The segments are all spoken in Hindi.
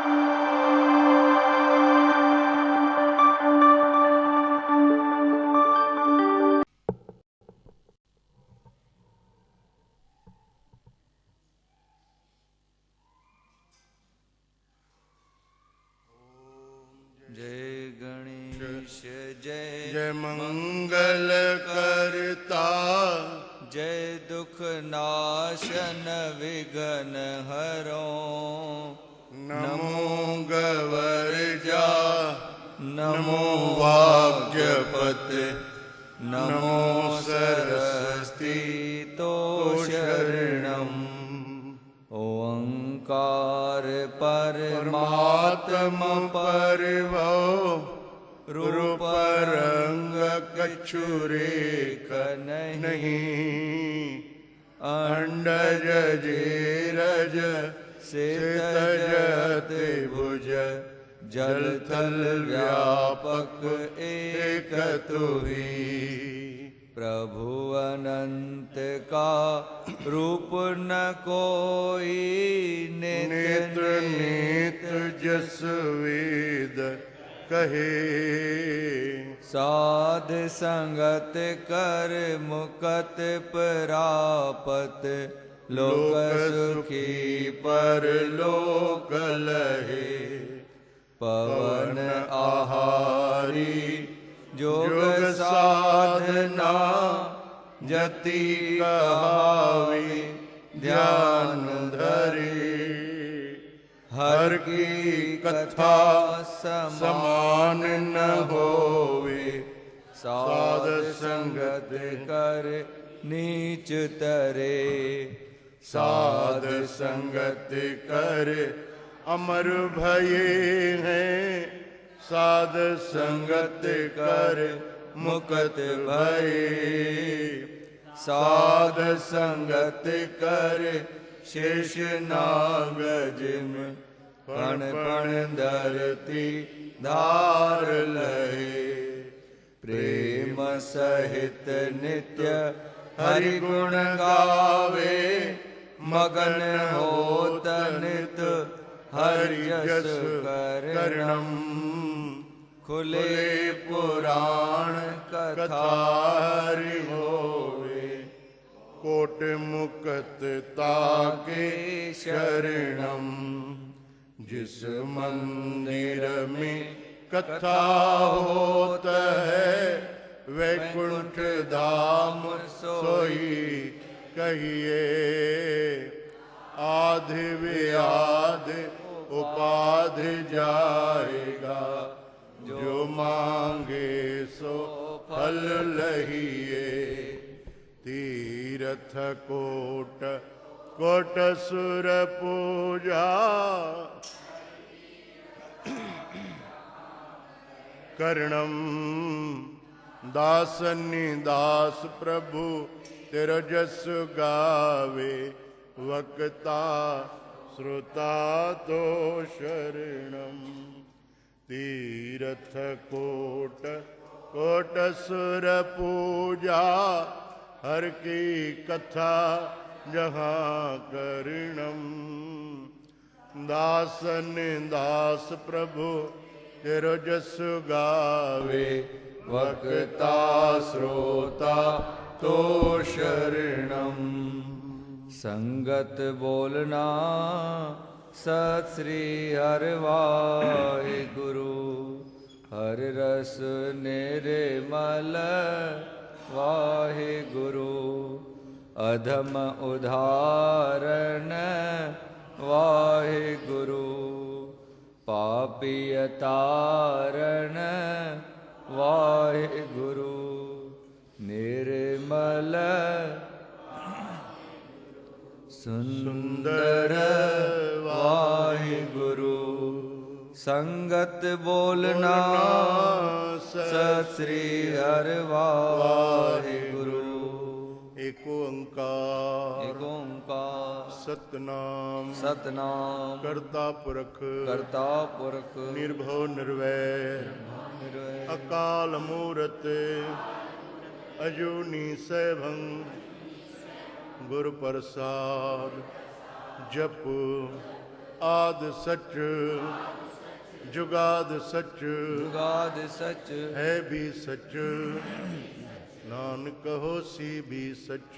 जय गणेश जय जय मंगल करता, जय दुख नाशन विघ्न हरो। नमो गवर्जा, नमो भाग्यपते, नमो सरस्वती तो शरणम्। ओंकार परमात्म परभव, रूप रंग कछुरेक नहीं। अंडज जेरज सितजत भुज, जल थल व्यापक एक तुही। प्रभु अनंत का रूप न कोई, नेत्र नेत्र जस वेद कहे। साध संगत कर मुकत प्रापत, लोक सुखी पर लोक लहे। पवन आहारी जोग साधना, जति कहावी ध्यान धरे। हर की कथा समान न होवे, साध संगत कर नीच तरे। साध संगत कर अमर भये हैं, साध संगत कर मुक्त भये। साध संगत कर शेष नाग जिम, पण पण धरती धार लहे। प्रेम सहित नित्य हरि गुण गावे, मगन होत नित हरि जस करणम। खुले पुराण कथा हरि होवे, कोट मुक्त ताके शरणम। जिस मंदिर में कथा होत है, वैकुंठ धाम सोई कहिए। आधि व्याधि उपाधि जाएगा, जो मांगे सो फल लहिए। तीर्थ कोट कोट सुर पूजा, करणम। दासनि दास प्रभु तेरो जस गावे, वक्ता श्रोता तो शरणम। तीर्थ कोट कोट सुर पूजा, हर की कथा जहाँ करणम। दासन दास प्रभु तेरो जस गावे, वक्ता श्रोता तो शरणम। संगत बोलना सत श्री हर वाहिगुरु। हर रस निर्मल वाहिगुरु। अधम उदाहरण वाहिगुरु। पापी तारण वाहिगुरु। निर्मल सुंदर वाहिगुरु। संगत बोलना सत श्री हर वाहिगुरु। एक ओंकार एक ओंकार सतनाम सतनाम करता पुरख करता पुरख निर्भव निर्वैर अकाल मूरत अजूनी सैभं गुरु प्रसाद जप आद सच जुगाद सच जुगाद सच है भी सच नानक होसी भी सच।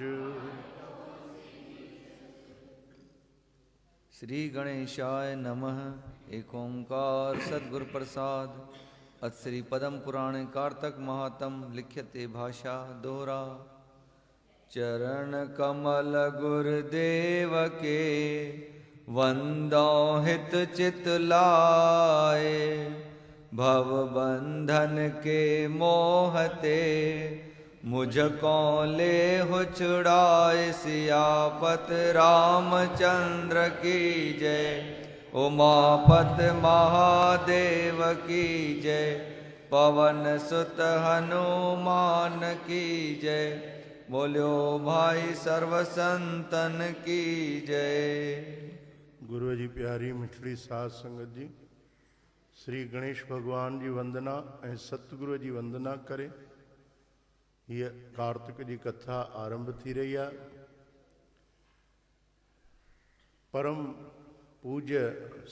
श्री गणेशाय नमः। एक ओंकार सद्गुरु प्रसाद। अत श्री पद्म पुराण कार्तक महात्म लिख्यते भाषा दोहरा। चरण कमल गुरुदेव के वंदो हित चित लाए। भव बंधन के मोहते मुझको ले हो छुड़ाए। सियापत रामचंद्र की जय। उमापत महादेव की जय। पवन सुत हनुमान की जय। बोलो भाई सर्व संतन की जय। गुरु जी प्यारी मिठड़ी साध संगत जी, श्री गणेश भगवान जी वंदना ऐं सतगुरु जी वंदना करे। ये कार्तिक जी कथा आरंभ थी रही है। परम पूज्य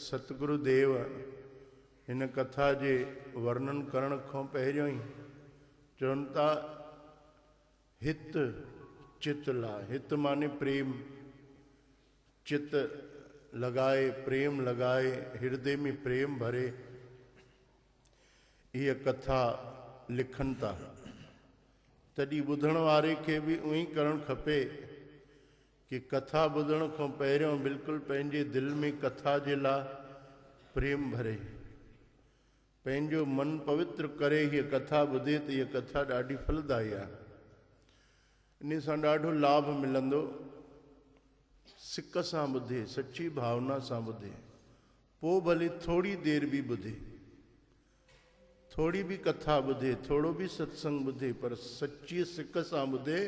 सतगुरु देव इन कथा जे वर्णन करण खां पहिरियों ही चवनि था हित चित ला। हित माने प्रेम, चित लगाए प्रेम लगाए, हृदय में प्रेम भरे। ये कथा लिखनि था तॾहिं ॿुधण वारे खे बि उहो ई करणु खपे कि कथा ॿुधण खां पहिरियों बिल्कुलु पंहिंजे दिलि में कथा जे लाइ प्रेम भरे, पंहिंजो मन पवित्र करे हीअ कथा ॿुधे त हीअ कथा ॾाढी फलदायी आहे। इन सां ॾाढो लाभ मिलंदो। सिक सां ॿुधे, सची भावना सां ॿुधे, पोइ भले थोरी देरि बि ॿुधे, थोड़ी भी कथा ॿुधे, थोड़ो भी सत्संग ॿुधे, पर सच्ची सिक सां ॿुधे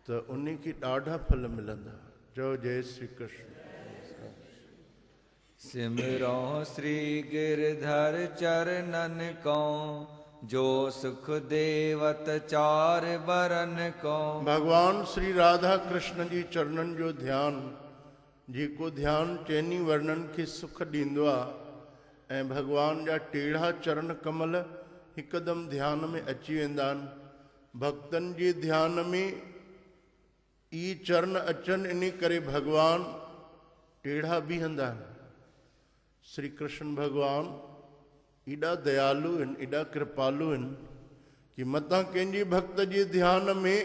त उन खे ॾाढा फल मिलंदा। चओ जय श्री कृष्ण। सिमरो श्री गिरधर चरणन को। जो सुख देवत चार बरन को। भगवान श्री राधा कृष्ण जी चरणन जो ध्यान, जेको ध्यान चैनी वर्णन खे सुख ॾींदो आहे ऐं भगवान जा टेढ़ा चरण कमल हिकदम ध्यान में अची वेंदा आहिनि। भक्तन जे ध्यान में ई चरण अचनि, इन करे भगवान टेढ़ा बीहंदा आहिनि। श्री कृष्ण भगवान एॾा दयालु आहिनि, एॾा कृपालु आहिनि कि मतां कंहिंजे भक्त जे ध्यान में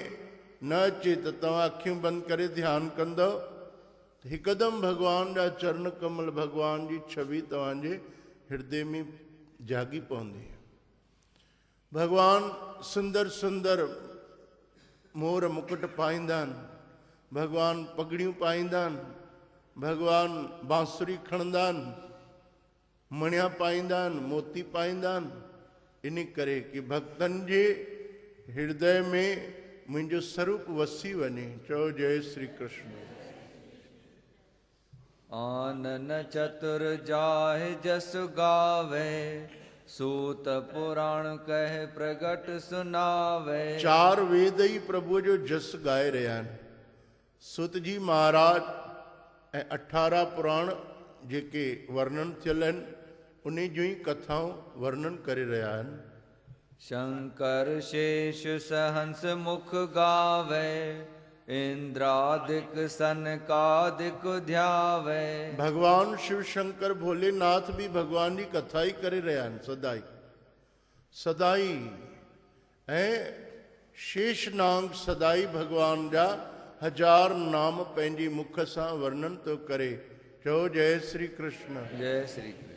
न अचे त तव्हां अखियूं बंदि करे ध्यानु कंदव त हिकदम भगवान जा चरण कमल, भगवान जी छवि तव्हांजे हृदय में जागी पवंदी। भगवान सुंदर सुंदर मोर मुकुट पाईंदा आहिनि, भगवान पगड़ियूं पाईंदा आहिनि, भगवान बांसुरी खणंदा आहिनि, मणिया पाईंदा आहिनि, मोती पाईंदा आहिनि। इन करे कि भक्तन जे हृदय में मुंहिंजो स्वरूप वसी वञे। चओ जय श्री कृष्ण। आनन चतुर जाहि जस गावे। सूत पुराण कह प्रगट सुनावे। चार वेद ही प्रभु जो जस गाए रहिया आहिनि। सूत जी महाराज ऐं 18 पुराण जेके वर्णन थियल आहिनि उन जूं ई कथाऊं वर्णन करे रहिया आहिनि। शंकर शेष सहंस मुख गावे। इंद्रादिक सनकादिक ध्यावे। भगवान शिव शंकर भोलेनाथ भी भगवान जी कथा ही करे रहिया आहिनि सदाई सदाई। ऐं शेषनाग सदाई भगवान जा 1000 नाम पंहिंजी मुख सां वर्णन तो करे। चओ जय श्री कृष्ण। जय श्री कृष्ण।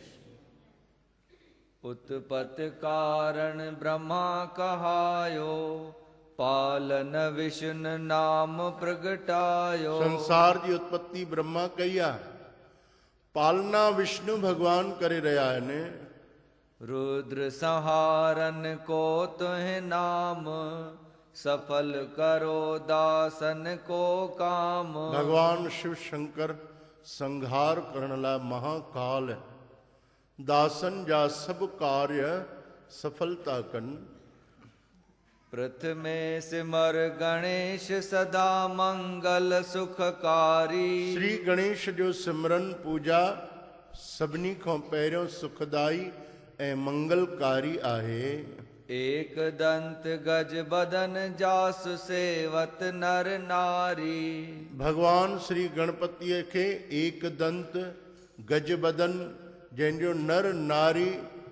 उत्पत कारण ब्रह्मा कहायो। पालन विष्णु नाम प्रगटायो। संसार जी उत्पत्ति ब्रह्मा कई आहे, पालना विष्णु भगवान करे रहिया आहिनि। रुद्र संहारन को तुहि नाम। सफल करो दासन को काम। भगवान शिव शंकर संहार करण लाइ महाकाल है। दासन जा सब कार्य सफलता कन। प्रथमे सिमर गणेश सदा मंगल सुखकारी। श्री गणेश जो सिमरन पूजा सभिनी खां पहिरियों सुखदाई ऐं मंगलकारी आहे। एक दंत गज बदन जासु सेवत नर नारी। भगवान श्री गणपतिअ खे एक दंत गज बदन जंहिंजो नर नारी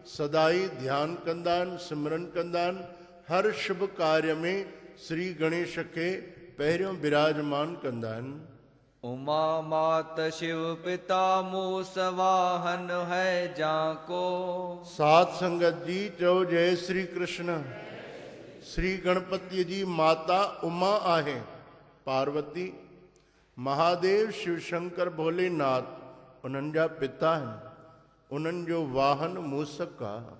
सदाई ध्यानु कंदा आहिनि, सिमरन कंदा आहिनि, हर शुभ कार्य में श्री गणेश खे पहिरियों विराजमान कंदा आहिनि। उमा मात शिव पिता मूस वाहन है जाको। साध संगत जी चओ जय श्री कृष्ण। श्री गणपति जी माता उमा आहे, पार्वती, महादेव शिव शंकर भोलेनाथ उन्हनि जा पिता आहिनि, उन्हनि जो वाहन मूसक आहे।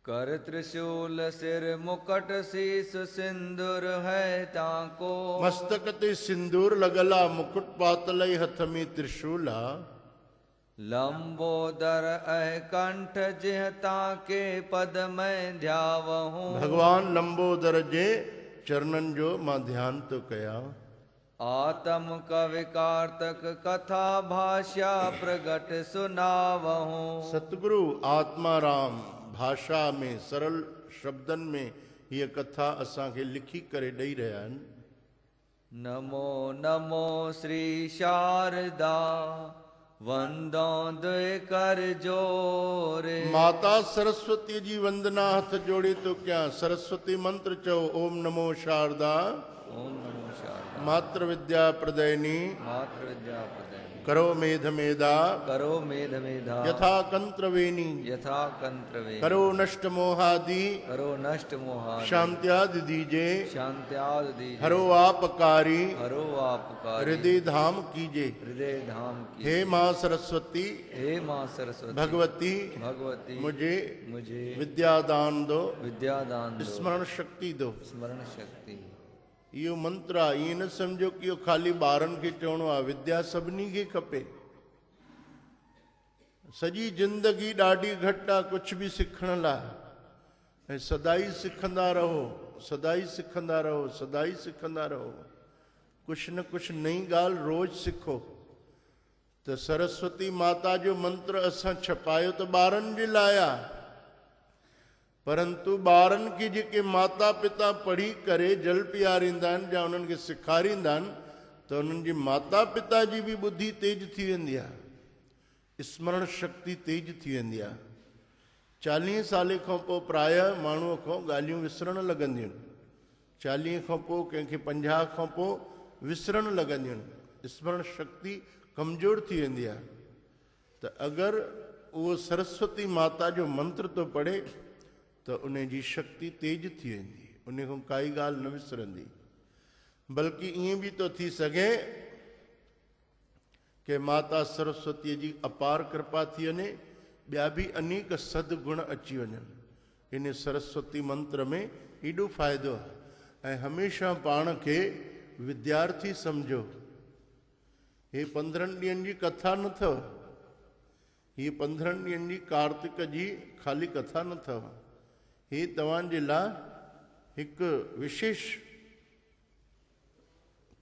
कर त्रिशूल सिर मुकट शीस सिंदूर है ताको। मस्तक ते सिंदूर लॻल आहे, मुकुट पातल ई हथ में त्रिशूल आहे। लंबोदर ऐं कंठ जिह ताके पद में ध्यावहूं। भगवान लंबोदर जे चरणनि जो मां ध्यान थो कयां। आतम कवि कार्तक कथा भाषा प्रगट सुनावहूं। सतगुरु आत्माराम भाषा में सरल शब्दन में हीअ कथा असांखे लिखी करे ॾेई रहिया आहिनि। नमो नमो श्री शारदा वंदो दुई कर जोरे। माता सरस्वती जी वंदना हथ जोड़े तो क्या सरस्वती मंत्र चओ ओम नमो शारदा। ओम नमो शारदा मातृ विद्या प्रदयनी मातृ विद्या प्रदायिनी। करो मेध मेधा करो मेध मेधा यथा कंत्रवेणी। यथा कंत्रवे। करो नष्ट मोहादि करो नष्ट मोहा। शांत्यादि दीजे। शांत्याद दीजे। हरो आपकारी हरो आपकारी। हृदय धाम कीजे। हृदय धाम की। हे माँ सरस्वती, हे माँ सरस्वती भगवती, भगवती मुझे मुझे विद्यादान दो, विद्यादान दो, स्मरण शक्ति दो। स्मरण शक्ति। इहो मंत्र आहे, ईअं न सम्झो कि इहो ख़ाली ॿारनि खे चवणो आहे, विद्या सभिनी खे खपे। सॼी ज़िंदगी ॾाढी घटि आहे कुझु बि सिखण लाइ, ऐं सदाई सिखंदा रहो, सदाई सिखंदा रहो, सदाई सिखंदा रहो। कुझु न कुझु नई ॻाल्हि रोज़ सिखो। त सरस्वती माता जो मंत्र असां छपायो त ॿारनि जे लाइ आहे, परंतु ॿारनि खे जेके माता पिता पढ़ी करे जल पीआरींदा आहिनि या उन्हनि खे सेखारींदा आहिनि त उन्हनि जी माता पिता जी बि ॿुधी तेज थी वेंदी आहे, स्मरण शक्ति तेज थी वेंदी आहे। 40 साले खां पोइ प्राय माण्हूअ खां ॻाल्हियूं विसरण लॻंदियूं आहिनि, 40 खां पोइ कंहिंखे 50 खां पोइ विसरण लॻंदियूं आहिनि, स्मरण शक्ति कमज़ोर थी वेंदी आहे। त अगरि उहो सरस्वती माता जो मंत्र थो पढ़े त उन जी शक्ति तेज थी वेंदी, उन खां काई ॻाल्हि न विसरंदी। बल्कि ईअं बि थो थी सघे कि माता सरस्वतीअ जी अपार कृपा थी वञे, ॿिया बि अनेक सदगुण अची वञनि। इन सरस्वती मंत्र में एॾो फ़ाइदो आहे। ऐं हमेशह पाण खे विद्यार्थी सम्झो। हे 15 ॾींहंनि जी कथा न अथव, हीअ 15 ॾींहंनि जी कार्तिक जी ख़ाली कथा न अथव। हे तव्हांजे लाइ हिकु विशेष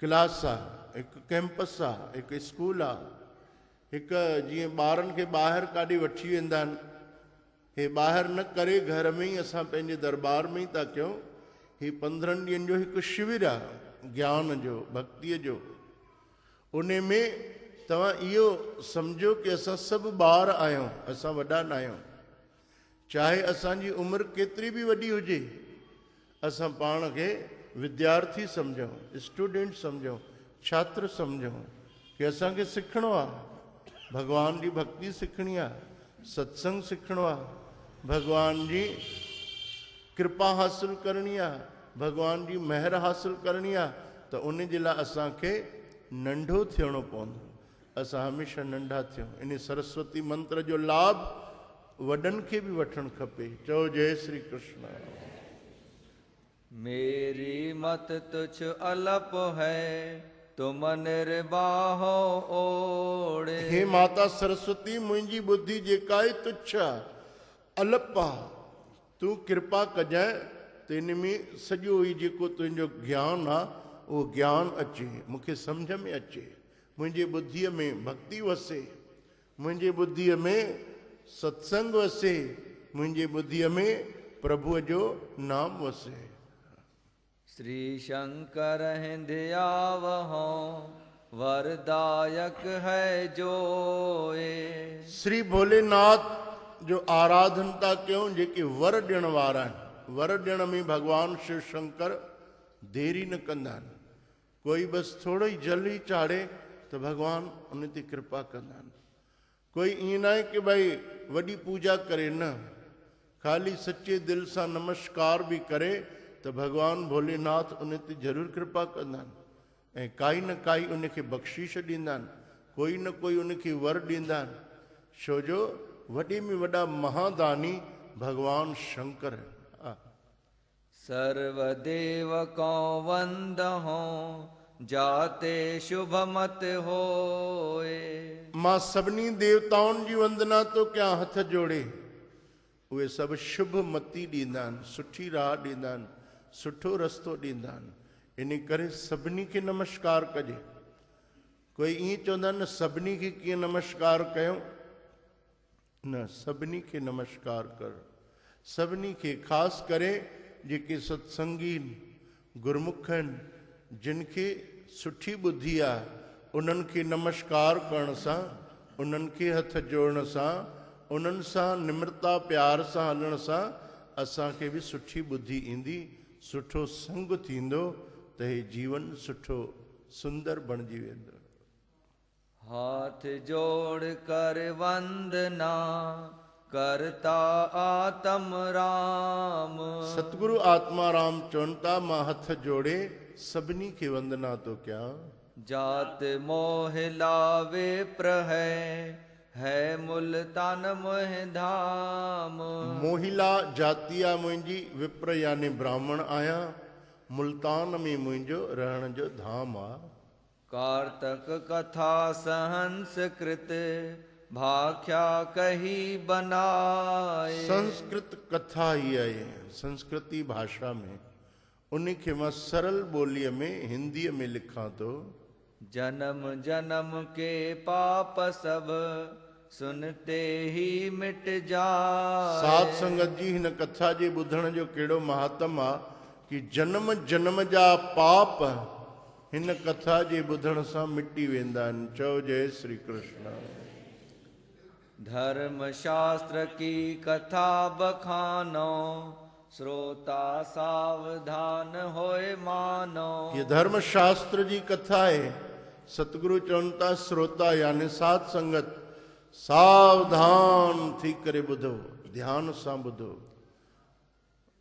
क्लास आहे, हिकु कैंपस आहे, हिकु स्कूल आहे, हिकु जीअं ॿारनि खे ॿाहिरि काॾे वठी वेंदा आहिनि, हे ॿाहिरि न करे घर में ई असां पंहिंजे दरबार में ई था कयूं। ही 15 ॾींहंनि जो हिकु शिविर आहे ज्ञान जो, भक्तीअ जो। उन में तव्हां इहो सम्झो कि असां सभु ॿार आहियूं, असां वॾा न आहियूं। चाहे असांजी उमिरि केतिरी बि वॾी हुजे, असां पाण खे विद्यार्थी सम्झूं, स्टूडेंट सम्झूं, छात्र सम्झूं कि असांखे सिखणो आहे, भॻवान जी भक्ति सिखणी आहे, सत्संग सिखणो आहे, भॻवान जी कृपा हासिल करणी आहे, भॻवान जी महर हासिल करणी आहे। त उन जे लाइ असांखे नंढो थियणो पवंदो। असां हमेशह नंढा थियूं। इन सरस्वती मंत्र जो लाभ वॾनि खे बि वठणु खपे। चओ जय श्री कृष्ण। मेरी मत तुझ अलप है तुम निर्बाहो ओढ़े। हे माता सरस्वती, मुंहिंजी बुद्धि जेका आहे तुच्छ आहे, अलप आहे। तूं कृपा कजांइ त इन में सॼो ई जेको तुंहिंजो ज्ञान आहे उहो ज्ञान अचे, मूंखे सम्झ में अचे, मुंहिंजे बुद्धीअ में भक्ति वसे, मुंहिंजे ॿुद्धीअ में सत्संग वसे, मुंहिंजे ॿुद्धीअ में प्रभुअ जो नाम वसे। श्री शंकर हिंदिया वहो वरदायक है जोए। श्री भोलेनाथ जो आराधन था कयूं जेके वर ॾियण वारा आहिनि। वर ॾियण में भगवान शिव शंकर देरी न कंदा आहिनि। कोई बसि थोरो ई जल ई चाढ़े त भगवान उन ते कृपा कंदा आहिनि। कोई ईअं न आहे की भई वॾी पूजा करे, न, ख़ाली सचे दिलि सां नमस्कार बि करे त भगवान भोलेनाथ उन ते ज़रूरु कृपा कंदा आहिनि ऐं काई न काई उनखे बख़्शीश ॾींदा आहिनि, कोई न कोई उनखे वर ॾींदा आहिनि। छो जो वॾे में वॾा महादानी भगवान शंकर आहिनि। सर्वदेव को वंदहो जाते शुभ मत होए। मां सभिनी देवताउनि जी वंदना तो कयां हथ जोड़े। उहे सभु शुभ मती ॾींदा आहिनि, सुठी राह ॾींदा आहिनि, सुठो रस्तो ॾींदा आहिनि। इन करे सभिनी खे नमस्कार कजे। कोई ईअं चवंदा आहिनि न सभिनी खे कीअं नमस्कार कयूं, न, सभिनी खे नमस्कार कर। सभिनी खे ख़ासि करे जेके सत्संगी गुरमुख आहिनि, जिन खे सुठी ॿुधी आहे, उन्हनि खे नमस्कार करण सां, उन्हनि खे हथ जोड़ण सां, उन्हनि सां निम्रता प्यार सां हलण सां असांखे बि सुठी ॿुधी ईंदी, सुठो संग थींदो, त हे जीवन सुठो सुंदर बणिजी वेंदो। हाथ जोड़ कर वंदना करता आत्म राम। सतगुरु आत्मा राम चवनि था मां हथ जोड़े सभिनी खे वंदना तो कयां। जात मोह लावे है मुल्तान मोह धाम। मोहिला जातिया मुंहिंजी, विप्र यानी ब्राह्मण आहियां, मुल्तान में मुंहिंजो रहण जो धाम आ। कार्तक कथा संस्कृत भाख्या कही बनाए। संस्कृत कथा ही आहे, संस्कृती भाषा में, उन खे मां सरल ॿोलीअ में हिंदीअ में लिखां थो। जन्म जन्म के पाप सब सुनते ही मिट जाए। साध संगत जी हिन कथा जे ॿुधण जो कहिड़ो महात्म आहे कि जन्म जन्म जा पाप हिन कथा जे ॿुधण सां मिटी वेंदा आहिनि। चओ जय श्री कृष्ण। धर्म शास्त्र की कथा बखानो श्रोता सावधान होए मानो। ये धर्म शास्त्र जी कथा है। सतगुरु चवनि था श्रोता यानी साध संगत सावधान थी करे ॿुधो, ध्यान सां ॿुधो।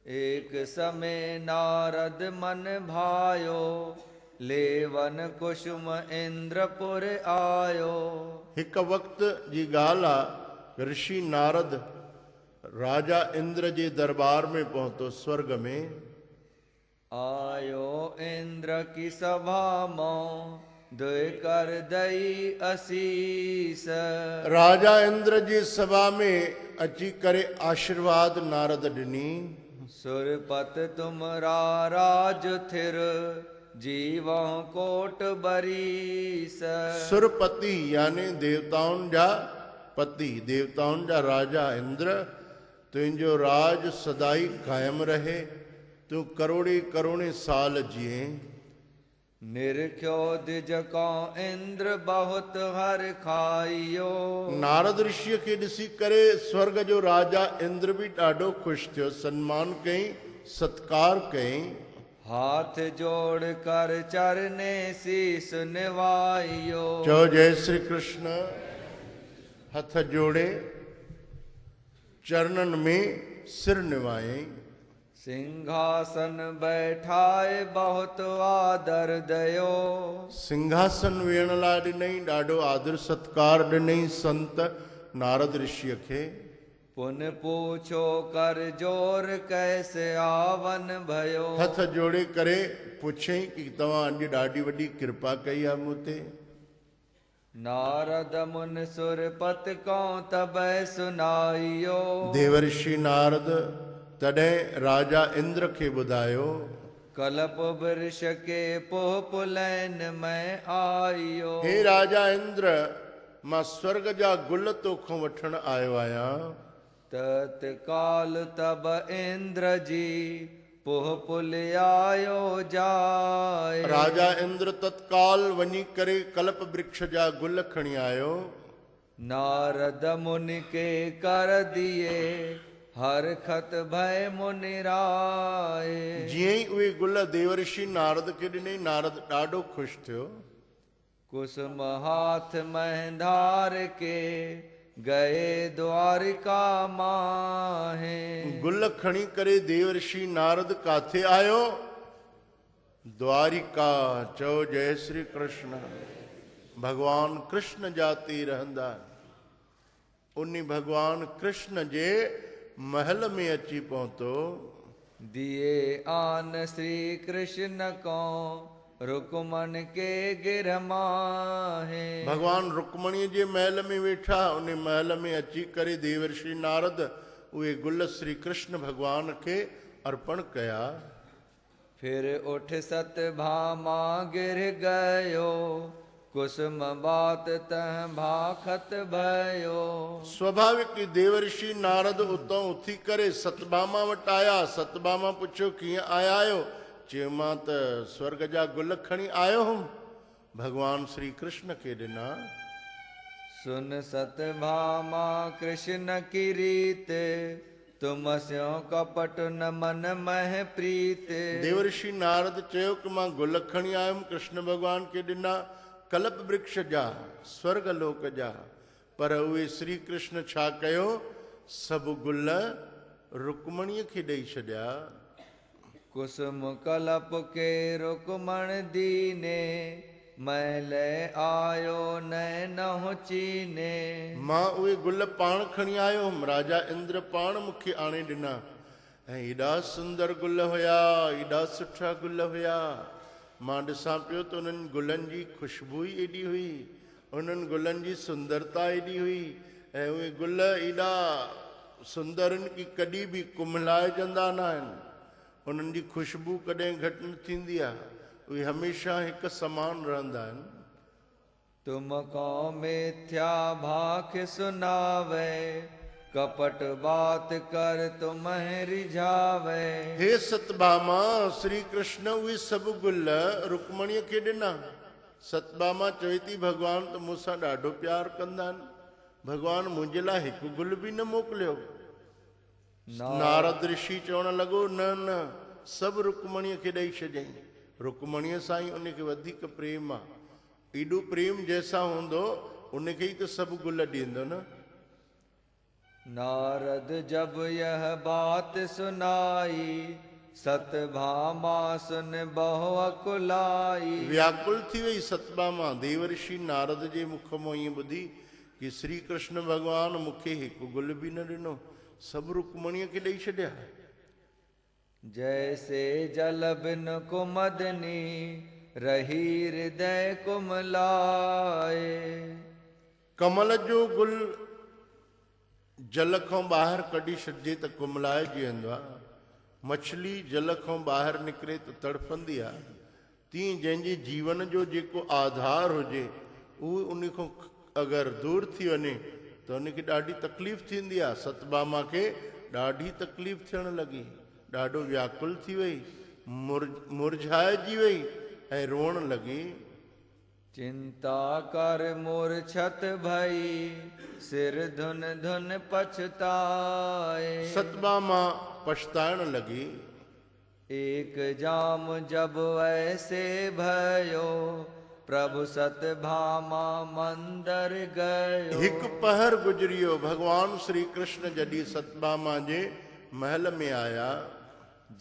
एक समय नारद मन भायो लेवन कुसुम इंद्रपुर आयो। हिकु वक्त जी ॻाल्हि आहे, ऋषि नारद राजा इंद्र जे दरबार में पहुतो, स्वर्ग में आयो इंद्र की सभा मों दुई कर दई असीस। राजा इंद्र जी सभा में अची करे आशीर्वाद नारद ॾिनी। सुरपत तुमरा राज थिर जीवों कोट बरीस। सुरपति यानी देवताउनि जा पति, देवताउनि जा राजा इंद्र, तुंहिंजो राज सदाई कायम रहे, तूं करोड़े करोड़े साल जिए। निरख्यो द्विज को इंद्र बहुत हर खाइयो। नारद ऋषिअ खे ॾिसी करे स्वर्ग जो राजा इंद्र बि ॾाढो ख़ुशि थियो, सन्मान कयईं, सत्कार कयईं। हाथ जोड़ कर चरने शीस निवाइयो। चओ जय श्री कृष्ण। हथ जोड़े चरणन में सिर निवायईं। सिंहासन बैठाए बहुत आदर दयो। सिंहासन वेहण लाइ ॾिनई, ॾाढो आदर सत्कार ॾिनई संत नारद ऋषिअ खे। पुन पूछो कर जोर कैसे आवन भयो। हथ जोड़े करे पुछई कि तव्हां अॼु ॾाढी वॾी कृपा कई आहे मूं ते। नारद मुन सुरपत को तबै सुनाइयो। देवर्षि नारद तॾहिं राजा इंद्र खे ॿुधायो। कल्प वृक्ष के पोह पुलैन में आइयो। हे राजा इंद्र, मां स्वर्ग जा गुल तोखों वठण आयो आहियां। तत्काल तब इंद्र जी पोह पुल आयो जाए। राजा इंद्र तत्काल वञी करे कल्प वृक्ष जा गुल खणी आयो। नारद मुनि के कर दिए हर खत भय मुनि राय। जीअं ई उहे गुल देवर्षि नारद खे ॾिनई, नारद ॾाढो ख़ुशि थियो। कुसुम हाथ महंधार के गए द्वारिका माहे। गुल खणी करे देवर्षि नारद काथे आयो? द्वारिका। चओ जय श्री कृष्ण। भगवान कृष्ण जाती रहंदा। उन भगवान कृष्ण जे महल में अची पहुतो। दिए आन श्री कृष्ण को रुकमन के गिर माहे। भगवान रुक्मणी जे महल में वेठा। उन महल में अची करे देवर्षि नारद उहे गुल श्री कृष्ण भगवान के अर्पण कया। फिर उठ सतभामा गिर गयो कुसुम बात तह भाखत भयो। स्वाभाविक देवर्षि नारद उतों उथी करे सतभामा वटि आया। सतभामा पुछियो कीअं आया आहियो? चयो मां त स्वर्ग जा गुल खणी आयो हुम, भगवान श्री कृष्ण के ॾिना। सुन सतभामा कृष्ण की रीत तुम स्यो कपट न मन मह प्रीत। देवर्षि नारद चयो कि मां गुल खणी आयुमि, कृष्ण भगवान के ॾिना, कल्प वृक्ष जा, स्वर्ग लोक जा। पर उहे श्री कृष्ण छा कयो? सभु गुल रुक्मणीअ खे ॾेई छॾिया। कुसुम कलप के रुकमण दीने मैल आयो नैनहु चीने। मां उहे गुल पाण खणी आयो हुमि, राजा इंद्र पाण मूंखे आणे ॾिना। ऐं एॾा सुंदर गुल हुया, एॾा सुठा गुल हुया। मां ॾिसां पियो त उन्हनि गुलनि जी ख़ुशबू ई एॾी हुई, उन्हनि गुलनि जी सुंदरता एॾी हुई। ऐं उहे गुल एॾा सुंदर आहिनि कि कॾहिं बि कुमलाइजंदा न आहिनि। उन्हनि जी ख़ुशबू कॾहिं घटि न थींदी आहे। उहे हमेशह हिकु समान रहंदा आहिनि। तुम को मिथ्या भाख सुनावे कपट बात कर तुम्हें रिझावे। हे सतभामा, श्री कृष्ण उहे सभु गुल रुक्मणीअ खे ॾिना। सतभामा चवे थी भगवान त मूंसां ॾाढो प्यार कंदा आहिनि, भगवान मुंहिंजे लाइ हिकु गुल बि न मोकिलियो। नारद ऋषि चवण लॻो न न, सभु रुक्मणीअ खे ॾेई छॾियईं। रुक्मणीअ सां ई उनखे वधीक प्रेम आहे। एॾो प्रेम जंहिंसां हूंदो उनखे ई त सभु गुल ॾींदो न। नारद जब यह बात सुनाई सतभामा सुन बहु अकुलाई। व्याकुल थी वई सतभामा देवर्षि नारद जे मुख मां ईअं ॿुधी कि श्री कृष्ण भगवान मूंखे हिकु गुल बि न ॾिनो, सभु रुक्मणीअ खे ॾेई छॾिया। जैसे जल बिन कुमदनी रही हृदय कुमलाए। कमल जो गुल जल खां ॿाहिरि कढी छॾिजे त कुमलाइजी वेंदो आहे। मछली जल खां ॿाहिरि निकिरे त तड़फंदी आहे। तीअं जंहिंजे जीवन जो जेको आधार हुजे उहो उन खां अगरि दूरि थी वञे त उनखे ॾाढी तकलीफ़ थींदी आहे। सतभामा खे ॾाढी तकलीफ़ थियण लॻी, ॾाढो व्याकुल थी वई, मुरझाइजी वई ऐं रोअण लॻी। चिंता कर मूर्छत भई सिर धुन धुन पछताए। सतभामा पछताइण लॻी। एक जाम जब ऐसे भयो प्रभु सतभामा मंदर गयो। हिकु पहर गुजरियो, भगवान श्री कृष्ण जॾहिं सतभामा जे महल में आया।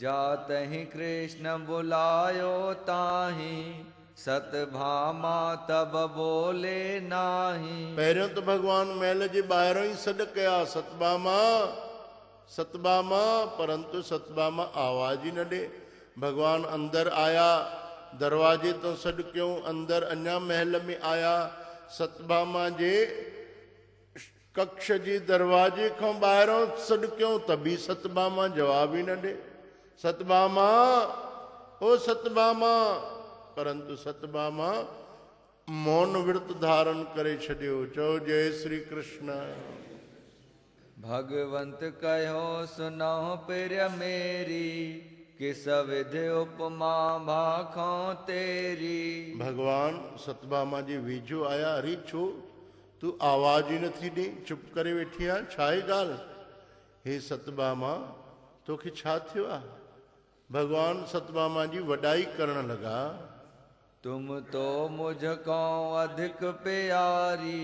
जातहि कृष्ण बुलायो ताहि सतभामा तब बोले नाही। पहिरियों त भगवान महल जे ॿाहिरों ई सॾु कया सतभामा सतभामा, परंतु सतभामा आवाज़ ई न ॾे। भगवान अंदर आया, दरवाजे तो सॾु कयूं, अंदर अञा महल में आया। सतभामा जे कक्ष जे दरवाजे खां ॿाहिरों सॾु कयूं त बि सतभामा जवाब ई न ॾे। सतभामा, ओ सतभामा, परंतु सतभामा मौन विरत धारण करे छॾियो। चओ जय श्री कृष्ण। भगवंत कहो सुनो प्रिय मेरी, किस विधि उपमा भाखों तेरी। भगवान सतभामा जी वेझो आया। अरे छो तू आवाज ही नथी ॾे, चुप करे वेठी आहे, छा आहे ॻाल्हि? हे सतभामा तोखे छा थियो आहे? भगवान सतभामा जी वॾाई करण लगा। तुम तो मुझको अधिक प्यारी,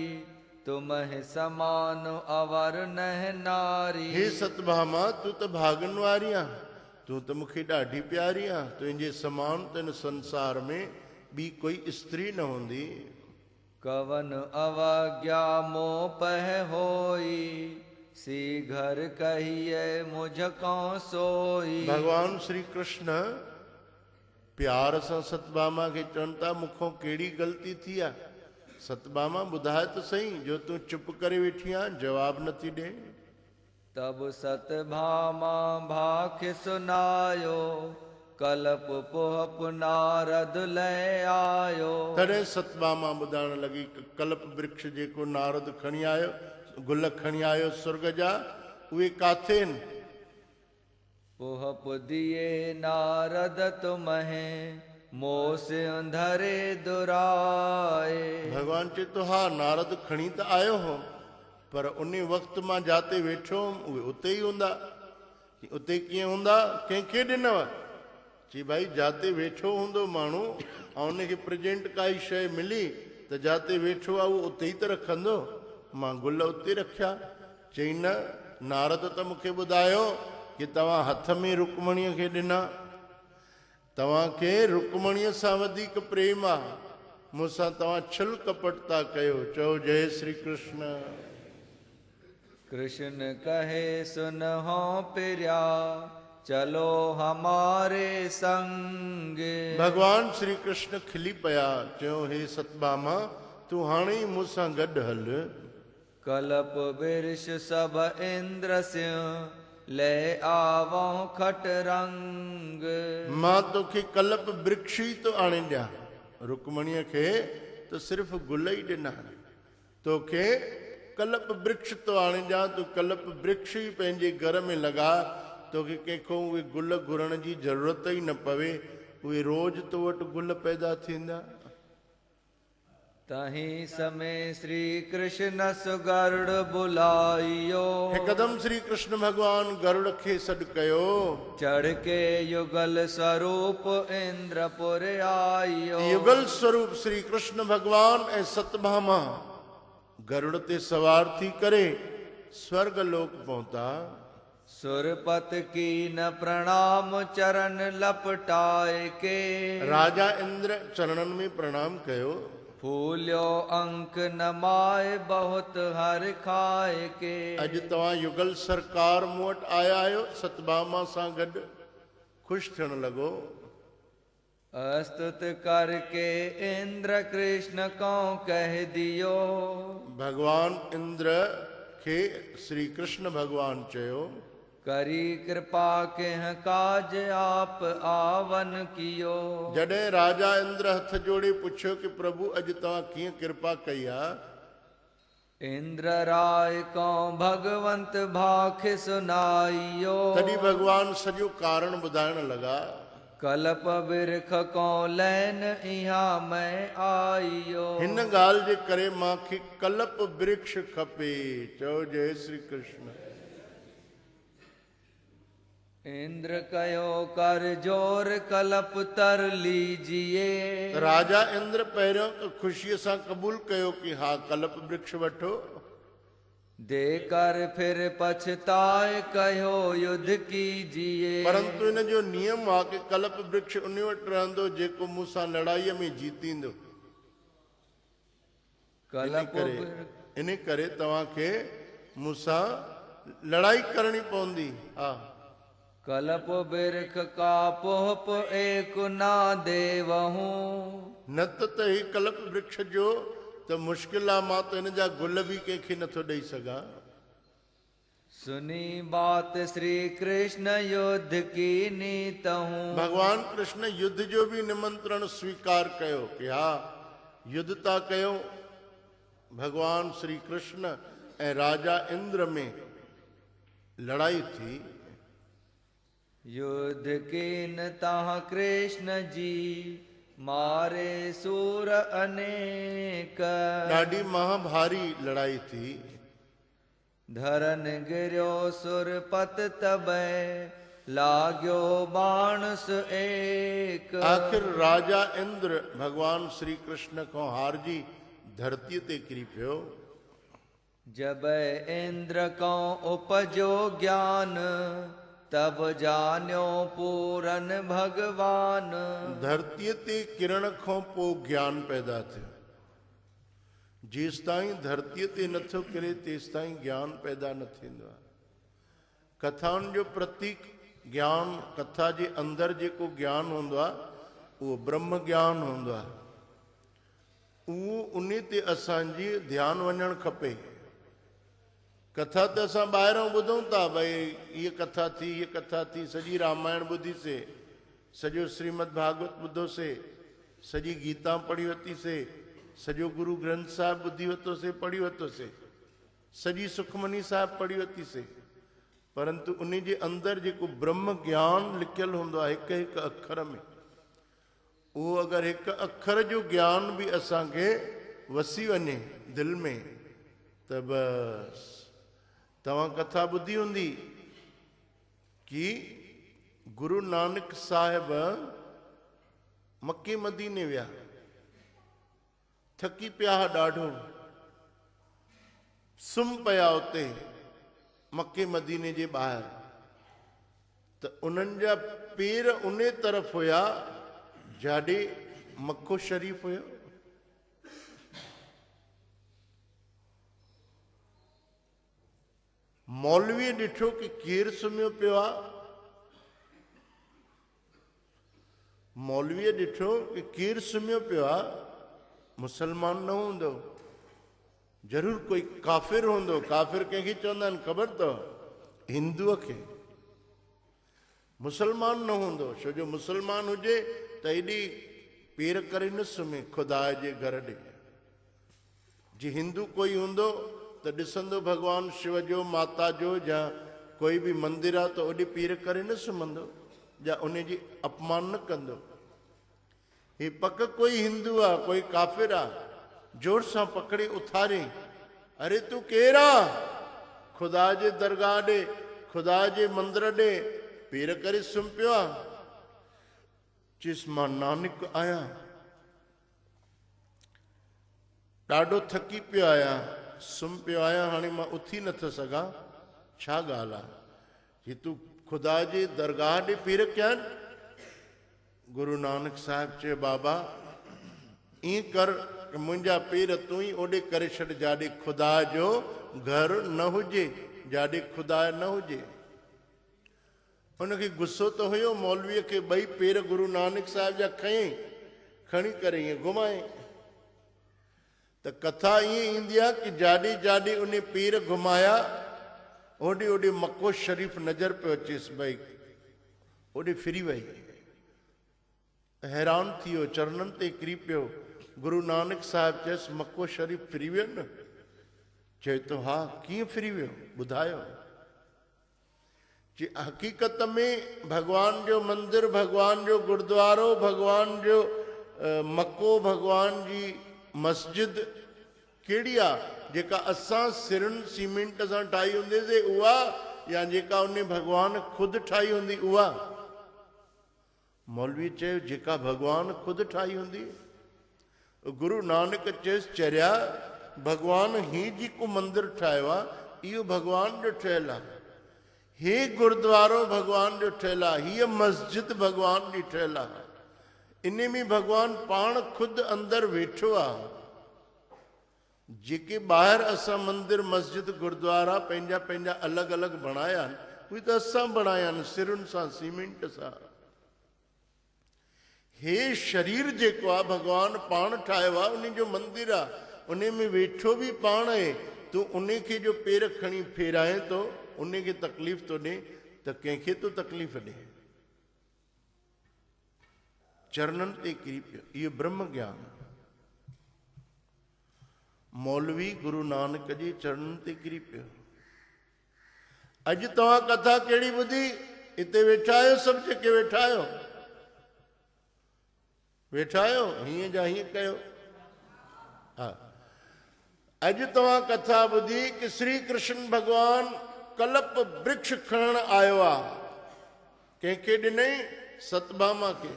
तुम ही समान अवर नह नारी। हे सतभामा तू त भागन वारी आहे, तू त मूंखे ॾाढी प्यारी आहे। तुंहिंजे समान त इन संसार में ॿी कोई स्त्री न हूंदी। कवन अवज्ञा मोह पह होई, सी घर कहिए मुझको सोई। भगवान श्री कृष्ण प्यार सां सतभामा खे चवनि था मूंखों कहिड़ी ग़लती थी आहे? सतभामा ॿुधाए त सही, जो तूं चुप करे वेठी आहे, जवाब नथी ॾे। तब सतभामा भाख सुनायो, कलप पोहप नारद ले आयो। तॾहिं सतभामा ॿुधाइण लॻी कल्प वृक्ष जेको नारद खणी आयो, गुल खणी आयो स्वर्ग जा, उहे काथे आहिनि? पोहप दिए नारद तुम्हें, मोस अंधरे दुराए। भगवान चए थो हा नारद खणी त आयो हो, पर उन वक़्त मां जाते वेठो हुअमि उहे उते ई हूंदा। उते कीअं हूंदा? कंहिंखे ॾिनव? चई भाई जाते वेठो हूंदो माण्हू ऐं उनखे प्रेजेंट काई शइ मिली त जाते वेठो आहे उहो उते ई त रखंदो। मां गुल उते रखिया। चई न, नारद त मूंखे ॿुधायो कि तव्हां हथ में रुक्मणीअ खे ॾिना, तव्हांखे रुक्मणीअ सां वधीक प्रेम आहे, मूंसां तव्हां छल कपट था कयो। चओ जय श्री कृष्ण। कृष्ण कहे सुनहो प्रिया, चलो हमारे संग। भगवान श्री कृष्ण खिली पिया। चयो हे सतभामा तूं हाणे ई मूंसां गॾु हल। कलप वृक्ष सब इंद्र सिंह, ले आवो खट रंग। मां तोखे कल्प वृक्ष ई तो आणे ॾियां। रुक्मणीअ खे त सिर्फ़ गुल ई ॾिना, तोखे कल्प वृक्ष तो आणे ॾियां। तूं कल्प वृक्ष ई पंहिंजे घर में लगा, तोखे कंहिंखो उहे गुल घुरण जी ज़रूरत ई न पवे, उहे रोज तो वटि गुल पैदा थींदा। तही समय श्री कृष्ण सुगरुड़ बुलाइयो, हिकदम श्री कृष्ण भगवान गरुड़ खे सॾु कयो। चढ़ के युगल स्वरूप इंद्रपुर आइयो। युगल स्वरूप श्री कृष्ण भगवान ऐं सतभामा गरुड़ ते सवार थी करे स्वर्ग लोक पहुता। सुरपत की न प्रणाम चरण लपटाए के, राजा इंद्र चरणन में प्रणाम कयो। फूलियो अंक नमाए बहुत हर खाए के। अज तव्हां युगल सरकार मूं वटि आया आहियो, सतभामा सां गॾु ख़ुशि थियण लॻो। अस्तुत करके इंद्र कृष्ण को कह दियो, भगवान इंद्र खे श्री कृष्ण भगवान चयो, करी कृपा के काज आप आवन कियो। जॾहिं राजा इंद्र हथ जोड़े पुछियो कि प्रभु अॼु तव्हां कीअं कृपा कई आहे? इंद्र राय को भगवंत भाख सुनाइयो, तॾहिं भगवान सॼो कारण ॿुधाइण लॻा। कल्प बिरख को लैन इहाँ मैं आइयो। हिन ॻाल्हि जे करे मांखे कल्प वृक्ष खपे। चओ जय श्री कृष्ण। इंद्र कयो कर जोर कल्प तर लीजिए। राजा इंद्र पहिरियों त ख़ुशीअ सां क़बूल कयो कि हा कल्प वृक्ष वठो, देकर फिर पछताए कहो युद्ध कीजिए। परंतु इन जो नियम आहे कि कल्प वृक्ष उन वटि रहंदो जेको मूंसां लड़ाईअ में जीतींदो। इन करे तव्हांखे मूंसां लड़ाई करणी पवंदी। हा, कल्प बिरख का पोप एक ना देवहूं, न त ही कल्प वृक्ष जो त मुश्किल आहे, मां त हिन जा गुल बि कंहिंखे नथो ॾेई सघां। सुनी बात श्री कृष्ण युद्ध की नीत हूं। भगवान कृष्ण युद्ध जो भी निमंत्रण स्वीकार कयो कि हा युद्धता कयो। भगवान श्री कृष्ण ऐं राजा इंद्र में लड़ाई थी। युद्ध के न ताह कृष्ण जी मारे सूर अनेक। ॾाढी महाभारी लड़ाई थी। धरन गिर्यो सुरपत तबै लाग्यो बाणस एक। आखिर राजा इंद्र भगवान श्री कृष्ण को हारजी धरती ते किरी पियो। जब इंद्र को उपजो ज्ञान तब जान्यो पूरन भगवान। धरती ते किरण खां पोइ ज्ञान पैदा थियो। जेस ताईं धरतीअ ते नथो किरे तेस ताईं ज्ञान पैदा न थींदो आहे। कथाउनि जो प्रतीक ज्ञान, कथा जे अंदरि जेको ज्ञान हूंदो आहे उहो ब्रह्म ज्ञान हूंदो आहे। उहो उन ते असांजी ध्यानु वञणु खपे। कथा त असां ॿाहिरां ॿुधूं था, भई हीअ कथा थी, हीअ कथा थी, सॼी रामायण ॿुधीसीं, सॼो श्रीमद भागवत ॿुधोसीं, सॼी गीता पढ़ी वरितीसीं, सॼो गुरु ग्रंथ साहिब ॿुधी वरितोसीं, पढ़ी वरितोसीं, सॼी सुखमनी साहिब पढ़ी वरितीसीं, परंतु उन जे अंदरि जेको ब्रह्म ज्ञान लिखियलु हूंदो आहे हिकु हिकु अखर में, उहो अगरि हिकु अखर जो ज्ञान बि असांखे वसी वञे दिलि में त बसि। तव्हां कथा ॿुधी हूंदी कि गुरु नानक साहिब मके मदीने विया, थकी पिया ॾाढो, सुम्ही पिया उते मके मदीने जे ॿाहिरि, त उन्हनि जा पेर उन तरफ़ हुया जाॾे मक्को शरीफ़ हुयो। मौलवीअ ॾिठो कि केरु सुम्हियो पियो आहे। मौलवीअ ॾिठो कि केरु सुम्हियो पियो आहे, मुसलमान न हूंदो, ज़रूर कोई काफ़िर हूंदो। काफ़िर कंहिंखे चवंदा आहिनि ख़बर अथव? हिंदूअ खे। मुसलमान न हूंदो, छो जो मुसलमान हुजे त एॾी पेर करे न सुम्हे ख़ुदा जे घर ॾे। जे हिंदू कोई हूंदो त ॾिसंदो भॻवान शिव जो, माता जो, या कोई बि मंदिर आहे त ओॾे पेर करे न सुम्हंदो, या उन जी अपमान न कंदो। ही पक कोई हिंदू आहे, कोई काफ़िर आहे, जोर सां पकड़े उथारे, अरे तूं केरु आहे? ख़ुदा जे दरगाह ॾे, ख़ुदा जे मंदर ॾे पेर करे सुम्ही पियो आहे। चइसि मां नानक आहियां, ॾाढो थकी पियो आहियां, सुम्ही पियो आहियां, हाणे मां उथी नथो सघां, छा ॻाल्हि आहे? ही तूं ख़ुदा जे दरगाह ॾे पेर कया आहिनि? गुरु नानक साहिब चयो बाबा ईअं कर, मुंहिंजा पेर तूं ई ओॾे करे छॾ जाॾे ख़ुदा जो घर न हुजे, जाॾे ख़ुदा न हुजे। हुनखे गुस्सो त हुयो मौलवीअ खे, ॿई पेर गुरु नानक साहिब जा खयईं, खणी करे ईअं घुमाए। त कथा ईअं ईंदी आहे कि जाॾे जाॾे उन पेर घुमाया ओॾे ओॾे मक्को शरीफ़ नज़र पियो अचेसि, भई ओॾे फिरी वई। हैरान थी वियो, चरणनि ते किरी पियो। गुरु नानक साहिब चयसि मक्को शरीफ़ फिरी वियो न? चए थो हा। कीअं फिरी वियो ॿुधायो? जे हक़ीक़त में भॻवान जो मंदिर, भॻवान जो गुरुद्वारो, भॻवान जो मक्को, भॻवान जी मस्जिद कहिड़ी आहे? जेका असां सिरनि सीमेंट सां ठाही हूंदीसीं उहा, या जेका उन भॻवान ख़ुदि ठाही हूंदी उहा? मौलवी चयो जेका भॻवान ख़ुदि ठाही हूंदी। गुरु नानक चयसि चरिया भॻवान ही जेको मंदिर ठाहियो आहे इहो भॻवान जो ठहियलु आहे, हे गुरुद्वारो भॻवान जो ठहियलु आहे, हीअ मस्जिद भॻवान जी ठहियलु आहे, इन में भॻवान पाण ख़ुदि अंदरि वेठो आहे। जेके ॿाहिरि असां मंदिर, मस्जिद, गुरुद्वारा पंहिंजा पंहिंजा अलॻि अलॻि बणाया आहिनि, उहे त असां बणाया आहिनि सिरुनि सां, सीमेंट सां। हे शरीर जेको आहे भॻवान पाण ठाहियो आहे, उन जो मंदिर आहे, उन में वेठो बि पाण आहे। तूं उन खे जो पेर खणी फेराए थो, उन खे तकलीफ़ थो ॾे, त कंहिंखे तो तकलीफ़ ॾे? चरणनि ते किरी पियो। इहो ब्रह्म ज्ञान। मौलवी गुरु नानक जी चरणन ते किरी पियो। अज तव्हां कथा कहिड़ी ॿुधी? हिते वेठा आहियो, सभु जेके वेठा आहियो, वेठा आहियो, हीअं जा हीअं कयो। हा, अॼु तव्हां कथा ॿुधी कि श्री कृष्ण भगवान कल्प वृक्ष खणण आयो आहे। कंहिंखे ॾिनई? सतभामा खे।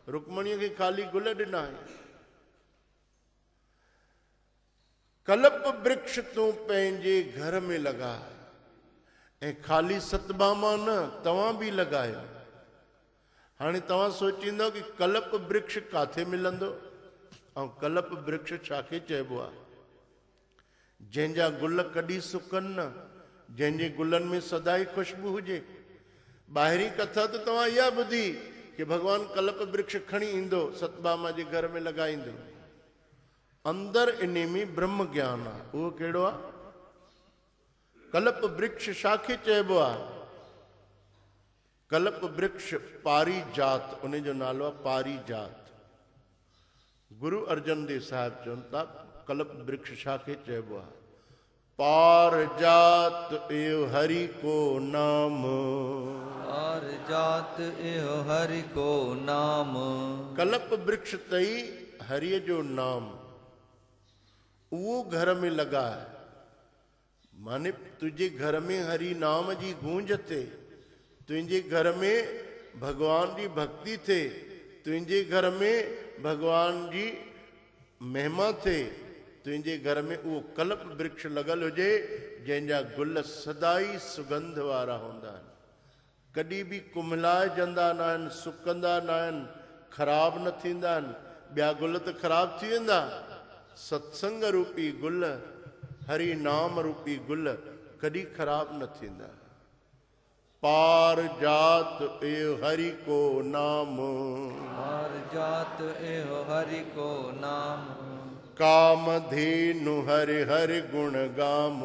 रुक्मणीअ खे ख़ाली गुल ॾिना। कल्प वृक्ष तूं पंहिंजे घर में लगा, ऐं ख़ाली सतभामा न, तव्हां बि लॻायो। हाणे तव्हां सोचींदो कि कल्प वृक्ष काथे मिलंदो ऐं कल्प वृक्ष छाखे चइबो आहे? जंहिंजा गुल कॾहिं सुकनि न, जंहिंजे गुलनि में सदाई ख़ुशबू हुजे। ॿाहिरीं कथा त तव्हां इहा ॿुधी कि भॻवानु कल्प वृक्ष खणी ईंदो, सतभामा जे घर में लॻाईंदो। अंदर इन में ब्रह्म ज्ञान आहे। उहो कहिड़ो आहे? कल्प वृक्ष छाखे चइबो आहे? कल्प वृक्ष पारिजात, उन जो नालो आहे पारिजात। गुरु अर्जन देव साहिब चवनि था कल्प वृक्ष छाखे चइबो आहे? पारिजात एव हरि को नाम, पारिजात एव हरि को नाम। कल्प वृक्ष तई हरिय जो नाम, उहो घर में लगा है। माने तुझे घर में हरि नाम जी गूंज थे, तुझे घर में भगवान की भक्ति थे, तुझे घर में भगवान जी महिमा थे, तुझे घर में वो कल्प वृक्ष लगल हुजे जंहिंजा गुल सदाई सुगंध वारा हूंदा आहिनि, कॾहिं बि कुमलाइजंदा न आहिनि, सुकंदा न आहिनि, ख़राब न थींदा आहिनि। ॿिया गुल त ख़राब थी वेंदा। सत्संग रूपी गुल, हरि नाम रूपी गुल कॾहिं ख़राब न थींदा। पारिजात एव हरि को नाम, पारिजात एव हरि को नाम। कामधेनु हरि हरि गुण गाम,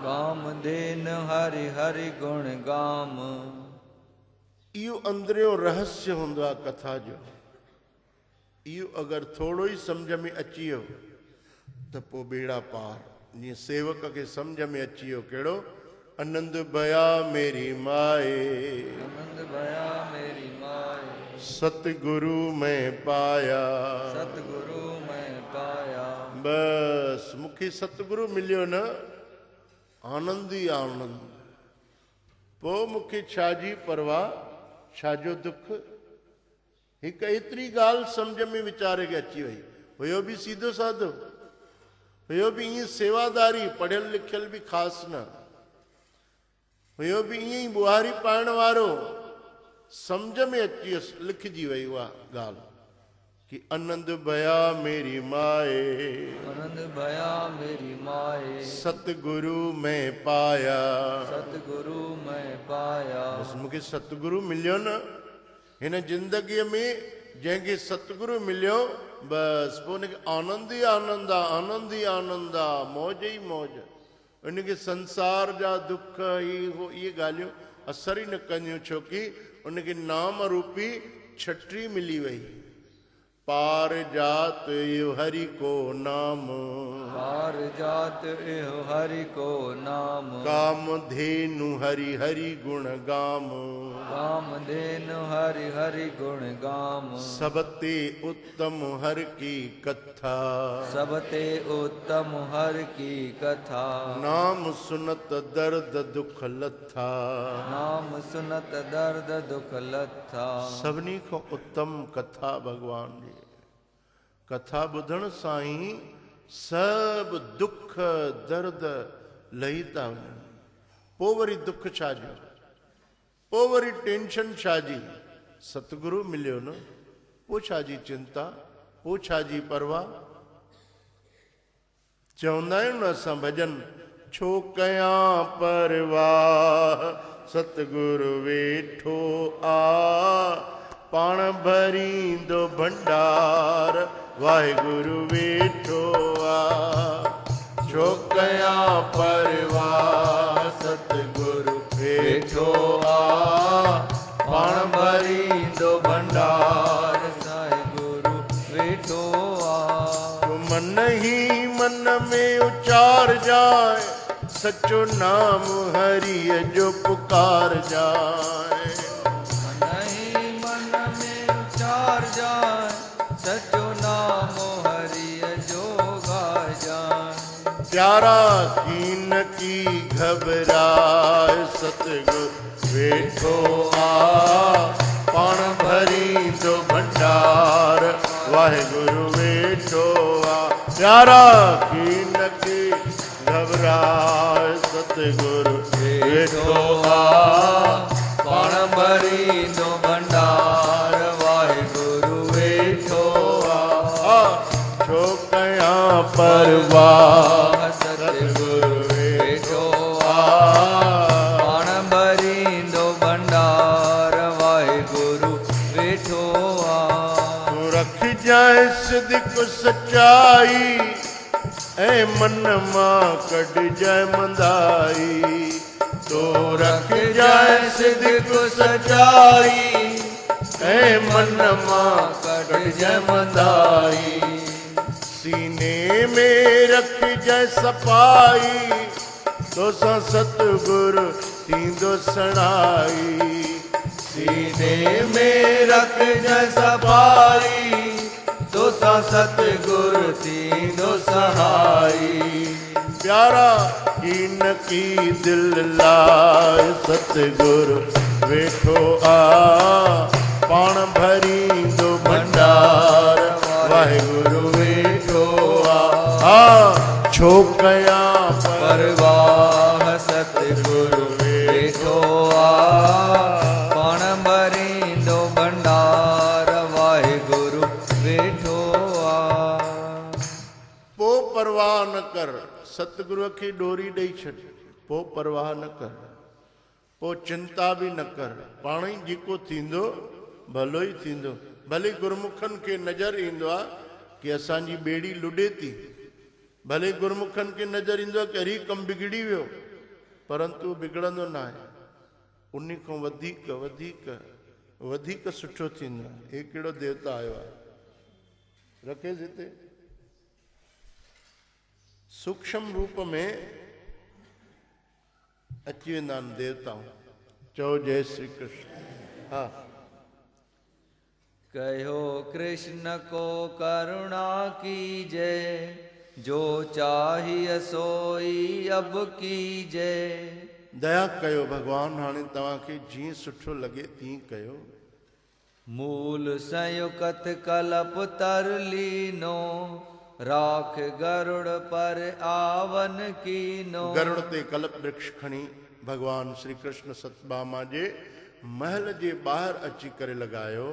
कामधेनु हरि हरि गुण गाम। इहो अंदरियो रहस्य हूंदो आहे कथा जो। इहो अगरि थोरो ई सम्झ में अची वियो त पोइ बेड़ा पार। जीअं सेवक खे सम्झ में अची वियो कहिड़ो? आनंद भया मेरी माए, आनंद भया मेरी माए। सतगुरु मैं पाया, सतगुरु मैं पाया। बस मूंखे सतगुरु मिलियो न, आनंद ई आनंद। पोइ मूंखे छाजी परवाह, छाजो दुख। हिकु एतिरी ॻाल्हि सम्झ में वीचारे खे अची वई। हुयो बि सीधो साधो, हुयो बि ईअं सेवादारी, पढ़ियल लिखियल बि ख़ासि न, हुयो बि ईअं ई ॿुहारी पाइण वारो। सम्झ में अची वियसि, लिखिजी वई उहा ॻाल्हि कि आनंद भया मेरी माए, आनंद भया मेरी माए। सतगुरु मैं पाया, सतगुरु मैं पाया। बसि मूंखे सतगुरु मिलियो न। हिन ज़िंदगीअ में जंहिंखे सतगुरु मिलियो, बसि पोइ हुनखे आनंद ई आनंद आहे, आनंद ई आनंद आहे, मौज ई मौज। उनखे संसार जा दुख इहे ॻाल्हियूं असर ई न कंदियूं, छोकी उनखे नाम रूपी छटी मिली वई। पारिजात एव हरि को नाम, पारिजात एव हरि को नाम। कामधेनु हरि हरि गुण गाम, कामधेनु हरि हरि गुण गाम। सबते उत्तम हर की कथा, सबते उत्तम हर की कथा। नाम सुनत दर्द दुख लथा, नाम सुनत दर्द दुख लथा। सभिनी खां उत्तम कथा भगवान जी। कथा ॿुधण सां ई सभु दुख दर्द लही था वञनि। पोइ वरी दुख छाजो, पोइ वरी टेंशन छाजी? सतगुरु मिलियो न, पोइ छाजी चिंता, पोइ छाजी परवाह। चवंदा आहियूं न असां भॼन, छो कयां परवाह सतगुरु वेठो आ, पाण भरींदो भंडार वाहिगुरु वेठो आ। छो कयां परवाह सतगुरु वेठो आ, पाण भरींदो भंडार वाहिगुरु वेठो आ। मन ही मन में जाए, सचो नाम हरि जो पुकार जाए। नहीं मन में उचार जाए, सचो नाम हरि जो गाय जाए। प्यारा कीन की घबराए, सतगुर वेठो आ, पाण भरी दो भंडार, वाहिगुरु वेठो आ। प्यारा कीन की घबराए, सतगुरु वेठो आ, पाण भरी दो भंडार, वाहिगुरु वेठो आ। छो कया परवाह, सतगुरु वेठो आ, पाण भरी दो भंडार, वाहिगुरु वेठो आ। तू रख जाए सिद्ध सच्चाई, ऐ मन मां कढ जाए मंदाई। तो रख जाए सिद्ध सच्चाई, ऐ मन मां कढ जाए मंदाई। सीने में रख जाए सफाई, तो सा सतगुरु थींदो सणाई। सीने में रख जाए सफाई, तो सा सतगुरु थींदो सहाई। प्यारा कीन की दिल लाए, सतगुरु वेठो आ, पाण भरी दो भंडार, वाहिगुरु वेठो आ। छो कया परवाह, सतगुरु वेठो आ, पाण भरी दो भंडार, वाहिगुरु वेठो आ। पो परवाह न कर, सतगुरु खे डोरी ॾेई छॾ, पो परवाह न कर, पो चिंता बि न कर। पाण ई जेको थींदो भलो ई थींदो। भले गुरमुखनि खे नज़र ईंदो आहे कि असांजी ॿेड़ी लुॾे थी, भले गुरमुखनि खे नज़र ईंदो आहे कि हरी कमु बिगड़ी वियो, परंतु बिगड़ंदो न आहे, उन खां वधीक वधीक वधीक सुठो थींदो आहे। हे कहिड़ो देवता आयो आहे, रखेसि हिते सूक्ष्म रूप में अची वेंदा आहिनि देवताऊं। चओ जय श्री कृष्ण। हा, कहो कृष्ण को करुणा कीजय, जो चाहिए सोई अब कीजय। दया कयो भगवान, हाणे तव्हांखे जीअं सुठो लॻे तीअं कयो। मूल संयुक्त कलप तर लीनो, राख गरुड़ पर आवन कीनो। गरुड़ ते कल्प वृक्ष खणी भगवान श्री कृष्ण सतभामा जे महल जे ॿाहिरि अची करे लॻायो।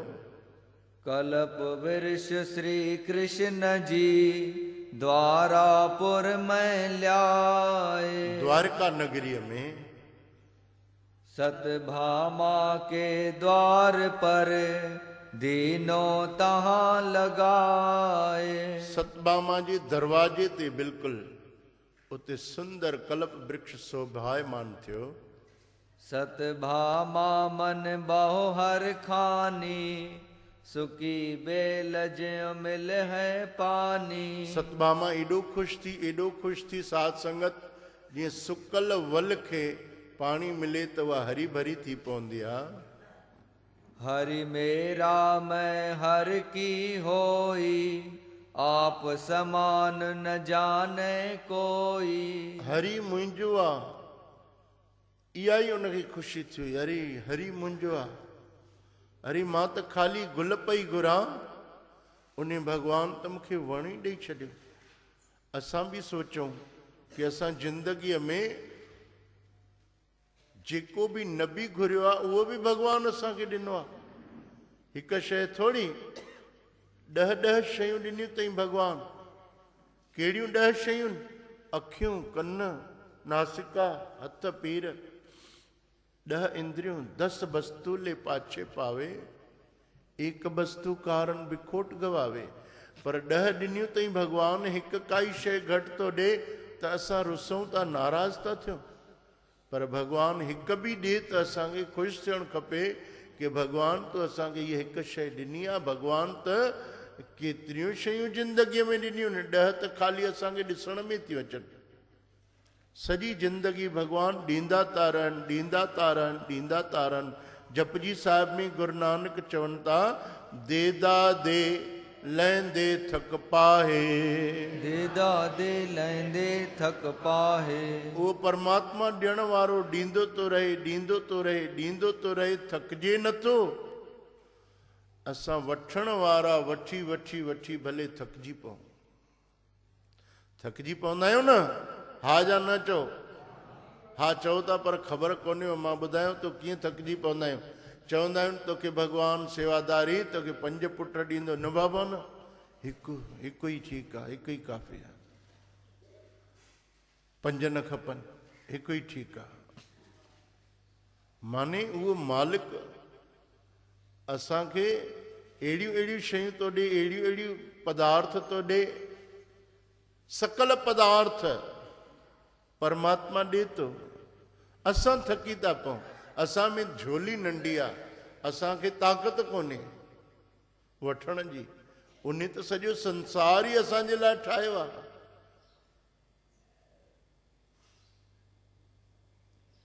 कल्प वृक्ष श्री कृष्ण जी, द्वारापुर में ल्याए। द्वारका नगरीअ में सतभामा के द्वार पर, दीनो तहां लगाए। सतभामा जे दरवाजे ते बिल्कुलु उते सुंदर कल्प वृक्ष शोभायमान थियो। सतभामा मन बहु हर खानी, सुकी बेल ज्यों मिल है पानी। सतभामा एॾो ख़ुशि थी साध संगत, जीअं सुकल वल खे पाणी मिले त उहा हरी भरी थी पवंदी आहे। हरि मेरा मैं हर की होई, आप समान न जाने कोई। हरी मुंहिंजो आहे, इहा ई उनखे ख़ुशी थी हुई। हरी मुंहिंजो आहे, हरी मां त ख़ाली गुल पई घुरां, उन भॻवान त मूंखे वण ई ॾेई छॾियो। असां बि सोचूं कि असां ज़िंदगीअ में जेको बि न बि घुरियो आहे उहो बि भॻवान असांखे ॾिनो आहे। हिकु शइ थोरी, 10 शयूं ॾिनियूं अथई भॻवान। कहिड़ियूं 10 शयूं? अखियूं, कन, नासिका, हथ पेर, 10 इंद्रियूं। 10 वस्तु ले पाछे पावे, एक वस्तु कारण बिखोट गवावे। पर 10 ॾिनियूं अथई भॻवान, हिकु काई शइ घटि थो ॾे त असां रुसूं था, नाराज़ था थियूं। पर भगवान हिकु बि ॾिए त असांखे ख़ुशि थियणु खपे कि भगवान तो असांखे इहा हिकु शइ ॾिनी आहे। भगवान त केतिरियूं शयूं ज़िंदगीअ में ॾिनियूं आहिनि, 10 त ख़ाली असांखे ॾिसण में थियूं अचनि। सॼी ज़िंदगी भॻवान ॾींदा था रहनि, ॾींदा था रहनि, ॾींदा था रहनि। जपजी साहिब में गुरु नानक चवनि था, देदा दे लैंदे थक पाहे। देदा दे लैंदे थक पाहे। उहो परमात्मा ॾियण वारो ॾींदो थो रहे, ॾींदो थो रहे, ॾींदो थो रहे, थकिजे नथो। असां वठण वारा वठी वठी वठी भले थकिजी पऊं। थकिजी पवंदा आहियूं न? हा जा न चओ? हा चओ था, पर ख़बर कोन्हे। मां ॿुधायां तो कीअं थकिजी पवंदा आहियूं। चवंदा आहिनि तोखे भॻवानु सेवादारी तोखे 5 पुट ॾींदो। न बाबा न, हिकु ई ठीकु आहे, हिकु ई काफ़ी आहे। 5 न खपनि, हिकु ई ठीकु आहे। माने उहो मालिक असांखे अहिड़ियूं अहिड़ियूं शयूं थो ॾे, अहिड़ियूं अहिड़ियूं पदार्थ थो ॾे। सकल पदार्थ परमात्मा ॾे थो, असां थकी था पऊं। असां में झोली नंढी आहे, असांखे ताक़त कोन्हे वठण जी। उन त सॼो संसार ई असांजे लाइ ठाहियो आहे।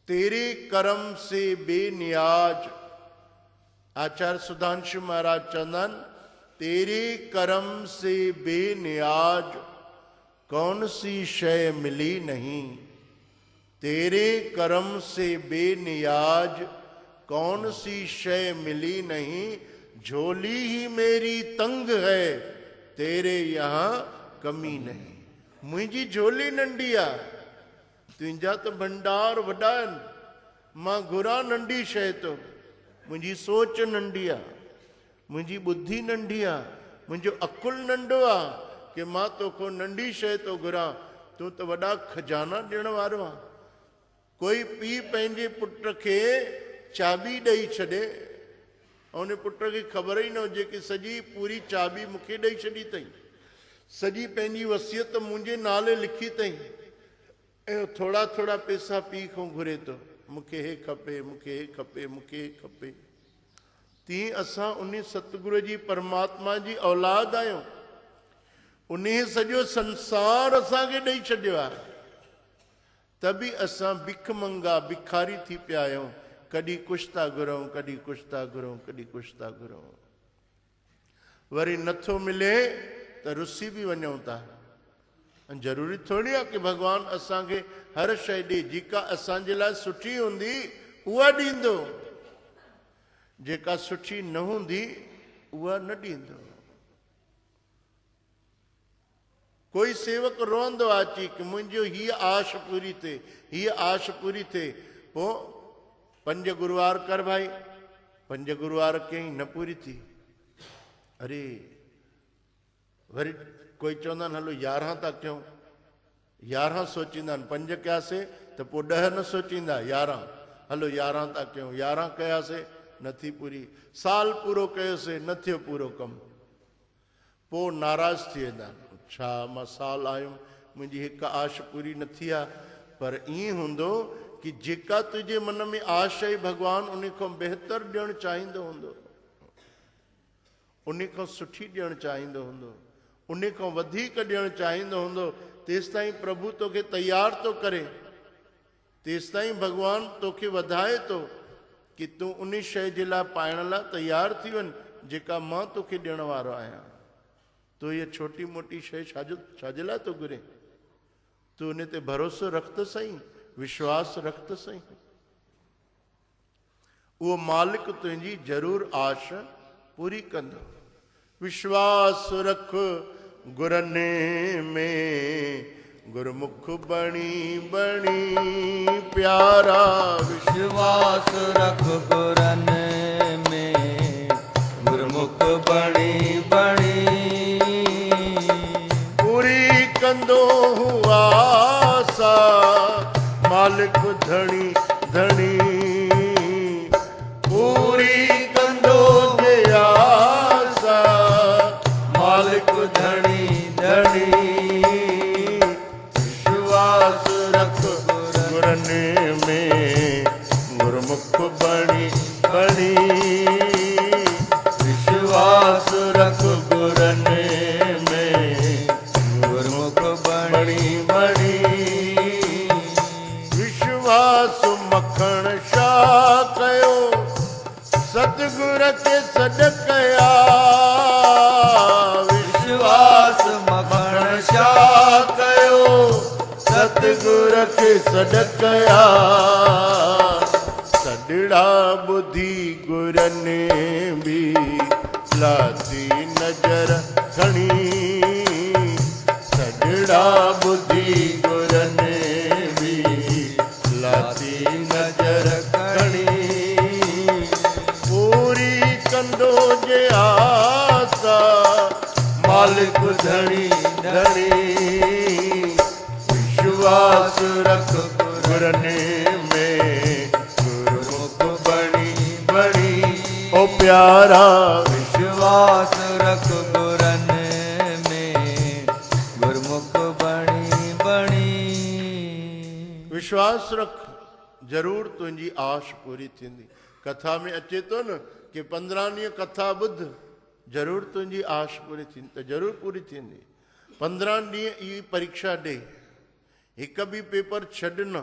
तेरे कर्म से बेनियाज, आचार्य सुधांशु महाराज चवंदा आहिनि, तेरे कर्म से बेनियाज कौन सी शय मिली नहीं। तेरे कर्म से बेनियाज कौन सी शय मिली नहीं। झोली ही मेरी तंग है, तेरे यहाँ कमी नहीं। मुंहिंजी झोली नंढी आहे, तुंहिंजा त भंडार वॾा आहिनि। मां घुरां नंढी शइ तो। मुंहिंजी सोच नंढी आहे, मुंहिंजी बुद्धि नंढी आहे, मुंहिंजो अकुल नंढो आहे कि मां तोखां नंढी शइ तो घुरां। तूं त वॾा खजाना ॾियण वारो आहे। कोई पीउ पंहिंजे पुट खे चाबी ॾेई छॾे, उन पुट खे ख़बर ई न हुजे कि सॼी पूरी चाबी मूंखे ॾेई छॾी अथई, सॼी पंहिंजी वसियत मुंहिंजे नाले लिखी अथई, ऐं थोरा थोरा पैसा पीउ खां घुरे थो, मूंखे हे खपे, मूंखे हे खपे, मूंखे हे खपे। तीअं असां उन सतगुरू जी परमात्मा जी औलाद आहियूं। उन सॼो संसार असांखे ॾेई छॾियो आहे, त बि असां भिख मंगा भिखारी थी पिया आहियूं। कॾहिं कुझु था घुरूं, कॾहिं कुझु था घुरूं, कॾहिं कुझु था घुरूं। वरी नथो मिले त रुसी बि वञूं था। ज़रूरी थोरी आहे कि भॻवानु असांखे हर शइ ॾे। जेका असांजे लाइ सुठी हूंदी उहा ॾींदो, जेका सुठी न हूंदी उहा न ॾींदो। कोई सेवक रोअंदो आहे अची कि मुंहिंजो हीअ आश पूरी थिए, हीअ आश पूरी थिए। पोइ 5 गुरुवार कर भाई, 5 गुरुवार कयईं न पूरी थी। अरे वरी कोई चवंदा आहिनि हलो 11 था कयूं, 11 सोचींदा आहिनि। 5 कयासीं त पोइ 10 न सोचींदा, 11 हलो 11 था कयूं। 11 कयासीं नथी पूरी। साल पूरो कयोसीं न थियो पूरो कमु। पोइ नाराज़ थी वेंदा आहिनि, छा मां साल आयुमि, मुंहिंजी हिकु आश पूरी न थी आहे। पर ईअं हूंदो कि जेका तुंहिंजे मन में आश आहे भॻवानु उन खां बहितर ॾियणु चाहींदो हूंदो, उन खां सुठी ॾियणु चाहींदो हूंदो, उन खां वधीक ॾियणु चाहींदो हूंदो। तेसि ताईं प्रभु तोखे तयारु थो करे, तेसि ताईं भॻवानु तोखे वधाए थो कि तूं उन शइ जे लाइ पाइण लाइ तयारु थी वञ जेका मां तोखे ॾियण वारो आहियां। तूं इहा छोटी मोटी शइ छाजे लाइ थो घुरे? तूं उन ते भरोसो रख त सही, विश्वास रख त सही। उहो मालिक तुंहिंजी ज़रूरु आश पूरी कंदो। विश्वास रख गुरने में, गुरमुख बणी बणी प्यारा। विश्वास रख गुरन में, गुरमुख बणी बणी पूरी कंदो हुआ सा मालिक धणी धणी। पूरी कंदो जया सा मालिक धणी धणी। विश्वास रख गुरन में, गुरमुख बणी बणी। विश्वास रख गुरन में, गुरमुख बणी बणी। छा कयो सतगुर के सॾ कया विश्वास मखण छा कयो सतगुर के सॾ कया सॾड़ा ॿुधी गुरनि बि लाथी नज़र खणी सॾड़ा ॿुधी गुरनि बि लाथी नज़र खणी पूरी कंदो जे आसा मालिक धणी धणी विश्वास रख गुरनि में गुरमुख बणी बणी ओ प्यारा विश्वास रख गुरनि में गुरमुख बणी बणी विश्वास रख जरूर तुझी आश पूरी थींदी कथा में अचे तो न कि 15 ॾींहं कथा ॿुध जरूर तुझी आश पूरी थींदी त जरूर पूरी थींदी 15 ॾींहं ई परीक्षा ॾे हिक बि पेपर छॾ न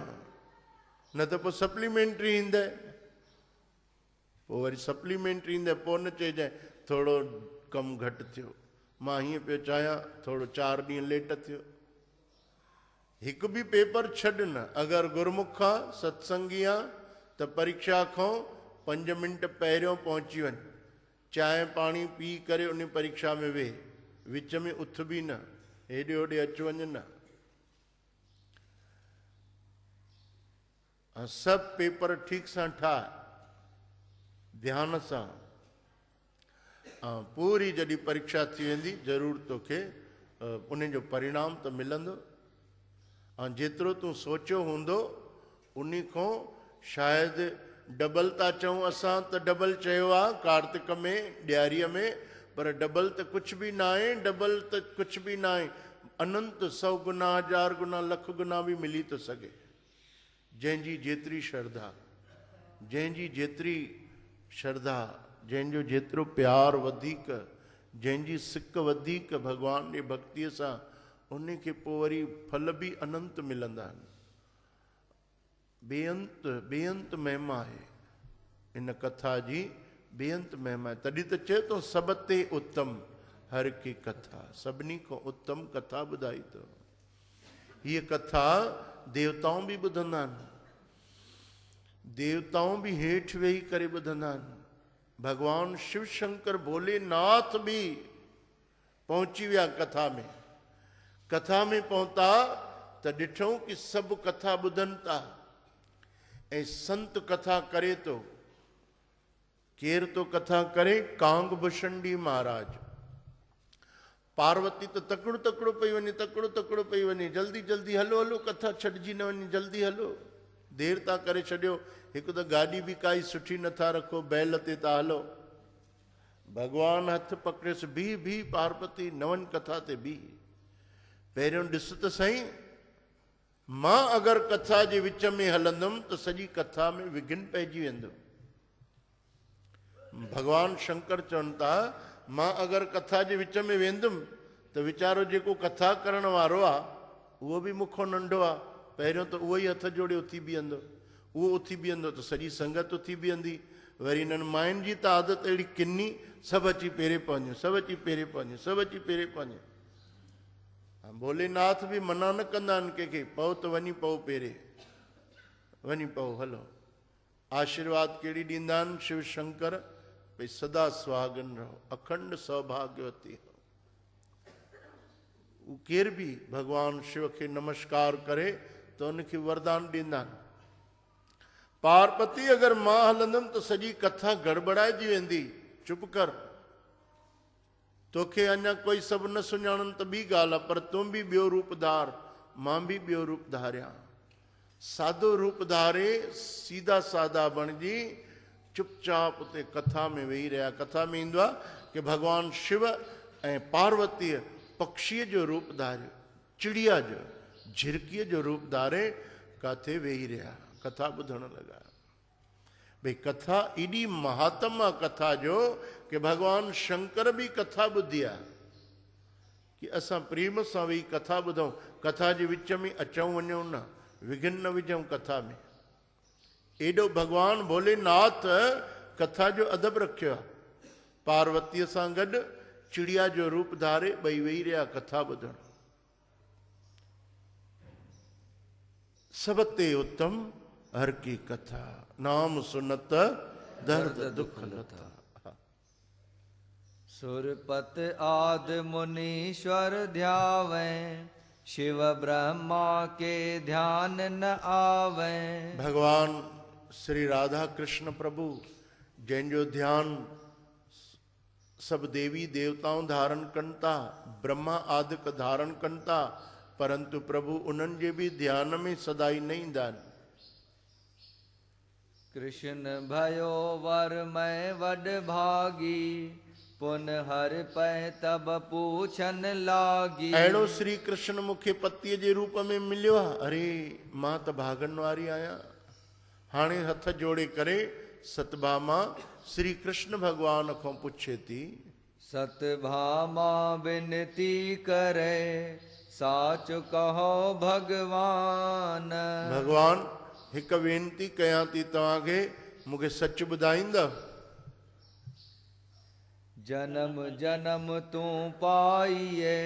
त पोइ सप्लीमेंट्री ईंदे पोइ वरी सप्लीमेंट्री ईंदे पोइ न चइजांइ थोरो कमु घटि थियो मां हीअं पियो चाहियां थोरो 4 ॾींहं लेट थियो हिकु बि पेपर छॾ न अगरि गुरमुख खां सत्संगी आहे त परीक्षा खां 5 मिंट पहिरियों पहुची वञ चांहि पाणी पी करे उन परीक्षा में वेह विच में उथ बि न हेॾे होॾे अच वञ न सभु पेपर ठीक सां ठाहे ध्यान सां पूरी जॾहिं परीक्षा थी वेंदी ज़रूर तोखे उन जो परिणाम त मिलंदो ऐं जेतिरो तूं सोचियो हूंदो उन खां शायदि डबल था चऊं असां त डबल चयो आहे कार्तिक में ॾियारीअ में पर डबल त कुझु बि न आहे डबल त कुझु बि न आहे अनंत 100 गुना 1000 गुना लख गुना बि मिली थो सघे जंहिंजी जेतिरी श्रद्धा जंहिंजी जेतिरी श्रद्धा जंहिंजो जेतिरो प्यार वधीक जंहिंजी सिक वधीक भॻवान जी भक्तीअ सां उन खे पोइ वरी फल बि अनंत मिलंदा आहिनि बेअंत महिमा आहे इन कथा जी बेअंत महिमा आहे तॾहिं त चए थो सभ ते उत्तम हर की कथा सभिनी खां उत्तम कथा ॿुधाई अथव हीअ कथा देवताऊं बि ॿुधंदा आहिनि देवताऊं बि हेठि वेही करे ॿुधंदा आहिनि भगवान शिव शंकर भोलेनाथ बि पहुची विया कथा में पहुता त ॾिठूं कि सभु कथा ॿुधनि था ऐं संत कथा करे थो केर तो कथा करे कांग भुषंडी महाराज पार्वती त तकड़ो पई वञे जल्दी जल्दी हलो हलो कथा छॾिजी न वञे जल्दी हलो देर था करे छॾियो हिकु त गाॾी बि काई सुठी नथा रखो बैल ते था हलो भगवान हथ पकड़ियोसि भी पार्वती न वञ कथा ते भी पहिरियों ॾिस त सही मां अगरि कथा जे विच में हलंदुमि त सॼी कथा में विघ्न पइजी वेंदो भगवान शंकर चवनि था मां अगरि कथा जे विच में वेंदुमि त वीचारो जेको कथा करण वारो आहे उहो बि मूंखां नंढो आहे पहिरियों त उहो ई हथ जोड़े उथी बीहंदो उहो उथी बीहंदो त सॼी संगत उथी बीहंदी वरी हिननि मायुनि जी त आदत अहिड़ी किनी सभु अची पेरे पवंदियूं भोलेनाथ बि मना न कंदा आहिनि कंहिंखे पओ त वञी पओ पेरे वञी पओ हलो आशीर्वाद कहिड़ी ॾींदा आहिनि शिव शंकर भई सदा सुहागन रहो अखंड सौभाग्यवती हो केर बि भगवान शिव खे नमस्कार करे त उनखे वरदान ॾींदा आहिनि पार्वती अगरि मां हलंदुमि त सॼी कथा गड़बड़ाइजी वेंदी चुप कर तोखे अञा कोई सभु न सुञाणनि त ॿी ॻाल्हि आहे पर तूं बि ॿियो रूप धार मां बि ॿियो रूप धारियां सादो रूप धारे सीधा सादा बणिजी चुपचाप उते कथा में वेही रहिया कथा में ईंदो आहे कि भगवान शिव ऐं पार्वतीअ पक्षीअ जो रूप धारियो चिड़िया जो झिरकीअ जो रूप धारे काथे वेही रहिया कथा ॿुधण लॻा भई कथा एॾी महात्म आहे कथा जो कि भगवान शंकर भी कथा ॿुधी आहे कि असां प्रेम सां वेही कथा ॿुधूं कथा जे विच में अचूं वञूं न विघ्न न विझूं कथा में एॾो भगवान भोलेनाथ कथा जो अदब रखियो आहे। पार्वतीअ सां गॾु चिड़िया जो रूप धारे ॿई वेही रहिया कथा ॿुधण। सब ते उत्तम हर की कथा, नाम सुनत दर्द दुख लथा। सुरपत आद मुनीश्वर ध्यावें, शिव ब्रह्मा के ध्यान न आवें। भगवान श्री राधा कृष्ण प्रभु जंहिंजो ध्यान सब देवी देवताऊं धारण कनि था, ब्रह्मा आदिक धारण कनि था, परंतु प्रभु उन्हनि जे बि ध्यान में सदाई न ईंदा आहिनि। कृष्ण भयो वर मैं वड भागी, पुन हर पै तब पूछन लागी। अहिड़ो श्री कृष्ण मूंखे पतीअ जे रूप में मिलियो आहे। अरे मां त भागन वारी आहियां। हाणे हथ जोड़े करे सतभामा श्री कृष्ण भगवान खां पुछे थी। सतभामा विनती करे, साच कहो भगवान। भगवान हिकु वेनती कयां थी तव्हांखे, मूंखे सच ॿुधाईंदा। जन्म जन्म तूं पाइए,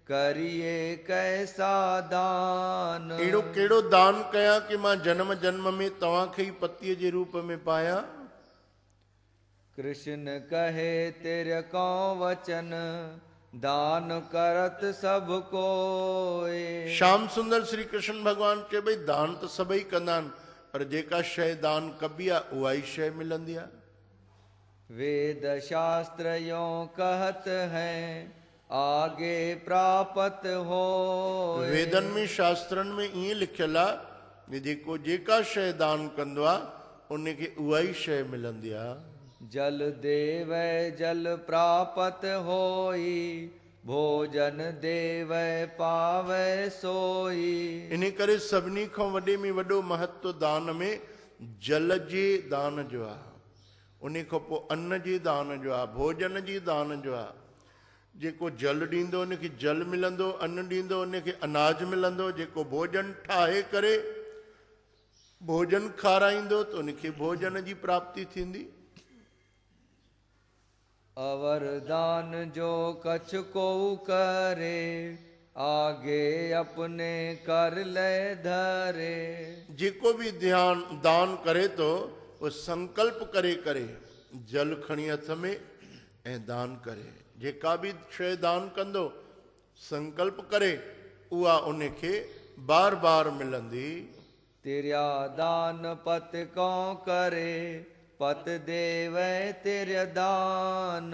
करिए कैसा दान। अहिड़ो कहिड़ो दान कयां कि मां जन्म जन्म में तव्हांखे ई पतीअ जे रूप में पायां। कृष्ण कहे तेरे को वचन, दान करत सब कोय। श्याम सुंदर श्री कृष्ण भगवान चए भई दान त सभई कंदा आहिनि, पर जेका शइ दान कबी आहे उहा ई शइ मिलंदी आहे। वेद शास्त्र यो कहत हैं, आगे प्राप्त हो। वेदन में शास्त्रनि में ईअं लिखियल आहे कि जेको जेका शइ दान कंदो आहे उनखे उहा ई शइ मिलंदी आहे। जल देवै जल प्राप्त होई, भोजन देवै पावै सोई। इन करे सभिनी खां वॾे में वॾो महत्व दान में जल जे दान जो आहे। उन खां पोइ अन्न जे दान जो आहे, भोजन जी दान जो आहे। जेको जल ॾींदो उनखे जल मिलंदो, अन्न ॾींदो उनखे अनाज मिलंदो, जेको भोजन ठाहे करे भोजन खाराईंदो त उनखे भोजन जी प्राप्ति थींदी। अवर दान जो कछ को करे, आगे अपने कर ले धरे। जेको भी ध्यान दान करे तो वो संकल्प करे करे, जल खणी हथ में ऐं दान करे। जेका भी शइ दान कंदो संकल्प करे, उहा उनखे बार बार मिलंदी। तेरिया दान पत को करे, पत देवे तेरे दान।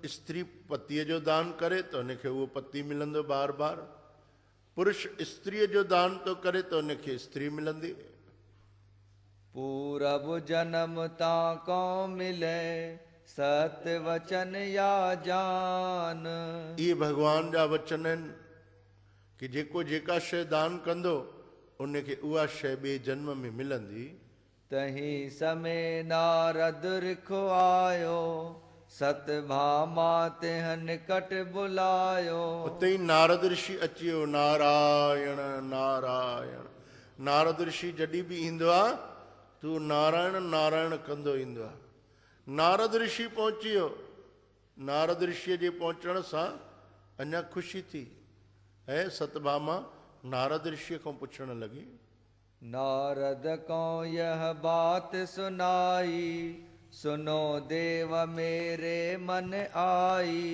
स्त्री पतीअ जो दान करे तो उनखे उहो पति मिलंदो बार बार। पुरुष स्त्रीअ जो दान तो करे तो उनखे स्त्री मिलंदी। पूरब जन्म ताको मिले, सत्य वचन या जान। ये भगवान जा वचन आहिनि कि जेको जेका शइ दान कंदो उनखे उहा शइ ॿिए जन्म में मिलंदी। तही समय नारद रिखो आयो, सतभामा तेह निकट बुलायो। उते ई नारद ऋषि अची वियो। नारायण नारायण। नारद ऋषि जॾहिं बि ईंदो आहे तू नारायण नारायण कंदो ईंदो आहे। नारद ऋषि पहुची वियो। नारद ऋषिअ जे पहुचण सां अञा ख़ुशी थी ऐं सतभामा नारद ऋषिअ खां पुछण लॻी। नारद को यह बात सुनाई, सुनो देव मेरे मन आई।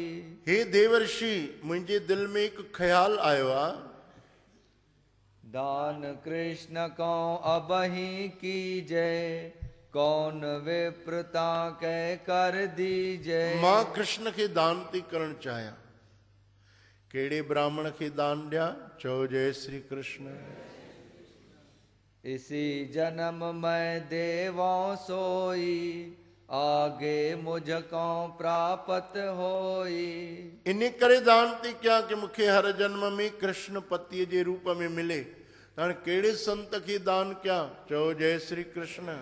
हे देवर्षि, मुंहिंजे दिल में हिकु ख़्याल आयो आहे। दान कृष्ण को अबही कीजय, कौन विप्रता कै कर दीजय। मां कृष्ण खे दान थी करणु चाहियां। कहिड़े ब्राह्मण खे दान ॾियां? चओ जय श्री कृष्ण। इसी जन्म में देवों सोई, आगे मुझको प्राप्त होई। इन करे दान थी कयां कि मूंखे हर जन्म में कृष्ण पतीअ जे रूप में मिले। हाणे कहिड़े संत खे दान कयां? चओ जय श्री कृष्ण।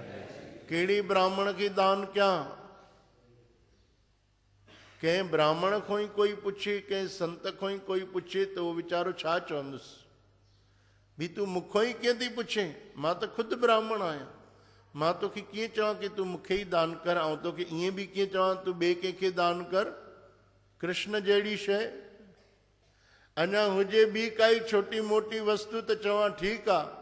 कहिड़े ब्राह्मण खे दान कयां? कंहिं ब्राह्मण खां ई कोई पुछे, कंहिं संत खां ई कोई पुछे त उहो वीचारो छा चवंदुसि? भी तूं मूंखां ई कीअं थी पुछे? मां त ख़ुदि ब्राह्मण आहियां, मां तोखे कीअं चवां कि तूं मूंखे ई दान कर, ऐं तोखे ईअं बि कीअं चवां तूं ॿिए कंहिंखे दान कर। कृष्ण जहिड़ी शइ अञा हुजे ॿी काई छोटी मोटी वस्तु त चवां ठीकु आहे।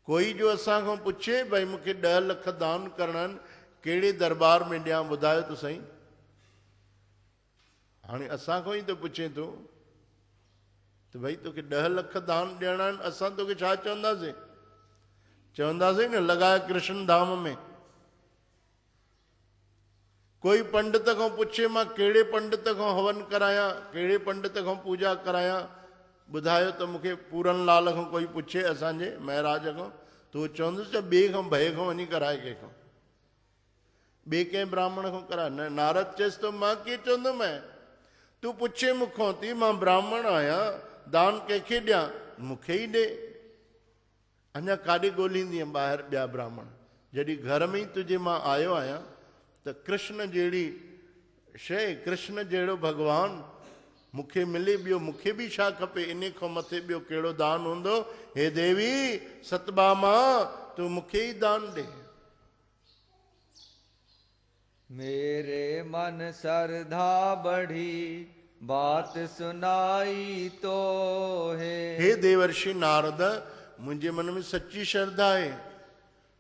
कोई जो असांखां पुछे भई मूंखे 10 लख दान करणा आहिनि, कहिड़े दरबार में ॾियां ॿुधायो त साईं। हाणे असांखां ई त पुछे थो त भई तोखे 10 लख दान ॾियणा आहिनि, असां तोखे छा चवंदासीं? चवंदासीं न लॻाए कृष्ण धाम में। कोई पंडित खां पुछे मां कहिड़े पंडित खां हवन करायां, कहिड़े पंडित खां पूजा करायां, ॿुधायो त मूंखे पूरन लाल खां कोई पुछे असांजे महाराज खां, तो चवंदुसि त ॿिए खां भए खां वञी कराए कंहिंखां, ॿिए कंहिं ब्राह्मण खां कराए। न, नारद चएसि थो मां कीअं चवंदुमि? तूं पुछे मूंखां थी, मां ब्राह्मण आहियां, दान कंहिंखे ॾियां? मूंखे ई ॾे। अञा काॾे ॻोल्हींदीअं ॿाहिरि ॿिया ब्राह्मण, जॾहिं घर में ई तुंहिंजे मां आयो आहियां त कृष्ण जहिड़ी शइ, कृष्ण जहिड़ो भॻवानु मूंखे मिले, ॿियो मूंखे बि छा खपे? इन खां मथे ॿियो कहिड़ो दान हूंदो? हे देवी सतभामा तूं मूंखे ई दान ॾे। मेरे मन श्रद्धा बढ़ी बात सुनाई तो है। हे देवर्षि नारद, मुंहिंजे मन में सच्ची श्रद्धा आहे,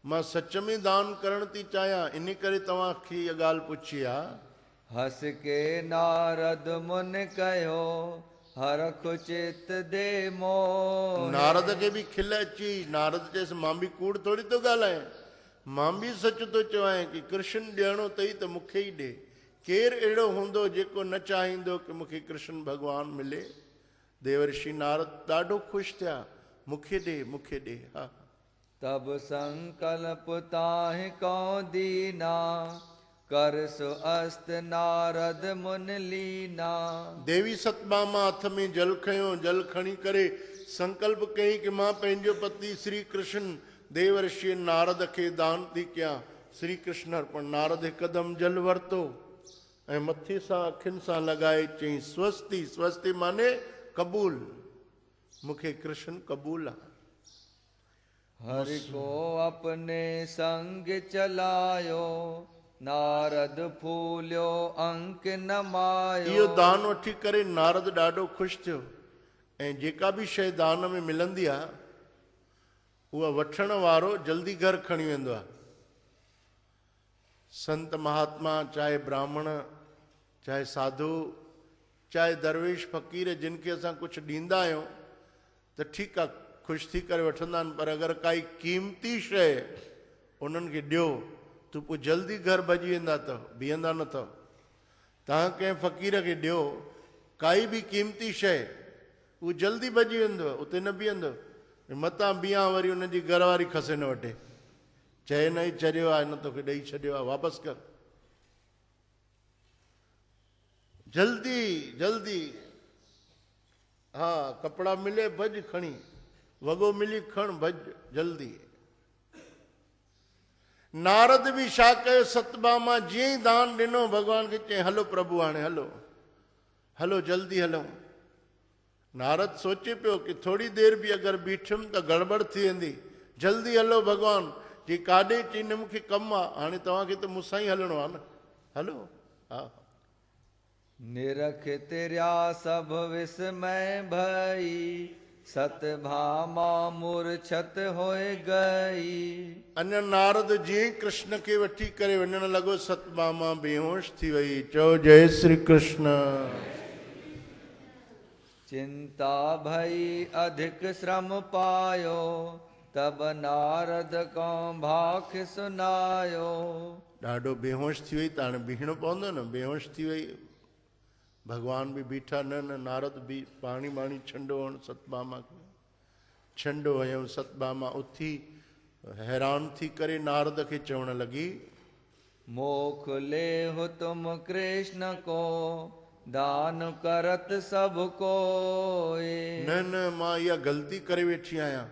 मां सच में दान करण थी चाहियां, इन करे तव्हांखे इहा ॻाल्हि पुछी आहे। हस के नारद मुन कयो हरख चित दे मोह। नारद खे बि खिल अची। नारद चयसि मां बि कूड़ थोरी थो ॻाल्हायां, मां बि सच थो चवां कि कृष्ण ॾियणो अथई त मूंखे ई ॾे। केरु अहिड़ो हूंदो जेको न चाहींदो कि मूंखे कृष्ण भॻवानु मिले? देवर्षि नारद ॾाढो ख़ुशि थिया, मूंखे ॾे, मूंखे ॾे। हा। तब संकल्प ताहि को दीना कर सो अस्त नारद मुन लीना। देवी सतभामा हथ में जल खयो, जल खणी करे संकल्प कई कि मां पंहिंजो पति श्री कृष्ण देवर्षि नारद खे दान थी कयां। श्री कृष्ण अर्पण। नारद हिकदमि जल वरितो ऐं मथे सां अखियुनि सां लॻाए चई स्वस्ति। स्वस्ति माने क़बूल, मूंखे कृष्ण क़बूल आहे। हरि को अपने संग चलायो नारद फूलियो अंक न मायो। इहो दान वठी करे नारद ॾाढो ख़ुशि थियो। ऐं जेका बि शइ दान में मिलंदी आहे उहा वठण वारो जल्दी घर खणी वेंदो आहे। संत महात्मा, चाहे ब्राह्मण, चाहे साधु, चाहे दरवेश फ़क़ीर, जिन खे असां कुझु ॾींदा आहियूं त ठीकु आहे, ख़ुशि थी करे वठंदा आहिनि, पर अगरि काई क़ीमती शइ उन्हनि खे ॾियो त पोइ जल्दी घर भॼी वेंदा अथव, बीहंदा न अथव। तव्हां कंहिं फ़क़ीर खे ॾियो काई बि क़ीमती शइ, उहो जल्दी भॼी वेंदो, उते न बीहंदो। मतां बीहां वरी उनजी घरवारी खसे न वठे, चए न ई छॾियो आहे, न तोखे ॾेई छॾियो आहे, वापसि कर। जल्दी जल्दी, हा, कपिड़ा मिले भॼ खणी, वॻो मिली खण भॼ जल्दी। नारद बि छा कयो? सतभामा जीअं ई दान ॾिनो, भॻवान खे चई हलो प्रभु, हाणे हलो हलो जल्दी हलूं। नारद सोचे पियो कि थोड़ी देरि बि अगरि बीठुमि त गड़बड़ थी वेंदी, जल्दी हलो भॻवान। जी काॾे? चई न मूंखे कमु आहे, हाणे तव्हांखे त मूंसां ई हलणो आहे न, हलो। हा। निरख तिरिया सब विस्मय भई सतभामा मूर्छत होए गई। अञा नारद जीअं कृष्ण खे वठी करे वञण लॻो, सतभामा बेहोश थी वई। चओ जय श्री कृष्ण। चिंता भई अधिक श्रम पायो तब नारद को भाख सुनायो। ॾाढो बेहोश थी वई, त हाणे बीहणो पवंदो न, बेहोश थी वई। भगवान बि बीठा न, नारद बि पाणी बाणी छंडो हण सतभामा खे, छंडो हयऊं। सतभामा उथी हैरान थी करे नारद खे चवण लॻी, मोख ले हो तुम कृष्ण को दान करत सब को। न मां इहा ग़लती करे वेठी आहियां,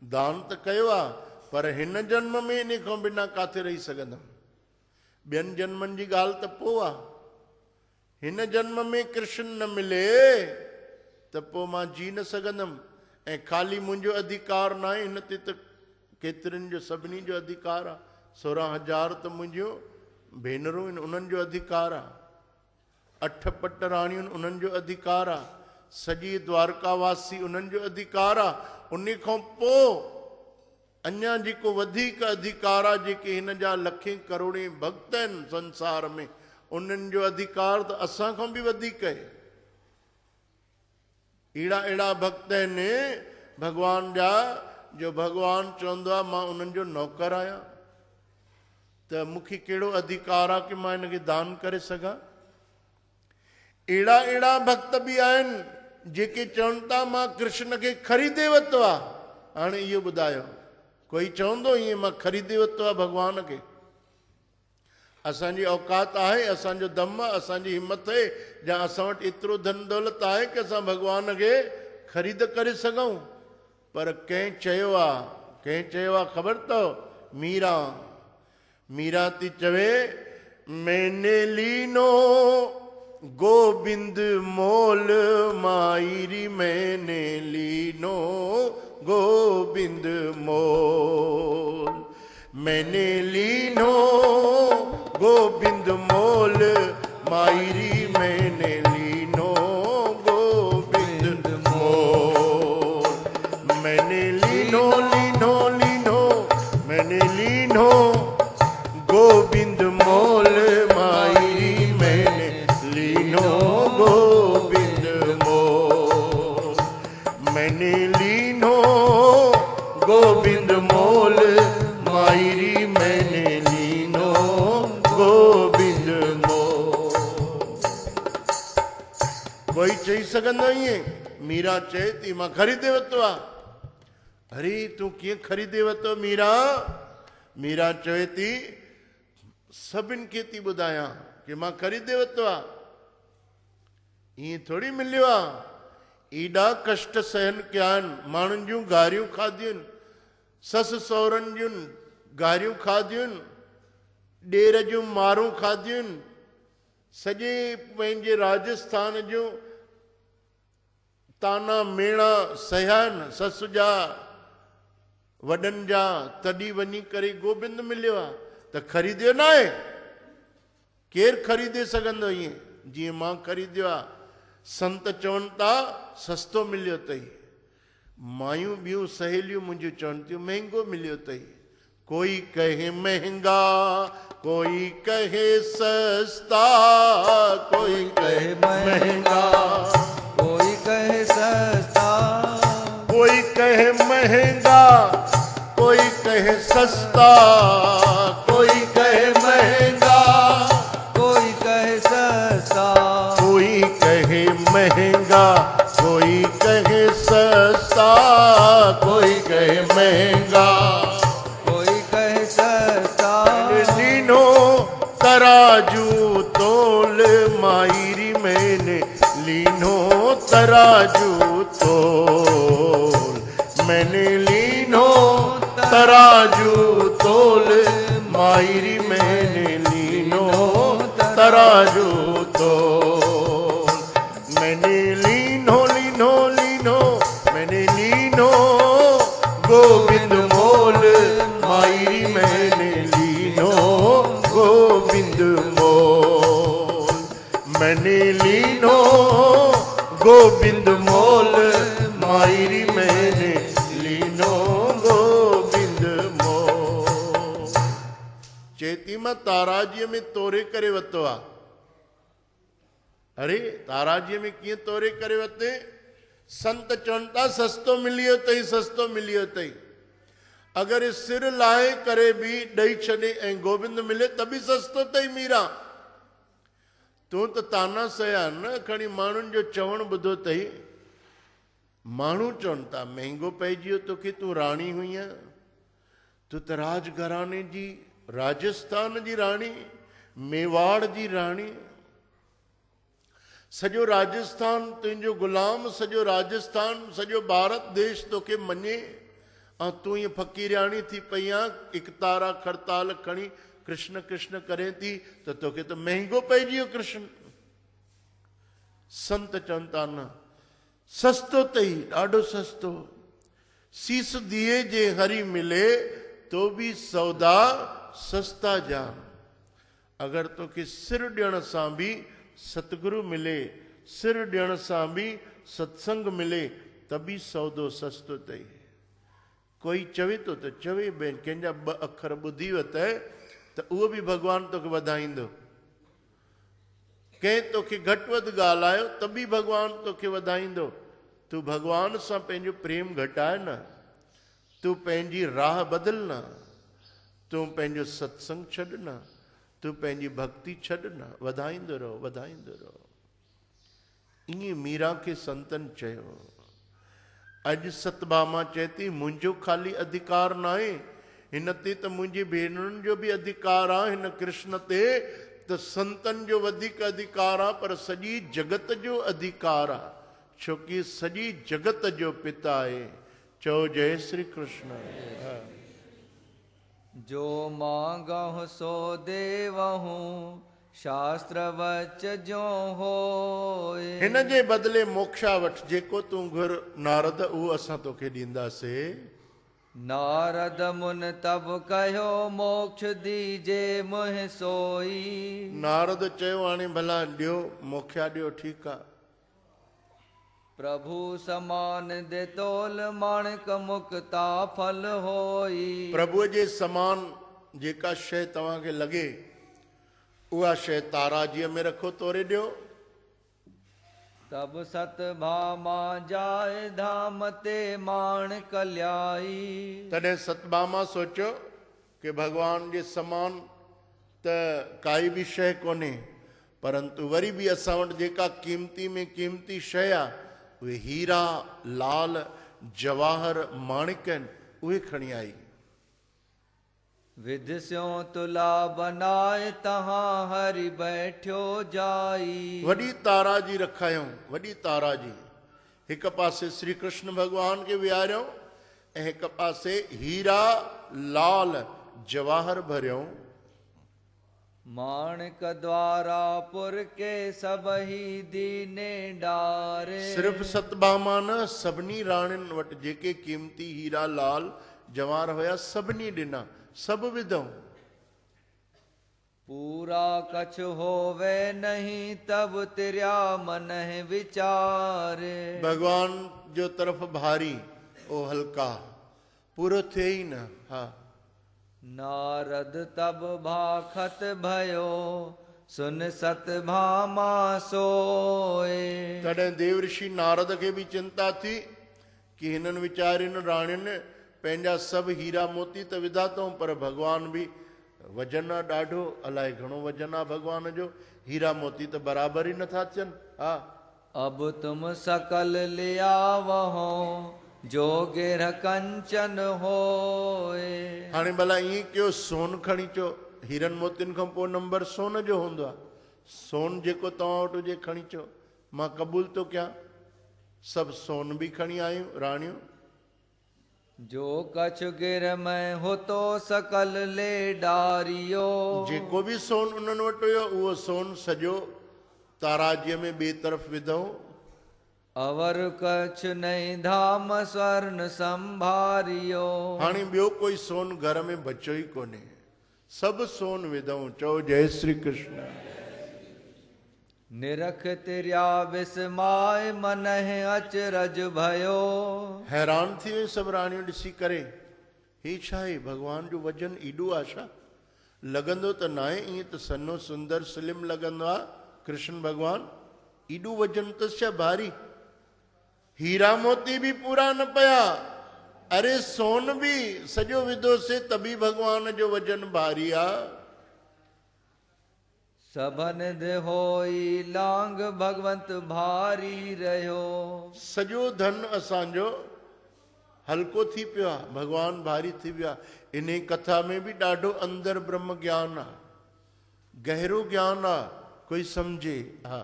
दान त कयो आहे, पर हिन जन्म में इन खां बिना काथे रही सघंदमि। ॿियनि जन्मनि जी ॻाल्हि त पोइ आहे, हिन जन्म में कृष्ण न मिले त पोइ मां जी न सघंदमि। ऐं ख़ाली मुंहिंजो अधिकार न आहे, हिन ते त केतिरनि जो सभिनी जो अधिकार आहे। 16,000 त मुंहिंजियूं भेनरूं आहिनि, उन्हनि जो अधिकार आहे। 8 पट राणियूं आहिनि, उन्हनि जो अधिकार आहे। सॼी द्वारकावासी उन्हनि जो अधिकार आहे। उन खां पोइ अञा जेको वधीक अधिकार आहे, जेके हिन जा लखे करोड़े भक्त आहिनि संसार में, उन्हनि जो अधिकार त असां खां बि वधीक आहे। अहिड़ा अहिड़ा भक्त आहिनि भॻवान जा, जो भॻवानु चवंदो आहे मां उन्हनि जो नौकर आहियां, त मूंखे कहिड़ो अधिकार आहे कि मां हिनखे दान करे सघां। अहिड़ा अहिड़ा भक्त बि आहिनि जेके चवनि था मां कृष्ण खे ख़रीदे वरितो आहे। हाणे इहो ॿुधायो, कोई चवंदो ईअं मां ख़रीदे वरितो आहे भॻवान खे? असांजी औकात आहे, असांजो दम आहे, असांजी हिमत आहे, या असां वटि एतिरो धन दौलत आहे कि असां भॻवान खे ख़रीद करे सघूं? पर कंहिं चयो आहे ख़बर अथव? मीरा थी चवे, मैंने लीनो गोबिंद मोल माईरी, मैंने लीनो गोबिंद मोल, मैंने लीनो गोबिंद मोल माईरी, मैंने लीनो गोबिंद मोल, मैंने लीनो लीनो लीनो, मैंने लीनो गोबिंद मोल माईरी, मैंने लीनो गोबिंद मोल, मैंने लीनो गोबिंद मोल माईरी, मैंने लीनो गोबिंद मोल। कोई चई सघंदो ईअं? मीरा चए थी मां ख़रीदे वरितो आहे। अरे तूं कीअं ख़रीदे वरितो मीरा? मीरा चवे थी सभिनि खे थी ॿुधायां कि मां ख़रीदे वरितो आहे। ईअं थोरी मिलियो आहे। एॾा कष्ट सहन कया आहिनि, माण्हुनि जूं गारियूं खाधियूं आहिनि, ससु सहुरनि जूं गारियूं खाधियूं आहिनि, ॾेर जूं मारूं खाधियूं आहिनि, सॼे पंहिंजे राजस्थान जूं ताना मेणा सहिया आहिनि ससु जा वॾनि जा, तॾहिं वञी करे गोबिंद मिलियो आहे। त ख़रीदियो न आहे? केरु ख़रीदे सघंदो ईअं जीअं मां ख़रीदियो आहे? संत चवनि था सस्तो मिलियो अथई। मायूं ॿियूं सहेलियूं मुंहिंजियूं चवनि थियूं महांगो मिलियो अथई। कोई कहे महंगा, कोई कहे सस्ता, कोई कहे महंगा, कोई कहे सस्ता, कोई कहे महंगा, कोई कहे सस्ता, कोई कहे महंगा, कोई कहे सस्ता, कोई कहे महंगा, कोई कहे सस्ता, कोई कहे महंगा, कोई कहे सस्ता। लीनो तराजू तोल माईरी, मैंने लीनो तराजू तोल, मैंने लीनो तराजू तोल माईरी, मैंने लीनो तराजू तोल, मैंने लीनो लीनो लीनो, मैंने लीनो गोबिंद मोल माईरी, मैंने लीनो गोबिंद मोल, मैंने लीनो गोबिंद मोल माईरी, मैंने लीनो गोबिंद मोल। चेती मां ताराजीअ में तोरे करे वरितो आहे। अरे ताराजीअ में कीअं तोरे करे वरिते? संत चवनि था सस्तो मिलियो अथई, सस्तो मिलियो अथई। अगरि सिर लाहे करे बि ॾेई छॾे ऐं गोबिंद मिले त बि सस्तो अथई मीरा। तूं त ताना सया न खणी माण्हुनि जो चवणु ॿुधो अथई। माण्हू चवनि था महांगो पइजी वियो तोखे, तूं राणी हुई आहे, तूं त राजघराने जी, राजस्थान जी राणी, मेवाड़ जी राणी, सॼो राजस्थान तुंहिंजो गुलाम, सॼो राजस्थान, सॼो भारत देश तोखे मञे, ऐं तूं ईअं फ़क़ीरियाणी थी पई आहे, इकतारा खड़ताल खणी कृष्ण कृष्ण करे थी, त तोखे त महांगो पइजी वियो कृष्ण। संत चवनि था न सस्तो अथई, ॾाढो सस्तो। सीस दिए जे हरि मिले तो भी सौदा सस्ता जान। अगर तो कि सिर ॾियण सां बि सतगुरु मिले, सिर ॾियण सां बि सत्संग मिले, तभी सौदो सस्तो अथई। कोई चवे तो त चवे भेण, कंहिंजा ॿ अखर ॿुधी वत त उहो बि भॻवान तोखे वधाईंदो। कंहिं तोखे घटि वधि ॻाल्हायो त बि भॻवान तोखे वधाईंदो। तूं भॻवान सां पंहिंजो प्रेम घटाए न, तूं पंहिंजी राह बदिल न, तूं पंहिंजो सत्संग छॾ न, तूं पंहिंजी भक्ति छॾ न, वधाईंदो रहो, वधाईंदो रहो। ईअं मीरा खे संतन चयो। अॼु सतभामा चए थी मुंहिंजो ख़ाली अधिकार न आहे, हिन ते त मुंहिंजी भेनरुनि जो बि अधिकार आहे, हिन कृष्ण ते त संतन जो वधीक अधिकार आहे, पर सॼी जगत जो अधिकार आहे, छोकी सॼी जगत जो पिता आहे। चओ जय श्री कृष्ण। जो मांगहु सो देवहु, शास्त्र वच जो होए। हिन जे बदिले मोक्षा वठ, जेको तूं घुर नारद उहो असां तोखे ॾींदासीं। नारद मुन तब कहो मोक्ष दीजे मुहि सोई। नारद चयो हाणे भला ॾियो, मोक्षा ॾियो, ठीकु आहे। प्रभु समान दे तोल माणिक मुक्ता फल होई। प्रभुअ जे समान जेका शइ तव्हांखे लॻे उहा शइ ताराजीअ में रखो, तोरे ॾियो। तब सतभामा जाए धाम ते माणिक ल्याई। तॾहिं सतभामा सोचियो कि भॻवान जे समान त काई बि शइ कोन्हे, परंतु वरी बि असां वटि जेका क़ीमती में क़ीमती शइ आहे उहे हीरा लाल जवाहर माणिक आहिनि, उहे खणी आई। विधि स्यों तुला बनाए तहां हरि बैठियो जाई। वॾी तारा जी रखायूं, वॾी तारा जी। हिकु पासे श्री कृष्ण भॻवान खे विहारियऊं ऐं हिकु पासे हीरा लाल जवाहर भरियऊं। माणिक द्वारा पुर के सबही दीने डारे। सिर्फ़ सतभामा न, सभिनी राणियुनि वटि जेके क़ीमती हीरा लाल जवाहर हुया सभिनी ॾिना, सभु विधऊं। पूरा कछ होवे नहीं तब तिरिया मन है विचारे। भगवान जो तरफ भारी ओ हल्का, पूरो थे ही न। हाँ, नारद तब भाखत भयो सुन सतभामा सोए। तॾहिं देव ऋषि नारद खे बि चिंता थी कि हिननि वीचारियुनि राणियुनि पंहिंजा सभु हीरा मोती त विधा अथऊं, पर भॻवान बि वजन आहे ॾाढो, अलाए घणो वजन आहे भॻवान जो, हीरा मोती त बराबरि ई नथा थियनि। हा, अब तुम सकल लिया वहो जो गिर कंचन होए। हाणे भला ईअं कयो, सोन खणी अचो, हीरनि मोतियुनि खां पोइ नंबर सोन जो हूंदो आहे। सोन जेको तव्हां वटि हुजे खणी अचो, मां क़बूल थो कयां। सभु सोन बि खणी आयूं राणियूं। जो कछ गिर में हो तो सकल ले डारियो। जेको बि सोन उन्हनि वटि हुयो उहो सोन सॼो ताराजीअ में ॿिए तरफ़ विधऊं। अवर कछ नई धाम स्वर्ण संभारियो। हाणे ॿियो कोई सोन घर में बचियो ई कोन्हे, सभु सोन विधऊं। चओ जय श्री कृष्ण। निरख तिरिया विस्माय मन है अचरज भयो। हैरान थी वई सभु राणियूं ॾिसी करे, ही छा आहे, भॻवान जो वजन एॾो आहे छा? लॻंदो त न आहे, ईअं त सन्नो सुंदर स्लिम लॻंदो आहे कृष्ण भॻवान, एॾो वजन त छा भारी? हीरा मोती भी पूरा न पया, अरे सोन भी सॼो विधोसीं तभी भॻवान जो वजन भारी आहे। सबन दे होई लांग भगवंत भारी रहियो। सॼो धन असांजो हल्को थी पियो आहे, भॻवान भारी थी वियो आहे। इन कथा में भी ॾाढो अंदर ब्रह्म ज्ञान आहे, गहरो ज्ञान आहे, कोई समझे। हा,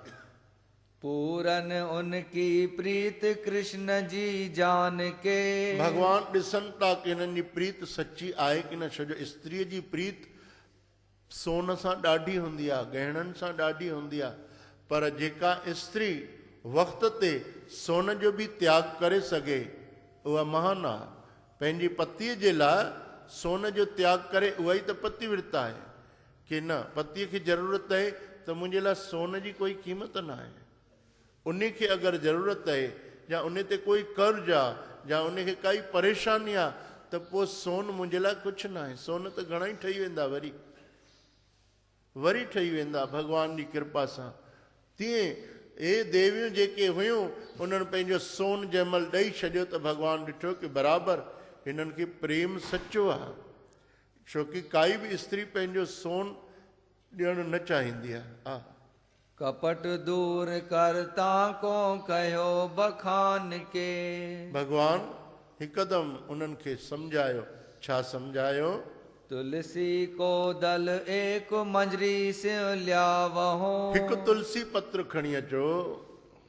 पूरन उनकी प्रीत कृष्ण जी जान के। भगवान ॾिसनि था कि हिननि जी प्रीत सची आहे कि न। छो जो स्त्रीअ जी प्रीत सोन सां ॾाढी हूंदी आहे, गहणनि सां ॾाढी हूंदी आहे, पर जेका स्त्री वक़्त ते सोन जो बि त्याग करे सघे उहा महान आहे। पंहिंजी पतीअ जे लाइ सोन जो त्याग करे, उहा ई त पतिव्रता आहे कि न पतीअ खे ज़रूरत आहे त मुंहिंजे लाइ सोन जी कोई क़ीमत न आहे। उन खे अगरि ज़रूरत आहे या उन ते कोई कर्ज़ आहे या उन खे काई परेशानी आहे त पोइ सोन मुंहिंजे लाइ कुझु न आहे। सोन त घणा ई ठही वेंदा, वरी ठही वेंदा भॻवान जी कृपा सां। तीअं हे देवियूं जेके हुयूं उन्हनि पंहिंजो सोन जंहिं महिल ॾेई छॾियो त भॻवानु ॾिठो कि बराबरि हिननि खे प्रेम सचो आहे। छोकी काई बि स्त्री पंहिंजो सोन ॾियणु न चाहींदी आहे। कपट दूर करता को कहो बखान के। भॻवान हिकदमि उन्हनि खे सम्झायो। छा सम्झायो? तुलसी को दल एक मंजरी से ल्यावहो। हिकु तुलसी पत्र खणी अचो।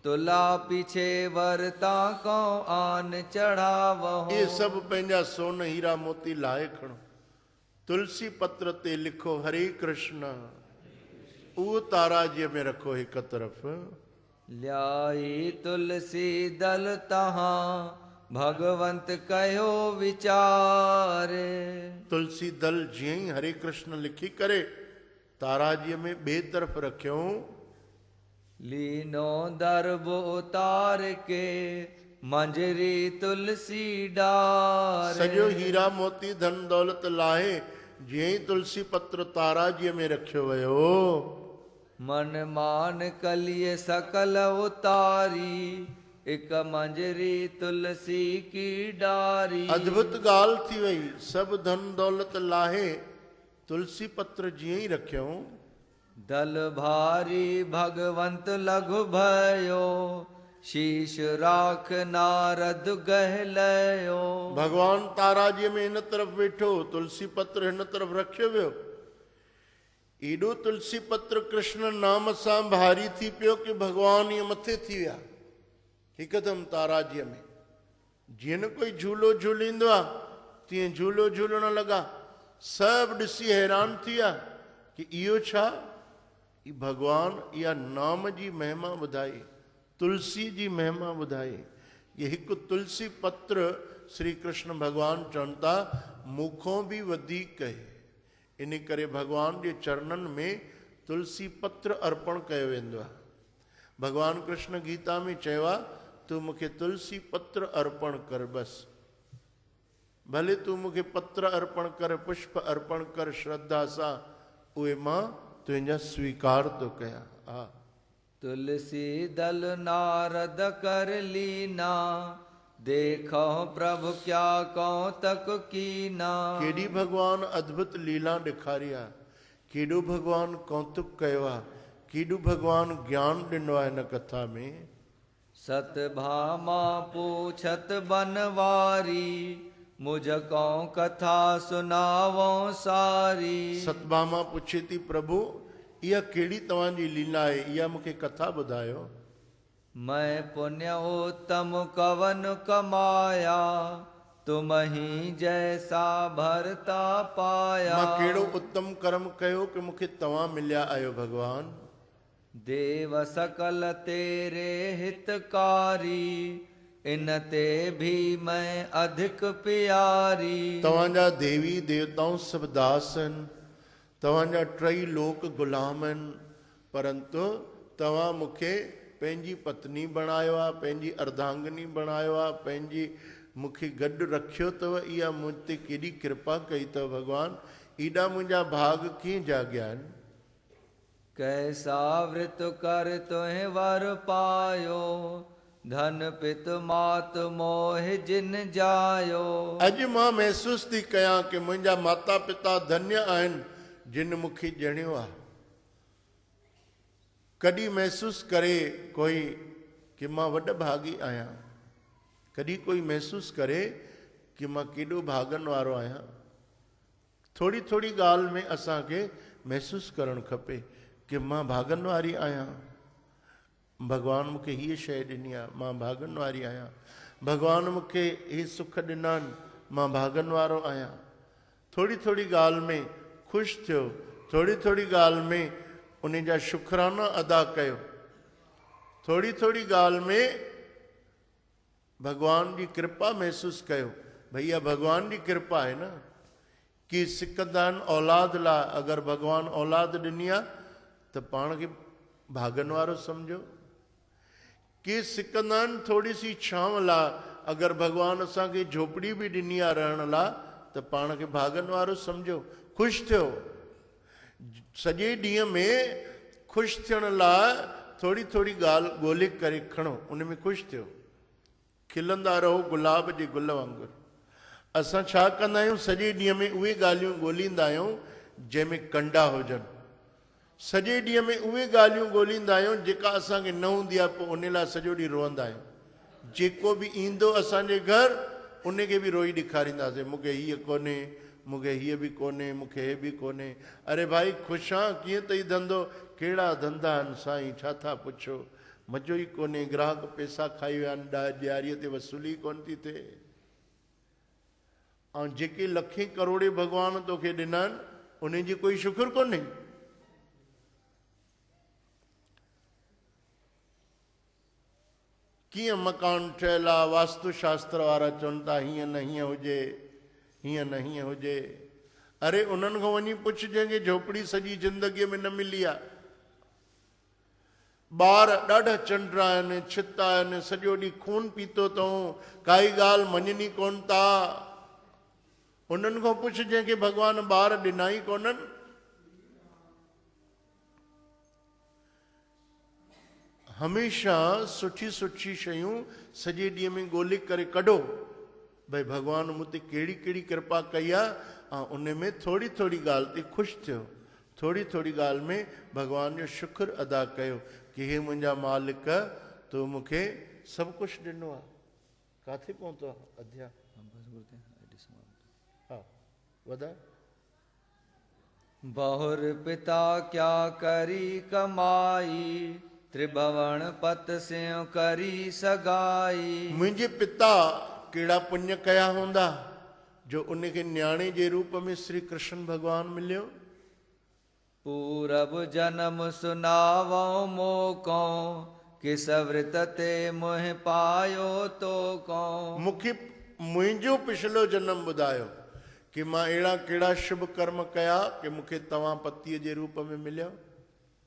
तुला पीछे वरता को आन चढ़ावहो। ये सभु पंहिंजा सोन हीरा मोती लाहे खणो। तुलसी पत्र ते लिखो हरे कृष्ण। उहो ताराजीअ में रखो हिकु तरफ़। ल्याई तुलसी दल तहां भगवंत कयो विचार। तुलसी दल जीअं ई हरे कृष्ण लिखी करे ताराजीअ में ॿिए तरफ़ रखियऊं। लीनो दरब उतार के मंजरी तुलसी डार। सॼो हीरा मोती धन दौलत लाहे जीअं ई तुलसी पत्र ताराजीअ में रखियो वियो। मन मान कलिय सकल उतारी एक मंजरी तुलसी की डारी। अद्भुत ॻाल्हि थी वई। सभु धन दौलत लाहे तुलसी पत्र जीअं ई रखियऊं। दल भारी भगवंत लघु भयो शीश राख नारद गहलयो। भगवान ताराजीअ में हिन तरफ़ वेठो, तुलसी पत्र हिन तरफ़ रखियो वियो। एॾो तुलसी पत्र कृष्ण नाम सां भारी थी पियो कि भगवान ईअं मथे थी विया हिकदमि ताराजीअ में। जीअं न कोई झूलो झूलींदो आहे तीअं झूलो झूलण लॻा। सभु ॾिसी हैरान थी विया कि इहो छा? ई भगवान इहा नाम जी महिमा ॿुधाई, तुलसी जी महिमा ॿुधाई। ये हिकु तुलसी पत्र श्री कृष्ण भगवान चवनि था मूंखों बि वधीक आहे। इन करे भगवान जे चरणनि में तुलसी पत्र अर्पण कयो वेंदो आहे। भगवान कृष्ण गीता में चयो आहे तूं मूंखे तुलसी पत्र अर्पण कर। बसि भले तूं मूंखे पत्र अर्पण कर, पुष्प अर्पण कर श्रद्धा सां, उहे मां तुंहिंजा स्वीकार थो कयां। हा। तुलसी दल नारद कर लीना देखो प्रभु क्या कौतक कीना। केॾी भगवान अद्भुत लीला ॾेखारी आहे, केॾो भगवान कौतुक कयो आहे, केॾो भगवान ज्ञान ॾिनो आहे हिन कथा में। सतभामा पूछत बनवारी मुझ को कथा सुनावो सारी। सतभामा पुछे थी प्रभु इहा कहिड़ी तव्हांजी लीला आहे, इहा मूंखे कथा ॿुधायो। मैं पुण्य उत्तम कवन कमाया तुम ही जैसा भरता पाया। मां कहिड़ो उत्तम कर्म कयो कि मूंखे तव्हां मिलिया आहियो भगवान। देव सकल तेरे हितकारी इन ते भी मैं अधिक प्यारी। तव्हांजा देवी देवताऊं सभु दास आहिनि, तव्हांजा टई लोक गुलाम आहिनि, परंतु तव्हां मूंखे पंहिंजी पत्नी बणायो आहे, पंहिंजी अर्धांगिनी बणायो आहे, पंहिंजी मूंखे गॾु रखियो अथव। इहा मूं ते केॾी कृपा कई अथव भगवान। एॾा मुंहिंजा भाग कीअं जाॻिया आहिनि। कैसा वृत कर तुहें वर पायो धन पित मात मोह जिन जायो। अॼु मां महसूस थी कयां कि मुंहिंजा माता पिता धन्य आहिनि जिन मूंखे ॼणियो आहे। कॾहिं महसूस करे कोई कि मां वॾ भागी आहियां, कॾहिं कोई महसूस करे कि मां केॾो भागनि वारो आहियां। थोरी थोरी ॻाल्हि में असांखे महसूस करणु खपे कि मां भागनि वारी आहियां। भगवान मूंखे हीअ शइ ॾिनी आहे, मां भागनि वारी आहियां। भगवान मूंखे हीअ सुख ॾिना आहिनि, मां भागनि वारो आहियां। थोरी थोरी ॻाल्हि में ख़ुशि थियो, थोरी थोरी ॻाल्हि में उन जा शुक्राना अदा कयो, थोरी थोरी ॻाल्हि में भगवान जी कृपा महसूस कयो। भैया भगवान जी कृपा है ना कि सिकंदा आहिनि औलाद लाइ। अगरि भगवान औलाद ॾिनी आहे त पाण खे भागनि वारो सम्झो। कि सिकंदा आहिनि थोरी सी छांव लाइ। अगरि भगवान असांखे झोपड़ी बि ॾिनी आहे रहण लाइ त पाण खे भागनि वारो सम्झो। ख़ुशि थियो। सॼे ॾींहं में ख़ुशि थियण लाइ थोरी थोरी ॻाल्हि ॻोल्हे करे खणो, उन में ख़ुशि थियो। खिलंदा रहो गुलाब जे गुल वांगुरु। असां छा कंदा आहियूं, सॼे ॾींहं में उहे ॻाल्हियूं ॻोल्हींदा आहियूं जंहिंमें कंडा हुजनि। सॼे ॾींहं में उहे ॻाल्हियूं ॻोल्हींदा आहियूं जेका असांखे न हूंदी आहे, पोइ उन लाइ सॼो ॾींहुं रोअंदा आहियूं। जेको बि ईंदो असांजे घर उनखे बि रोई ॾेखारींदासीं, मूंखे हीअ कोन्हे, मूंखे हीअ बि कोन्हे, मूंखे हे बि कोन्हे। अरे भाई ख़ुशि आं, कीअं अथई धंधो? कहिड़ा धंधा आहिनि साईं, छा था पुछो, मज़ो ई कोन्हे। ग्राहक पैसा खाई विया आहिनि, ॾियारीअ ते वसूली कोन थी थिए। ऐं जेके लखें करोड़े भगवान तोखे ॾिना आहिनि उन जी कोई शुक्र कोन्हे। कीअं मकान ठहियल आहे, वास्तु शास्त्र वारा चवनि था हीअं न हीअं हुजे, हीअं न हीअं हुजे। अरे उन्हनि खां वञी पुछ जंहिंखे झोपड़ी सॼी ज़िंदगीअ में न मिली आहे। ॿार ॾाढा चंडरा आहिनि, छिता आहिनि, सॼो ॾींहुं खून पीतो अथऊं, काई ॻाल्हि मञनी कोन था। उन्हनि खां पुछ जंहिंखे भगवान ॿार ॾिना ई कोन्हनि। हमेशह सुठी सुठी शयूं सॼे ॾींहं में ॻोल्हे करे कढो। भई भगवान मूं ते कहिड़ी कहिड़ी कृपा कई आहे, ऐं उन में थोरी थोरी ॻाल्हि ते ख़ुशि थियो। थोरी थोरी ॻाल्हि में भगवान जो शुक्र अदा कयो कि हे मुंहिंजा मालिक, तो मूंखे सभु कुझु ॾिनो आहे। किथे पहुतो आहे अध्याय? हा वधाए। बहुर पिता क्या करी कमाई, त्रिभुवन पत स्यों करी सगाई। मुंहिंजे पिता कहिड़ा पुण्य कया हूंदा जो उनखे न्याणे जे रूप में श्री कृष्ण भगवान मिलियो। पूरब जन्म सुनावो मोको, किस वृत ते मोह पायो तो को। मूंखे मुंहिंजो पिछलो जन्म ॿुधायो कि मां अहिड़ा कहिड़ा शुभ कर्म कया कि मूंखे तव्हां पतीअ जे रूप में मिलियो।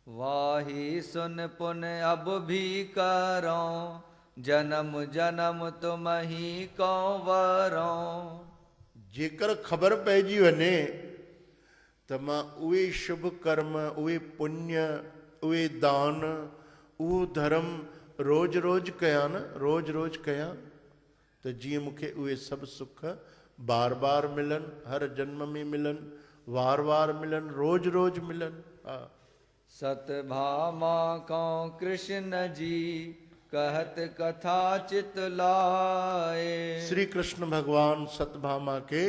वाही सुन पुन अब भी करो, जन्म जन्म तुम ही को वरो। जेकर ख़बर पइजी वञे त मां उहे शुभ कर्म, उहे पुण्य, उहे दान, उहो धर्म रोज रोज कया न, रोज रोज कया, त जीअं मूंखे उहे सभु सुख बार बार मिलनि, हर जन्म में मिलनि, वार वार मिलनि, रोज रोज मिलनि। हा। सतभामा को कृष्ण जी कहत कथा चित लाए। श्री कृष्ण भगवान सतभामा के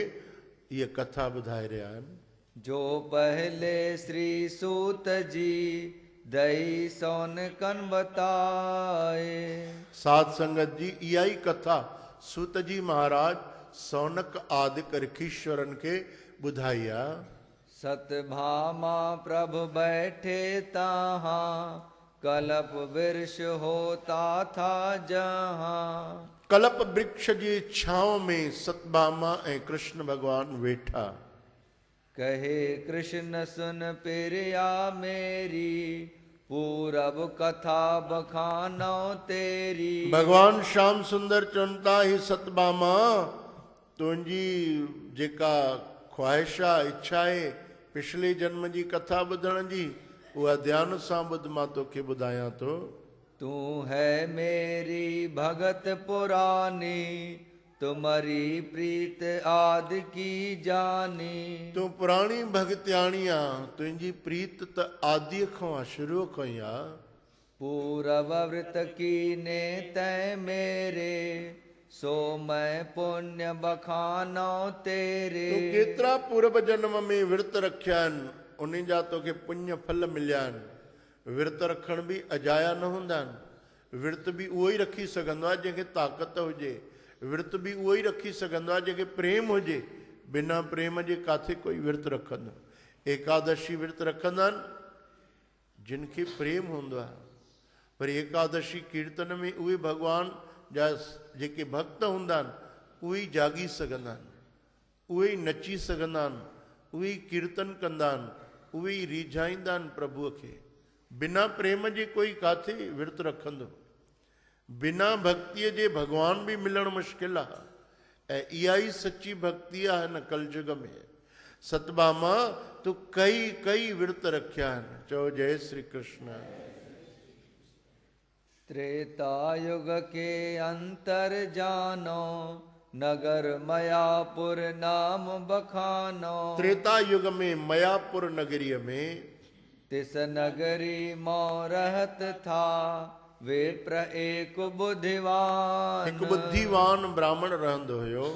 ये कथा ॿुधाए रहिया आहिनि। जो पहले श्री सूत जी दई सोन कन बताए। साध संगत जी इहा ई कथा सूत जी महाराज सौनक आदिक ऋषीश्वरन के ॿुधाई आहे। सतभामा प्रभु बैठे तहाँ, कल्प वृक्ष होता था जहाँ। कल्प वृक्ष जी छांव में सतभामा ऐं कृष्ण भगवान वेठा। कहे कृष्ण सुन प्रिया मेरी, पूरब कथा बखानो तेरी। भगवान श्याम सुंदर चवनि था, ही सतभामा तुंहिंजी जेका ख्वाहिश आहे, इच्छा आहे पिछले जन्म जी कथा ॿुधण जी, उहा ध्यान सां ॿुध, मां तोखे ॿुधायां थो। तू है मेरी भगत पुरानी, तुम्हारी प्रीत आदि की जानी। तूं पुराणी भगतियाणी आहे, तुंहिंजी प्रीत त आदि खां आहे, शुरूअ खां ई आहे। पूरब व्रत कीने तै मेरे, सो मैं पुण्य बखानो तेरे। तूं केतिरा पूर्व जन्म में विर्त रखिया आहिनि, उन जा तोखे पुण्य फल मिलिया आहिनि। विर्त रखण बि अजाया न हूंदा आहिनि। विर्त बि उहो ई रखी सघंदो आहे जंहिंखे ताक़त हुजे। विर्त बि उहो ई रखी सघंदो आहे जंहिंखे प्रेम हुजे। बिना प्रेम जे काथे कोई विर्त रखंदो। एकादशी विर्त रखंदा आहिनि जिन खे प्रेम हूंदो आहे। पर एकादशी कीर्तन में उहे भगवान जा जेके भक्त हूंदा आहिनि उहे ई जागी सघंदा आहिनि, उहे ई नची सघंदा आहिनि, उहे ई कीर्तन कंदा आहिनि, उहे ई रिझाईंदा आहिनि प्रभुअ खे। बिना प्रेम जे कोई काथे विर्त रखंदो, बिना भक्तीअ जे भगवान बि मिलणु मुश्किल आहे। ऐं इहा ई सची भक्ति आहे हिन कलयुग में। सतभामा तूं कई विर्त रखिया आहिनि। चओ जय श्री कृष्ण। त्रेता युग के अंतर जानो, नगर मयापुर नाम बखानो। त्रेता युग में मयापुर नगरीअ में तिस नगरी मों रहत था, विप्र एक बुद्धिवान। हिकु बुद्धिवान ब्राह्मण रहंदो हुयो।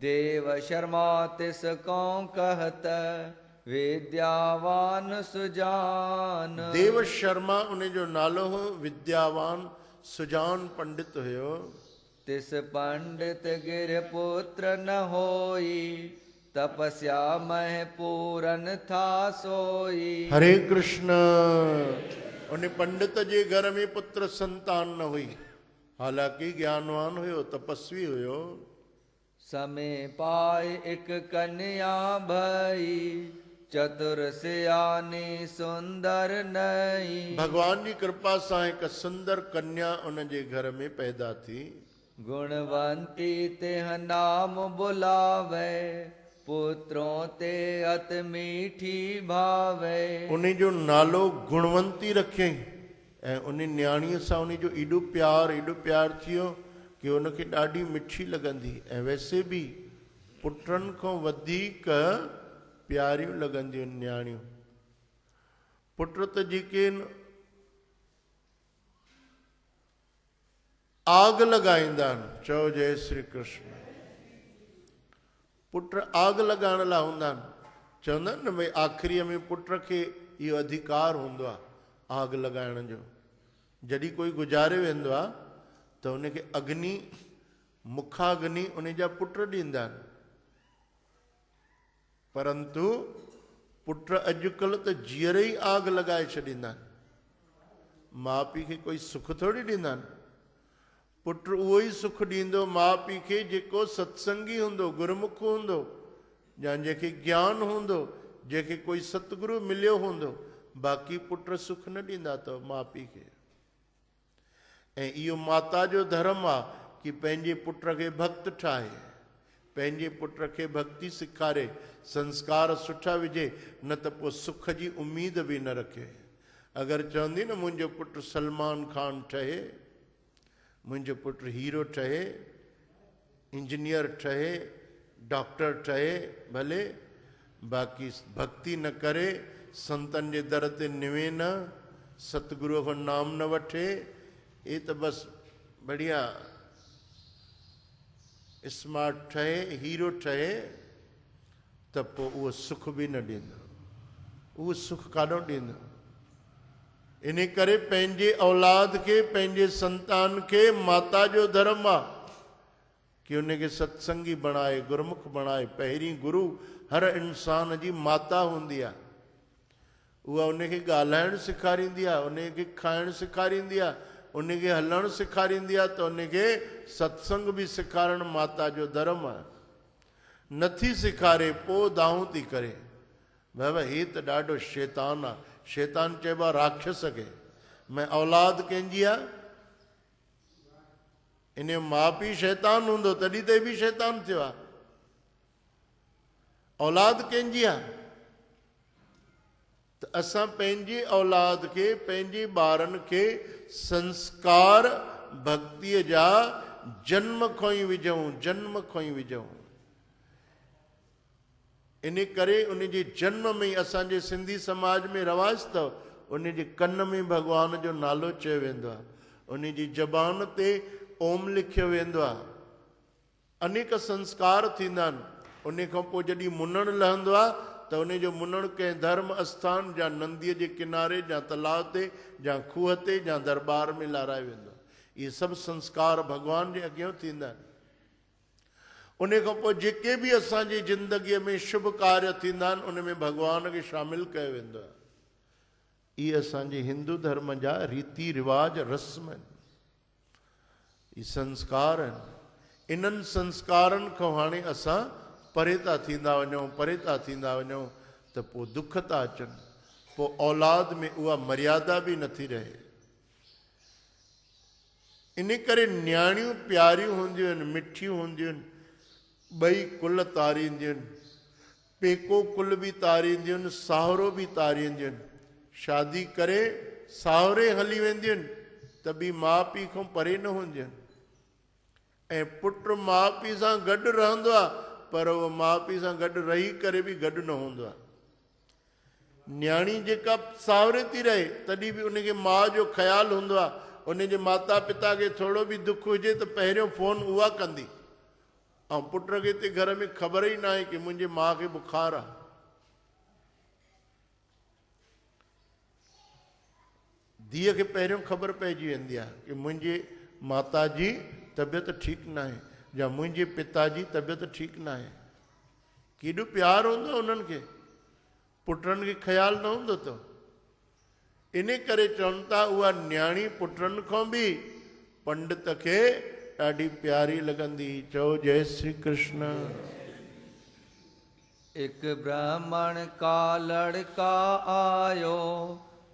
देव शर्मा तिस को कहत, विद्यावान सुजान। देव शर्मा उन जो नालो हो, विद्यावान सुजान पंडित हुयो। तिस पंडित गिर पुत्र न होई, तपस्या मह पूरन था सोई। हरे कृष्ण। उन पंडित जे घर में पुत्र संतान न हुई, हालांकि ज्ञानवान हुयो, तपस्वी हुयो। समय पाए एक कन्या भई, चतुर सियानी सुंदर नई। भगवान जी कृपा सां हिकु सुंदर कन्या उन जे घर में पैदा थी। गुणवंती तिह नाम बुलावे, पुत्रों ते अत मीठी भावे। उन जो नालो गुणवंती रखियईं ऐं उन न्याणीअ सां उन जो एॾो प्यार थियो कि उनखे ॾाढी मिठी लॻंदी। ऐं वैसे बि पुटनि खां वधीक प्यारियूं लॻंदियूं आहिनि न्याणियूं। पुट त जेके आग लॻाईंदा आहिनि। चओ जय श्री कृष्ण। पुट आग लॻाइण लाइ हूंदा आहिनि। चवंदा आहिनि न भई आख़िरीअ में पुट खे इहो अधिकार हूंदो आहे आग लॻाइण जो। जॾहिं कोई गुज़ारे वेंदो आहे त उनखे अग्नि, मुखाग्नि उन जा पुट ॾींदा आहिनि। परंतु पुट अॼुकल्ह त जीअर ई आग लॻाए छॾींदा आहिनि। माउ पीउ खे कोई सुख थोरी ॾींदा आहिनि। पुट उहो ई सुख ॾींदो माउ पीउ खे जेको सत्संगी हूंदो, गुरमुख हूंदो, या जंहिंखे ज्ञान हूंदो, जंहिंखे कोई सतगुरु मिलियो हूंदो। बाक़ी पुट सुख न ॾींदा अथव माउ पीउ खे। ऐं इहो माता जो धर्म आहे कि पंहिंजे पुट खे भक्त ठाहे, पंहिंजे पुट खे भक्ति सेखारे, संस्कार सुठा विझे, न त पोइ सुख जी उमेद बि न रखे। अगरि चवंदी न मुंहिंजो पुटु सलमान खान ठहे, मुंहिंजो पुटु हीरो ठहे, इंजीनियर ठहे, डॉक्टर ठहे, भले, बाक़ी भक्ति न करे, संतनि जे दर ते निवे न, सतगुरूअ खां नाम न वठे, ये त बसि बढ़िया स्मार्ट ठहे, हीरो ठहे, त पोइ उहो सुख बि न ॾींदो। उहो सुख काॾों ॾींदो। इन करे पंहिंजे औलाद खे, पंहिंजे संतान खे माता जो धर्म आहे कि उनखे सत्संगी बणाए, गुरमुख बणाए। पहिरीं गुरु हर इंसान जी माता हूंदी आहे। उहा उनखे ॻाल्हाइणु सेखारींदी आहे, उनखे खाइणु सेखारींदी आहे, उनखे हलणु सेखारींदी आहे। त उनखे सत्संग बि सेखारणु माता जो धर्म आहे। नथी सेखारे पोइ दाऊं थी करे, बाबा हे त ॾाढो शैतान आहे। शैतान चइबो आहे राक्षस खे। मैं औलाद कंहिंजी आहे? इन जो माउ पीउ शैतान हूंदो तॾहिं त बि शैतान थियो आहे। औलाद कंहिंजी आहे? त असां पंहिंजी औलाद खे, पंहिंजे ॿारनि खे संस्कार भक्तिअ जा जन्म खां ई विझूं, जन्म खां ई विझूं। इन करे उन जे जन्म में ई असांजे सिंधी समाज में रवाज अथव, उन जे कन में भॻवान जो नालो चयो वेंदो आहे, उन जी ज़बान ते ओम लिखियो वेंदो आहे। अनेक संस्कार थींदा आहिनि। उन खां पोइ जॾहिं मुनणु लहंदो आहे त उन जो मुनणु कंहिं धर्म आस्थान या नंदीअ जे किनारे, या तलाउ ते, या खूह ते, या दरबार में लाराए वेंदो आहे। इहे सभु संस्कार भॻवान जे अॻियां थींदा आहिनि। उन खां पोइ जेके बि असांजी ज़िंदगीअ में शुभ कार्य थींदा आहिनि उन में भॻवान खे शामिलु कयो वेंदो आहे। इहे असांजे हिंदू धर्म जा रीति रिवाज रस्म आहिनि। ही संस्कार आहिनि। इन्हनि संस्कारनि खां हाणे असां परे था थींदा वञूं, परे था थींदा वञूं, त पोइ दुख था अचनि, पोइ औलाद में उहा मर्यादा बि नथी रहे। इन करे न्याणियूं प्यारियूं हूंदियूं आहिनि, मिठियूं हूंदियूं आहिनि, ॿई कुल तारींदियूं आहिनि, पेको कुल बि तारींदियूं आहिनि, साहुरो बि तारींदियूं आहिनि। शादी करे साहुरे हली वेंदियूं आहिनि त बि माउ पीउ खां परे न हूंदियूं आहिनि। ऐं पुट माउ पीउ सां गॾु रहंदो आहे, पर उहो माउ पीउ सां गॾु रही करे बि गॾु न हूंदो आहे। न्याणी जेका साहुरे थी रहे तॾहिं बि उनखे माउ जो ख़्यालु हूंदो आहे। उनजे माता पिता खे थोरो बि दुख हुजे त पहिरियों फ़ोन उहा कंदी, ऐं पुट खे हिते घर में ख़बर ई न आहे कि मुंहिंजे माउ खे बुखार आहे। धीअ खे पहिरियों ख़बर पइजी वेंदी आहे कि मुंहिंजे माता जी तबियत ठीकु न आहे या मुंहिंजे पिता जी तबियत ठीकु न आहे। केॾो प्यारु हूंदो आहे उन्हनि खे, पुटनि खे ख़्यालु न हूंदो त। इन करे चवनि था उहा न्याणी पुटनि खां बि पंडित खे ॾाढी प्यारी लॻंदी। चओ जय श्री कृष्ण। एक ब्राह्मण का लड़का आयो,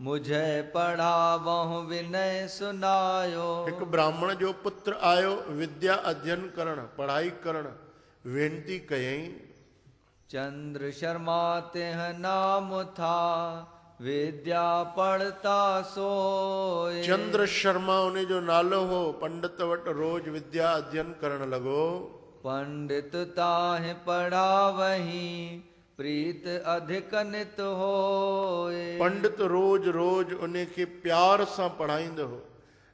मुझे पढ़ावहु विनय सुनायो। हिकु ब्राह्मण जो पुत्र आयो विद्या अध्ययन करण, पढ़ाई करण, वेनती कयई। चंद्र शर्मा तेह नाम था, विद्या पढ़ता सोए। चंद्र शर्मा उन जो नालो हो। पंडित वटि रोज विद्या अध्ययन करण लॻो। पंडित ताहि पढ़ावही, प्रीत अधिक नित होए। पंडित रोज रोज उनखे प्यार सां पढ़ाईंदो हो,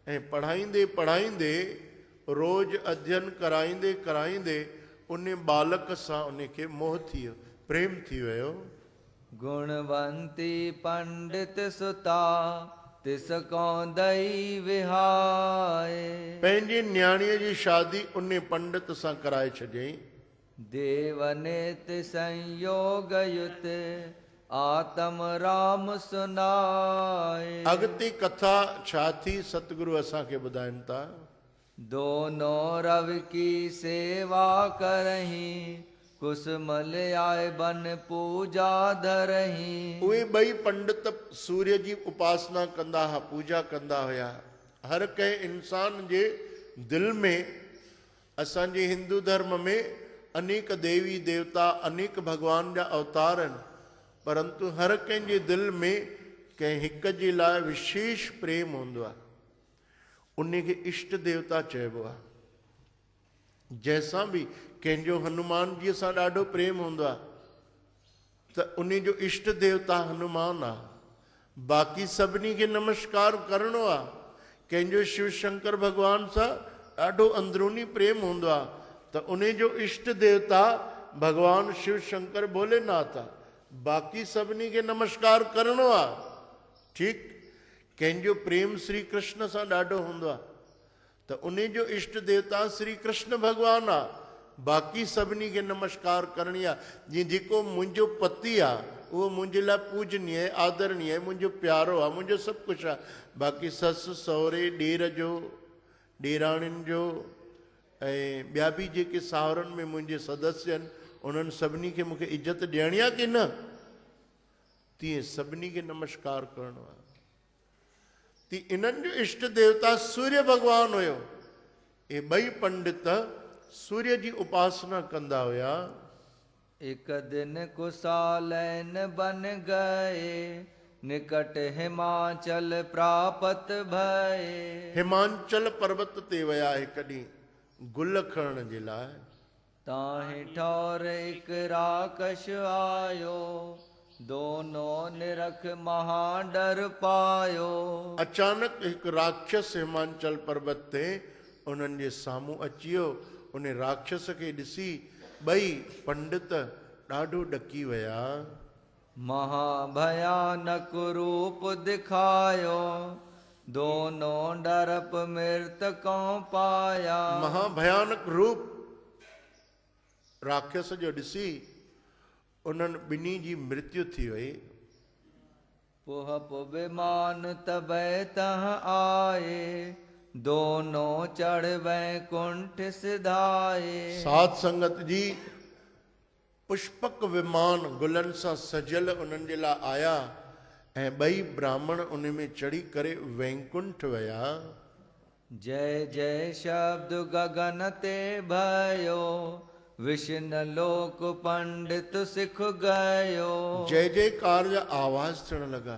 ऐं पढ़ाईंदे पढ़ाईंदे रोज अध्ययन कराईंदे कराईंदे उन बालक सां उनखे मोह थी वियो, प्रेम थी वियो। गुणवंती पंडित सुता, तिस को दई विहाए। पंहिंजी न्याणीअ जी शादी उन पंडित सां कराए छॾियईं। देवनित संयोग युत, आत्म राम सुनाए। अॻिते कथा छा थी सतगुरु असांखे ॿुधाइनि था। दोनों रवि की सेवा करही, कुसमल आए बन पूजा धरही। उहे ॿई पंडित सूर्य जी उपासना कंदा हुआ, पूजा कंदा हुया। हर कंहिं इंसान जे दिलि में, असांजे हिंदू धर्म में अनेक देवी देवता, अनेक भगवान जा अवतार आहिनि, परंतु हर कंहिंजे दिलि में कंहिं हिक जे लाइ विशेष प्रेम हूंदो आहे। उनखे इष्ट देवता चइबो आहे। जंहिंसां बि कंहिंजो हनुमान जीअ सां ॾाढो प्रेम हूंदो आहे त उन जो इष्ट देवता हनुमान आहे। बाक़ी सभिनी खे नमस्कार करणो आहे। कंहिंजो शिव शंकर भॻवान सां ॾाढो अंदरूनी प्रेम हूंदो आहे त उन जो इष्ट देवता भगवान शिव शंकर भोलेनाथ आहे। बाक़ी सभिनी खे नमस्कार करणो आहे। ठीकु, कंहिंजो प्रेम श्री कृष्ण सां ॾाढो हूंदो आहे त उन जो इष्ट देवता श्री कृष्ण भॻवानु आहे। बाक़ी सभिनी खे नमस्कार करणी आहे। जीअं जेको मुंहिंजो पति आहे उहो मुंहिंजे लाइ पूजनीय, आदरणीय, मुंहिंजो प्यारो आहे, मुंहिंजो सभु कुझु आहे। बाक़ी ससु सहुरे, ॾेर जो, ॾेराणियुनि जो ऐं ॿिया बि जेके साहुरनि में मुंहिंजे सदस्य आहिनि, उन्हनि सभिनी खे मूंखे इज़त ॾियणी आहे की न? तीअं सभिनी खे नमस्कार करणो आहे। ती इन्हनि जो इष्ट देवता सूर्य भॻवानु हुयो। ये ॿई पंडित सूर्य जी उपासना कंदा हुया। एक दिन कुशालैन बन गए, निकट हिमाचल प्राप्त भये। हिमाचल पर्वत ते विया हिकु ॾींहुं गुल खणण जे लाइ। ताहि ठौर एक राकश आयो, दोनों निरख महा डर पायो। अचानक हिकु राक्षस हिमाचल पर्वत ते उन्हनि जे साम्हूं अची वियो। उन राक्षस खे ॾिसी ॿई पंडित ॾाढो ॾकी विया। महाभयानक रूप दिखायो, दोनों डरप मृतकों पाया। महाभयानक रूप राक्षस जो ॾिसी उन्हनि ॿिन्ही जी मृत्यु थी वई। पुह विमान तबै तह आए, दोनों चढ़ वैकुंठ सिधाए। साध संगत जी पुष्पक विमान गुलनि सां सजियल उन्हनि जे लाइ आया ऐं ॿई ब्राह्मण उन में चढ़ी करे वैकुंठ विया। जय जय शब्द गगन ते भयो, विष्णु लोक पंडित सिख गयो। जय जयकार जा आवाज थियण लगा।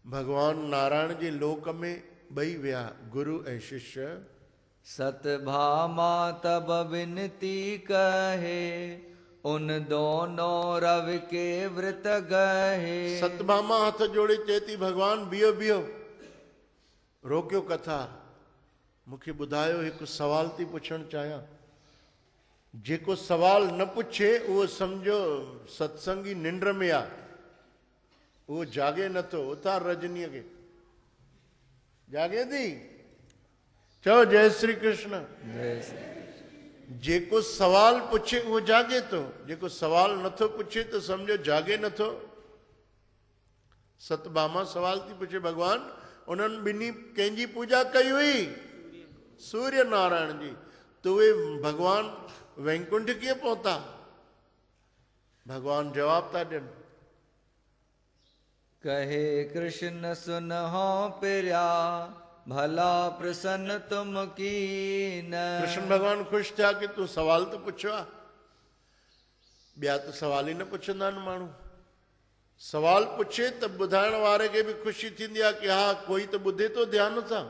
भगवान नारायण जे लोक में ॿई विया, गुरु ऐं शिष्य। सतभामा तब विनती कहे, उन दोनों रवि के व्रत गहे। सतभामा हथ जोड़े चेती भगवान बीहो बीहो, रोकियो कथा। मूंखे ॿुधायो, हिकु सवाल थी पुछणु चाहियां। जेको सवाल न पुछे उहो सम्झो सत्संगी निंड में आहे, उहो जागे नथो। उतार रजनीअ खे, जागे थी? चओ जय श्री कृष्ण। जय श्री। जेको सवाल पुछे उहो जागे थो, जेको सवाल नथो पुछे त सम्झो जागे नथो। सतभामा सवाल थी पुछे, भगवान उन्हनि ॿिन्ही कंहिंजी पूजा कई हुई? सूर्य नारायण जी। तो उहे भगवान वैकुंठ कीअं पहुता? भगवान जवाब था ॾियनि। कहे कृष्ण सुनहो पिया, भला प्रसन्न तुम कीन। कृष्ण भगवान खुश थिया कि तूं सवाल त पुछियो आहे। ॿिया त सवाल ई न पुछंदा आहिनि माण्हू। सवाल पुछे त ॿुधाइण वारे खे बि ख़ुशी थींदी आहे कि हा कोई त ॿुधे थो ध्यान सां।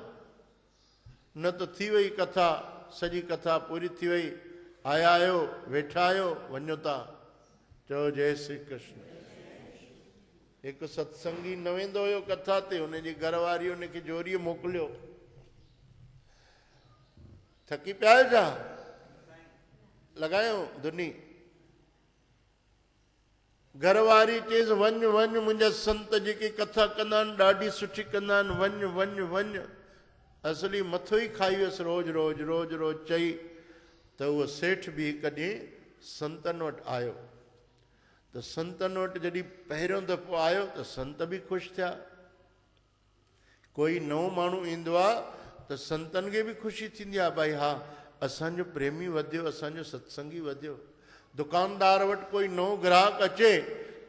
न त थी वई कथा, सॼी कथा पूरी थी वई, आया आहियो, वेठा आहियो, वञो था। चओ जय श्री कृष्ण। हिकु सत्संगी न वेंदो हुयो कथा ते, हुनजी घरवारी हुनखे जोरीअ मोकिलियो। थकी पिया आहियो छा? लॻायो धुनी। घरवारी चएसि वञ वञ, मुंहिंजा संत जेके कथा कंदा आहिनि ॾाढी सुठी कंदा आहिनि, वञ वञ वञ। असली मथो ई खाई वियसि रोज़ रोज़ रोज़ रोज़ चई। त उहो सेठ बि हिकु ॾींहुं संतनि वटि आयो। त संतनि वटि जॾहिं पहिरियों दफ़ो आयो त संत बि ख़ुशि थिया। कोई नओं माण्हू ईंदो आहे त संतनि खे बि ख़ुशी थींदी आहे, भई हा असांजो प्रेमी वधियो, असांजो सत्संगी वधियो। दुकानदार वटि कोई नओं ग्राहक अचे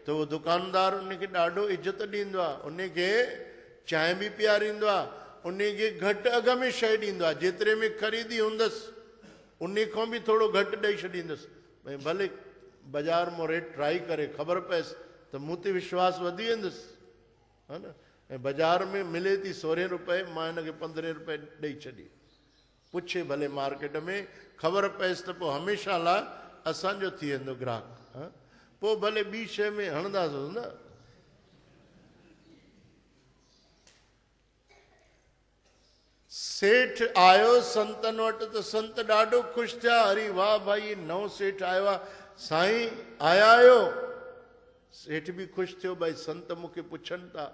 त उहो दुकानदार उनखे ॾाढो इज़त ॾींदो आहे, उनखे चांहि बि पीआरींदो आहे, उनखे घटि अघ में शइ ॾींदो आहे। जेतिरे में ख़रीदी हूंदसि उन खां बि थोरो घटि ॾेई छॾींदुसि। भई भले बाज़ार मां रेट ट्राई करे ख़बर पएसि त मूं ते विश्वास वधी वेंदुसि, हा न। ऐं बाज़ार में मिले थी 16 रुपए, मां हिनखे 15 रुपए ॾेई छॾी। पुछे भले मार्केट में, ख़बर पएसि त पोइ हमेशह लाइ असांजो थी वेंदो ग्राहक। हा, पोइ भले ॿी शइ में हणंदासीं न। सेठ आयो संतनि वटि त संत ॾाढो ख़ुशि थिया। अरे वाह भाई, नओं सेठ आयो आहे। साईं आया आहियो? सेठ बि ख़ुशि थियो, भई संत मूंखे पुछनि था।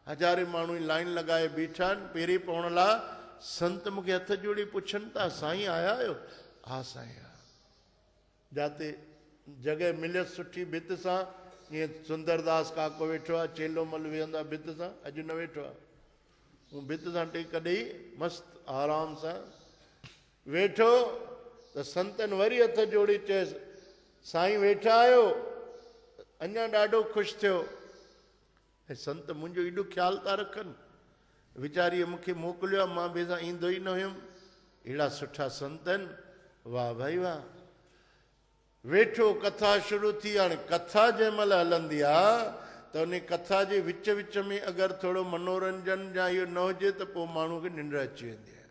हज़ारे माण्हू लाइन लॻाए बीठा आहिनि पहिरीं पहुण लाइ। संत मूंखे हथ जोड़ी पुछनि था, साईं आया आहियो? हा साईं। जाते जॻह मिलियसि सुठी भित सां, ईअं सुंदरदास काको वेठो आहे, चेलोमल वेहंदो आहे भित सां, अॼु न वेठो आहे। हू भित सां टेक ॾेई मस्तु आराम सां वेठो त संतनि वरी हथ जोड़ी चयसि, साईं वेठा आहियो? अञा ॾाढो ख़ुशि थियो। ऐं संत मुंहिंजो एॾो ख़्यालु था रखनि, वीचारीअ मूंखे मोकिलियो आहे, मां ॿिए सां ईंदो ई न हुयुमि। अहिड़ा सुठा संत आहिनि, वाह भाई वाह। वेठो, कथा शुरू थी। हाणे कथा जंहिं महिल हलंदी आहे त उन कथा जे विच विच में अगरि थोरो मनोरंजन या इहो न हुजे त पोइ माण्हू खे निंड अची वेंदी आहे।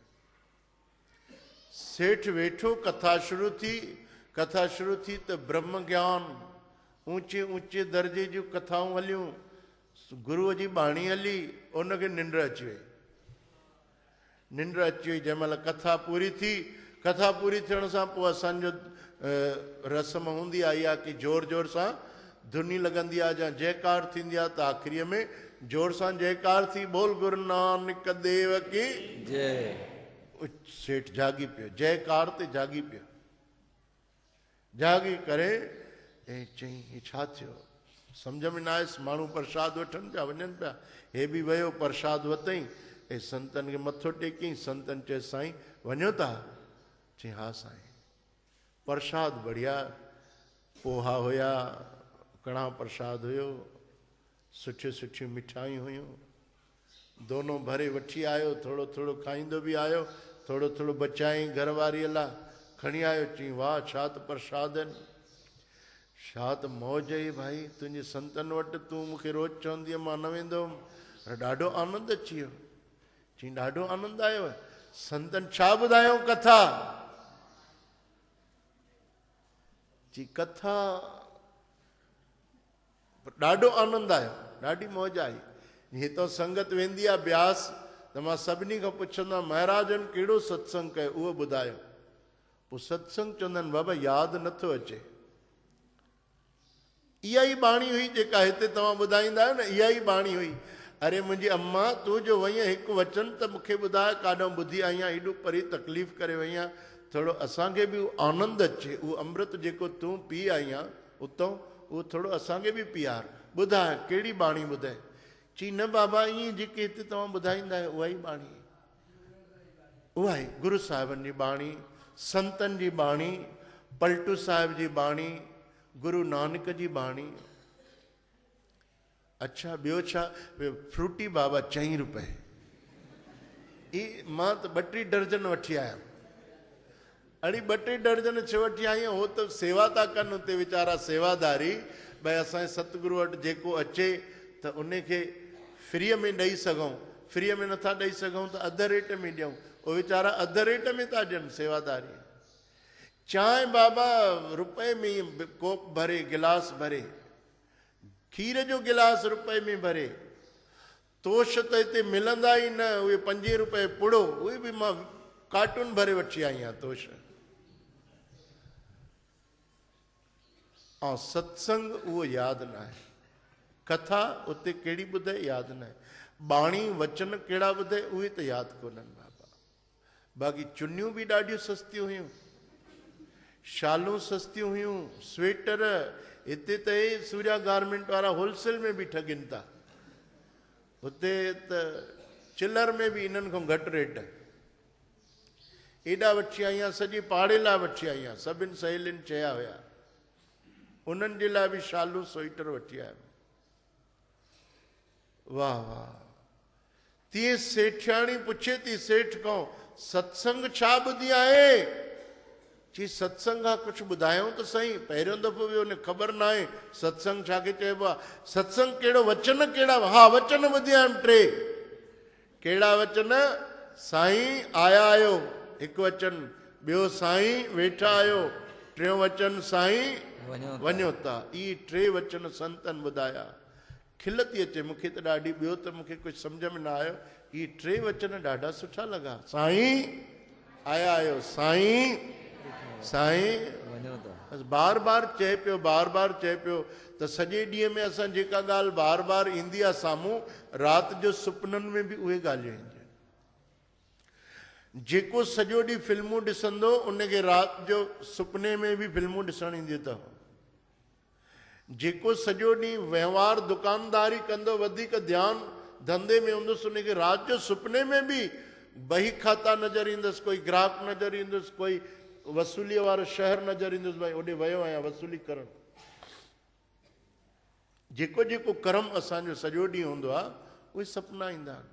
सेठ वेठो, कथा शुरू थी। कथा शुरू थी त ब्रह्म ज्ञान, ऊचे ऊचे दर्जे जूं कथाऊं हलियूं, गुरूअ जी बाणी हली, उनखे निंड अची वई। निंड अची वई जंहिं महिल कथा पूरी थी। कथा पूरी थियण सां पोइ असांजो रस्म हूंदी आहे इहा कि जोर जोर सां धुनी लॻंदी आहे या जयकार थींदी आहे, त आख़िरीअ में जोर सां जयकार थी, बोल गुरु नानक देव की जय। सेठ जागी पियो, जयकार ते जागी पियो। जागी करे ऐं चई हे छा थियो? सम्झ में न आयुसि। माण्हू प्रसाद वठनि पिया, वञनि पिया। हे बि वियो प्रसाद वरितई। ऐं संतनि खे मथो टेकियईं। संतनि चयो साईं वञो था? चई हा साईं। प्रसाद बढ़िया, पोहा हुया, कणा प्रसाद हुयो, सुठियूं सुठियूं मिठाइयूं हुयूं। दोनों भरे वठी आयो, थोड़ो थोड़ो खाईंदो बि आयो, थोड़ो थोड़ो बचाई घरवारीअ लाइ खणी आयो। चई वाह छा त प्रसाद आहिनि, छा त मौज ई भाई, तुंहिंजे संतनि वटि तूं मूंखे रोज़ चवंदी मां न वेंदो हुअमि, पर ॾाढो आनंद अची वियो। चई ॾाढो आनंद आयो? संतनि छा ॿुधायो कथा? जी कथा ॾाढो आनंद आयो, ॾाढी मौज आई। हितां संगत वेंदी आहे ब्यास त मां सभिनी खां पुछंदो आहियां महाराजनि कहिड़ो सत्संग कयो उहो ॿुधायो। पोइ सत्संग चवंदा आहिनि बाबा यादि नथो अचे। इहा ई बाणी हुई जेका हिते तव्हां ॿुधाईंदा आहियो न, इहा ई बाणी हुई। अरे मुंहिंजी अम्मा तूं जो वई हिकु वचन त मूंखे ॿुधाए, काॾों ॿुधी आई आहियां, एॾो परे तकलीफ़ करे वई आहियां, थोरो असांखे बि आनंद अचे। उहो अमृत जेको तूं पी आई आहियां उतां, उहो थोरो असांखे बि पीआर, ॿुधाए कहिड़ी बाणी ॿुधाए। चई न बाबा ईअं जेके हिते तव्हां ॿुधाईंदा आहियो उहा ई बाणी, उहा ई गुरू साहिबनि जी बाणी, संतनि जी बाणी, पलटू साहिब जी बाणी, गुरू नानक जी बाणी। अच्छा ॿियो छा? फ्रूटी बाबा 4 रुपए। मां त 2-3 दर्जन वठी आयुमि। अड़ी 2-3 दर्जन छो वठी आई? हो त सेवा था कनि हुते वीचारा सेवादारी, भई असांजे सतगुरू वटि जेको अचे त उनखे फ्रीअ में ॾेई सघूं, फ्रीअ में नथा ॾेई सघूं त अधु रेट में ॾियूं। उहे वीचारा अधु रेट में था ॾियनि सेवादारी। चांहि बाबा रुपए में कोप भरे, गिलास भरे, खीर जो गिलास रुपए में भरे। तोश त हिते मिलंदा ई न, उहे 5 रुपए पुड़ो, उहे बि मां कार्टून भरे वठी आई आहियां तोश। ऐं सत्संग उहो यादि न आहे, कथा उते कहिड़ी ॿुधे यादि न आहे, बाणी वचन कहिड़ा ॿुधे उहे त यादि कोन्हनि बाबा। बाक़ी चुनियूं बि ॾाढियूं सस्तियूं हुयूं, शालूं सस्तियूं हुयूं, स्वेटर हिते त सूर्या गारमेंट वारा होलसेल में बि ठगनि था, हुते त चिलर में बि इन्हनि खां घटि रेट। एॾा वठी आई आहियां, सॼी पाड़े लाइ वठी आई आहियां, सभिनि सहेलियुनि चया हुया, उन्हनि जे लाइ बि शालूं स्वेटर वठी आयमि। वाह वाह। तीअं सेठियाणी पुछे थी सेठ खां सत्संग छा ॿुधी आहे? चई सत्संग खां कुझु ॿुधायूं त सही, पहिरियों दफ़ो वियो ने ख़बर न आहे सत्संग छा खे चइबो आहे। सत्संग कहिड़ो, वचन कहिड़ा? हा वचन ॿुधी आयुमि 3। कहिड़ा वचन? साईं आया आहियो हिकु वचन, ॿियो साईं वेठा आहियो, टियों वचन साईं वञो था। इहे 3 वचन संतनि ॿुधाया। खिल थी अचे मूंखे त ॾाढी, ॿियो त मूंखे कुझु सम्झ में न आयो। इहे 3 वचन ॾाढा सुठा लॻा। साईं आया आहियो, साईं साईं बार बार चए पियो, बार बार चए पियो त सॼे ॾींहं में असां जेका ॻाल्हि बार बार ईंदी आहे साम्हूं, राति जो सुपननि में बि उहे ॻाल्हियूं ईंदियूं। जेको सॼो ॾींहुं फिल्मूं ॾिसंदो उनखे राति जो सुपने में बि फिल्मूं ॾिसण ईंदियूं अथव। जेको सॼो ॾींहुं वहिंवार दुकानदारी कंदो, वधीक ध्यानु धंधे में हूंदुसि, उनखे राति जो सुपने में बि बही खाता नज़र ईंदुसि, कोई ग्राहक नज़र ईंदुसि, कोई वसूलीअ वारो शहर नज़र ईंदुसि, भाई होॾे वियो आहियां वसूली करणु। जेको जेको कर्म असांजो सॼो ॾींहुं हूंदो आहे उहे सपना ईंदा आहिनि।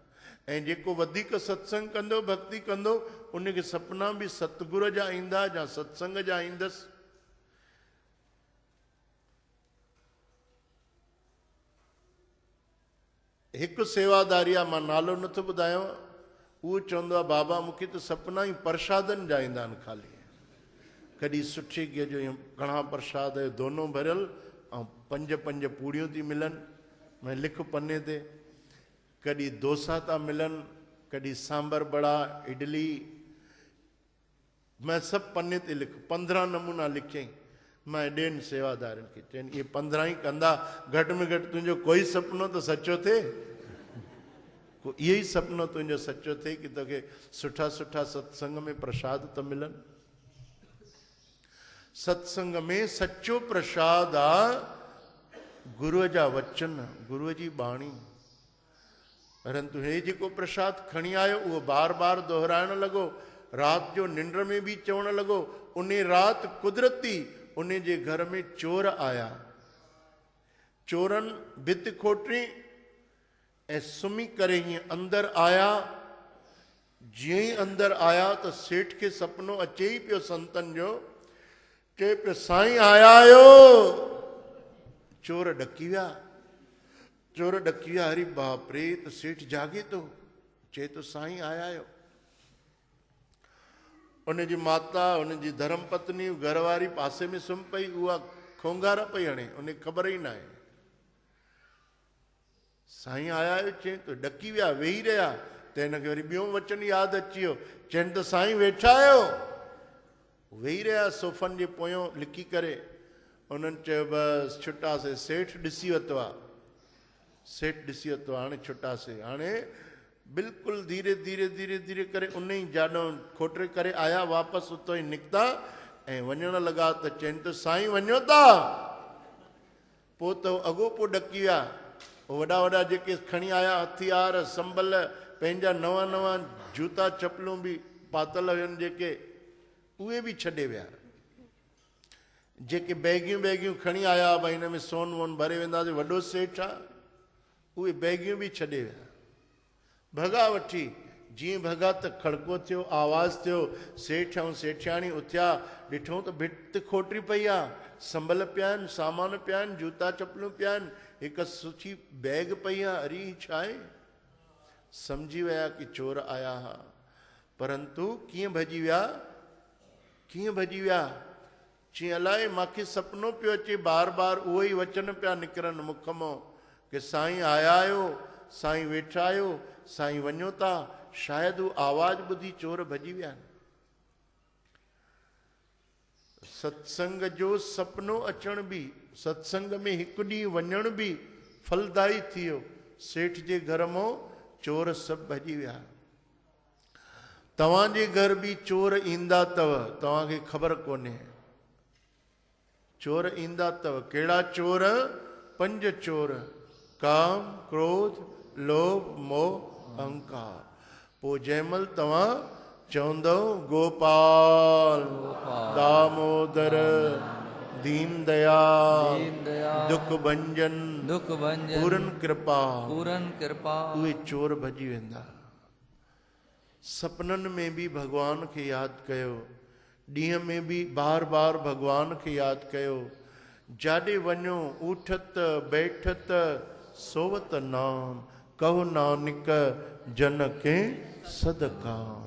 ऐं जेको वधीक सत्संग कंदो, भक्ति कंदो, उनखे सपना बि सतगुर जा ईंदा या सत्संग जा ईंदसि। हिकु सेवादारी आहे, मां नालो नथो ॿुधायांव, उहो चवंदो आहे बाबा मूंखे त सपना ई प्रसादनि जा ईंदा आहिनि ख़ाली। कॾहिं सुठी कीअं जो घणा प्रसाद जो दोनो भरियल ऐं 5-5 पूड़ियूं थी मिलनि, मैं लिख पने ते। कॾहिं डोसा था मिलनि, कॾहिं सांबर बड़ा इडली, मैं सभु पने ते लिख। 15 नमूना लिखियईं। मैं ॾियनि सेवादारनि खे, चइनि इहे 15 ई कंदा, घटि में घटि तुंहिंजो कोई सुपिनो त सचो थिए। को इहो ई सुपिनो तुंहिंजो सचो थिए कि तोखे सुठा सुठा सत्संग में प्रसाद त मिलनि। सत्संग में सचो प्रसाद आहे गुरूअ जा वचन, गुरूअ जी बाणी। परंतु हे जेको प्रसाद खणी आयो उहो बार बार दोहराइण लॻो, राति जो निंड में बि चवण लॻो। उन राति कुदरती उन जे घर में चोर आया। चोरनि भित खोटी ऐं सुम्ही करे हीअं अंदरि आया। जीअं ई अंदरि आया त सेठ खे सपनो अचे ई पियो संतनि जो, चए पियो साईं आया आहियो। चोर ॾकी विया, चोर ॾकी विया। हरी बाप रे, त सेठ जागे थो, चए थो साईं आया आहियो। उनजी माता, उनजी धर्म पत्नी, घरवारी पासे में सुम्ही पई, उहा खोंगार पई हणे, उन ख़बर ई न आहे। साईं आया आहियो चए तो ॾकी विया, वेही रहिया। त हिनखे वरी ॿियो वचन यादि अची वियो, चइनि त साईं वेठा आहियो। वेही रहिया सोफ़नि जे पोयों लिकी करे। उन्हनि चयो बसि छुटासीं, सेठ ॾिसी वरितो आहे, सेठ ॾिसी वरितो आहे, हाणे छुटासीं। हाणे बिल्कुलु धीरे धीरे धीरे धीरे करे उन ई जाॾो खोटे करे आया, वापसि उतो ई निकिता ऐं वञण लॻा। त चइनि त साईं वञो था। पोइ त अॻो पोइ ॾकी विया। वॾा वॾा जेके खणी आया हथियार, संभल, पंहिंजा नवां नवां जूता चपलूं बि पातल हुयनि जेके, उहे बि छॾे विया। जेके बैगियूं बैगियूं खणी आया, भई हिन में सोन वोन भरे वेंदासीं, वॾो सेठ आहे, उहे बैगियूं बि छॾे विया। भॻा वठी, जीअं भॻा त खड़को थियो, आवाज़ थियो। सेठ ऐं सेठियाणी उथिया, ॾिठो त भित खोटी पई आहे, संभल पिया आहिनि, सामान पिया आहिनि, जूता चपलूं पिया आहिनि, हिकु सुठी बैग पई आहे। अरे छा आहे? सम्झी विया कि चोर आया हुआ। परंतु कीअं भॼी विया, कीअं भॼी विया? चईं अलाए मूंखे सपनो पियो अचे, बार बार उहो ई वचन पिया निकिरनि मुख मां कि साईं आया आहियो, साईं वेठा आहियो, साईं वञो था। शायदि हू आवाज़ ॿुधी चोर भॼी विया। सत्संग जो सपनो अचण बि, सत्संग में हिकु ॾींहुं वञण बि फलदाई थी वियो। सेठ जे घर मां चोर सभु भॼी विया। तव्हांजे घर बि चोर ईंदा अथव, तव्हांखे ख़बर कोन्हे। चोर ईंदा अथव। कहिड़ा चोर? 5 चोर: काम, क्रोध, लोभ, मोह, अहंकार। पोइ जंहिंमहिल तव्हां चवंदव गोपाल, दामोदर, दीन दयाल, दुख भंजन, पूरन कृपा, उहे चोर भॼी वेंदा। सपननि में बि भॻवान खे यादि कयो, ॾींहं में बि बार बार भॻवान खे यादि कयो। जाॾे वञो उठत बैठत सोवत नाम, कहो नानक जन के सदकाम।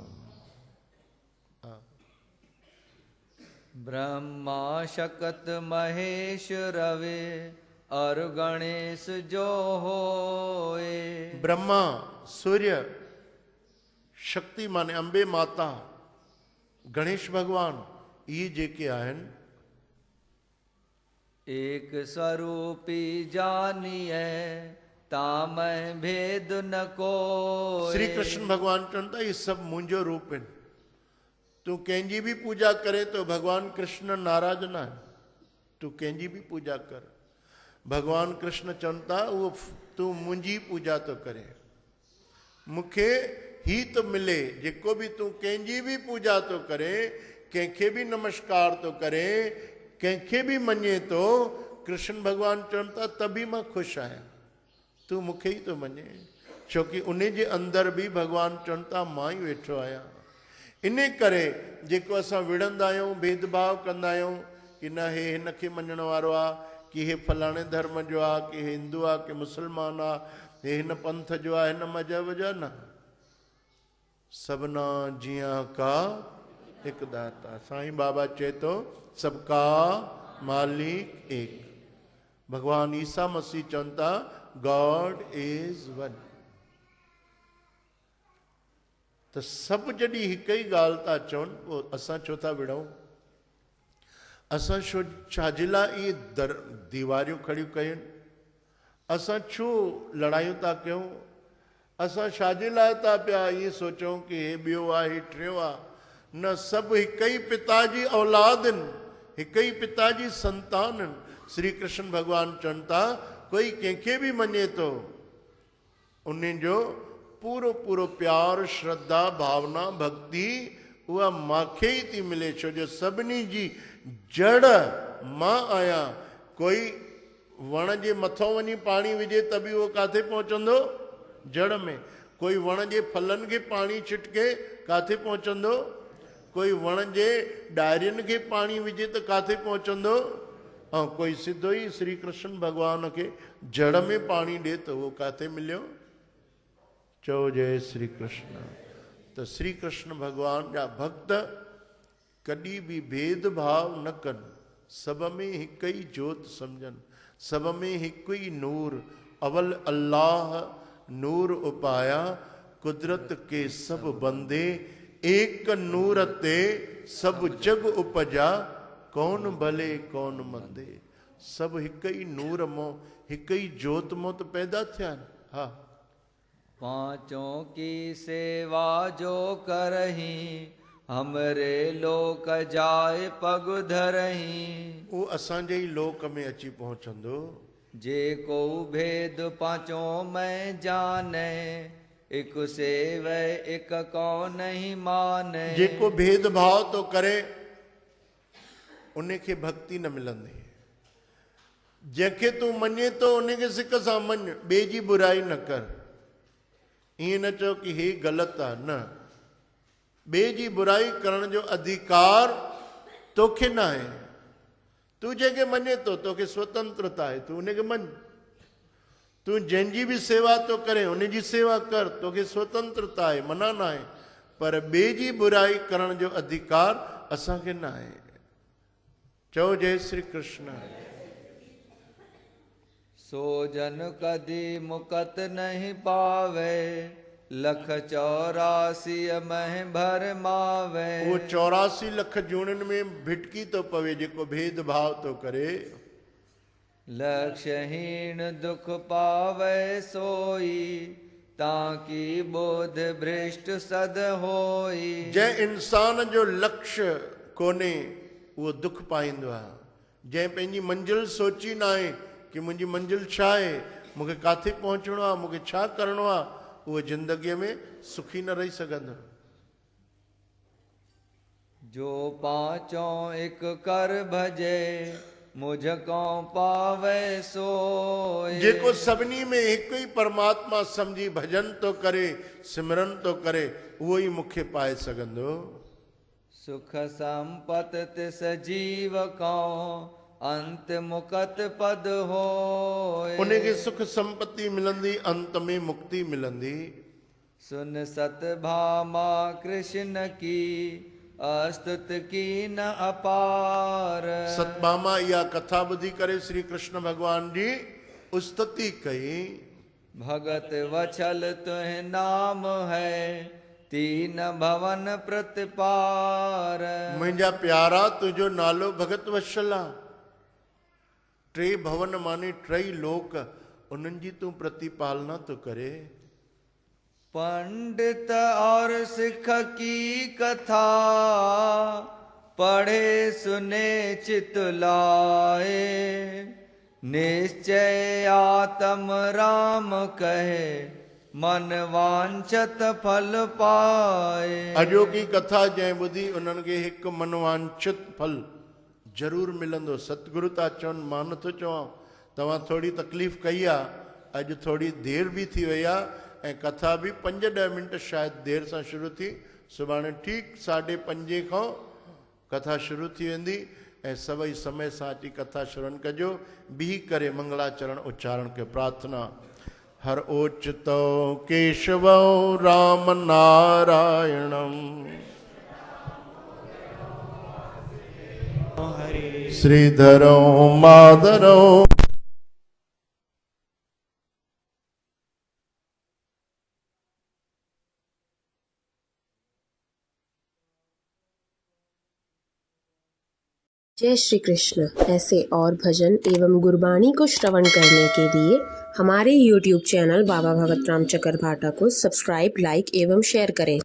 ब्रह्मा शकत महेश रवे और गणेश जो होए। ब्रह्मा, सूर्य, शक्ति माने अंबे माता, गणेश भगवान, ये जेके आहिनि एक स्वरूपी जानिए तामह भेद न कोई। श्री कृष्ण भगवान चवनि था ये सभु मुंहिंजो रूप आहिनि। तूं कंहिंजी बि पूजा करे तो भगवान कृष्ण नाराज न आहे। तूं कंहिंजी बि पूजा कर, भगवान कृष्ण चवनि था उहो तूं मुंहिंजी पूजा तो करे, मूंखे ही तो मिले। जेको बि तूं कंहिंजी बि पूजा तो करे, कंहिंखे बि नमस्कार तो करे, कंहिंखे बि मञे तो, कृष्ण भगवान चवनि था तभी मां ख़ुशि आहियां। तूं मूंखे ई तो मञे, छोकी उन जे अंदरि बि भगवान चवनि था मां ई वेठो आहियां। इन करे जेको असां विढ़ंदा आहियूं, भेदभाव कंदा आहियूं कि न हे हिन खे मञण वारो आहे, कि हे फलाणे धर्म जो आहे, कि हे हिंदू आहे, कि मुस्लमान आहे, हे हिन पंथ जो आहे, हिन मज़हब जो आहे। न, सबना जिया का हिकु दाता। साईं बाबा चए थो सबका मालिक एक। भगवान ईसा मसीह चवनि था गॉड इज वन। त सभु जॾहिं हिकु ई ॻाल्हि था चवनि, पोइ असां छो था विढ़ूं? असां छाजे लाइ इहे दीवारियूं खड़ियूं कयूं? असां छो लड़ायूं था कयूं? असां छाजे लाइ था पिया इहे सोचूं कि हे ॿियो आहे, हे टियों आहे? न, सभु हिकु ई पिता जी औलाद आहिनि, हिकु ई पिता जी संतान आहिनि। श्री कृष्ण भगवान चवनि था कोई कंहिंखे बि मञे थो, उन्हें जो पूरो पूरो प्यार श्रद्धा भावना भक्ति उहा माखे ई थी मिले, छो जो सभिनी जी जड़ मां आहियां। कोई वण जे मथों वञी पाणी विझे त बि उहो काथे पहुचंदो? जड़ में। कोई वण जे फलनि खे पाणी छिटके काथे पहुचंदो? कोई वण जे डायरियुनि खे पाणी विझे त काथे पहुचंदो? ऐं कोई सिधो ई श्री कृष्ण भॻवान खे जड़ में पाणी ॾिए त उहो काथे मिलियो? चओ जय श्री कृष्ण। त श्री कृष्ण भॻवान जा भक्त कॾहिं बि भेदभाव न कनि, सभ में हिकु ई जोत सम्झनि, सभ में हिकु ई नूर। अवल अल्लाह नूर उपाया, कुदरत के सब बंदे, एक नूर ते सब जग उपजा, कौन भले कौन मंदे। सभु हिकु ई नूर मों हिकु ई जोत मों त पैदा थिया आहिनि। हा, पांचों की सेवा जो करही, हमरे लोक जाए पग धरही। उहो असांजे ई लोक में अची पहुचंदो। जे को भेद पांचों में जाने, एक सेवै एक को नहीं माने। जेको भेदभाव तो करे उनखे भक्ति न मिलंदी। जंहिंखे तूं मञे तो उनखे सिक सां मञ, ॿिए जी बुराई न कर। ईअं न चओ कि हे ग़लति आहे, न। ॿिए जी बुराई करण जो अधिकार तोखे न आहे। तूं जंहिंखे मञे तो, तोखे स्वतंत्रता आहे, तूं उनखे मञ। तूं जंहिंजी बि सेवा तो करे उनजी सेवा कर, तोखे स्वतंत्रता आहे, मना न आहे। पर ॿिए जी बुराई करण जो अधिकार असांखे न आहे। चओ जय श्री कृष्ण। सो जन कदी मुकत नहीं पावे, लख 84 मह भर मावे। वो 84 लख जूणनि में भिटकी तो पवे जेको भेदभाव तो करे। लक्ष्यहीन दुख पावे सोई, ताकि बोध भ्रष्ट सद होई। जंहिं इंसान जो लक्ष्य कोन्हे उहो दुख पाईंदो आहे। जंहिं पंहिंजी मंज़िल सोची न आहे कि मुंहिंजी मंज़िल छा आहे, मूंखे काथे पहुचणो आहे, मूंखे छा करिणो आहे, उहो ज़िंदगीअ में सुखी न रही सघंदो। जो पांचों एक कर भजे, मुझको पावे सोए। जेको सभिनी में हिकु ई परमात्मा सम्झी भजन तो करे, सिमरन तो करे, उहो ई मूंखे पाए सघंदो। सुख संपत तिस जीव को, अंत मुकत पद होए। उनखे सुख संपत्ति मिलंदी, अंत में मुक्ति मिलंदी। सुन सत भामा कृष्ण की, अस्तुत की न अपार। सतभामा इहा कथा ॿुधी करे श्री कृष्ण भगवान जी स्तुति कई। भगत वछल तुह नाम है, तीन भवन प्रतिपार। मुंहिंजा प्यारा तुंहिंजो नालो भगत वत्सल आहे। 3 भवन माने 3 लोक, उन्हनि जी तूं प्रतिपालना तो करे। पंडित और सिख की कथा, पढ़े सुने चित लाए। निश्चय आत्म राम कहे, मन वांछत फल पाए। अॼोकी कथा जंहिं ॿुधी उन्हनि खे हिकु मन वांछित फल ज़रूरु मिलंदो। सतगुरु था चवनि, मां नथो चवां। तव्हां थोरी तकलीफ़ कई आहे, अॼु थोरी देरि बि थी वई आहे ऐं कथा बि 5-10 मिंट शायदि देरि सां शुरू थी। सुभाणे ठीकु 5:30 खां कथा शुरू थी वेंदी ऐं सभई समय सां अची कथा श्रवण कजो। बीह करे मंगलाचरण उच्चारण कयो। प्रार्थना। हर ओचितो केशवो राम नारायणम, श्रीधरो माधरो। जय श्री कृष्ण। ऐसे और भजन एवं गुरबाणी को श्रवण करने के लिए हमारे YouTube चैनल बाबा भगत राम चकरभाटा को सब्सक्राइब, लाइक एवं शेयर करें।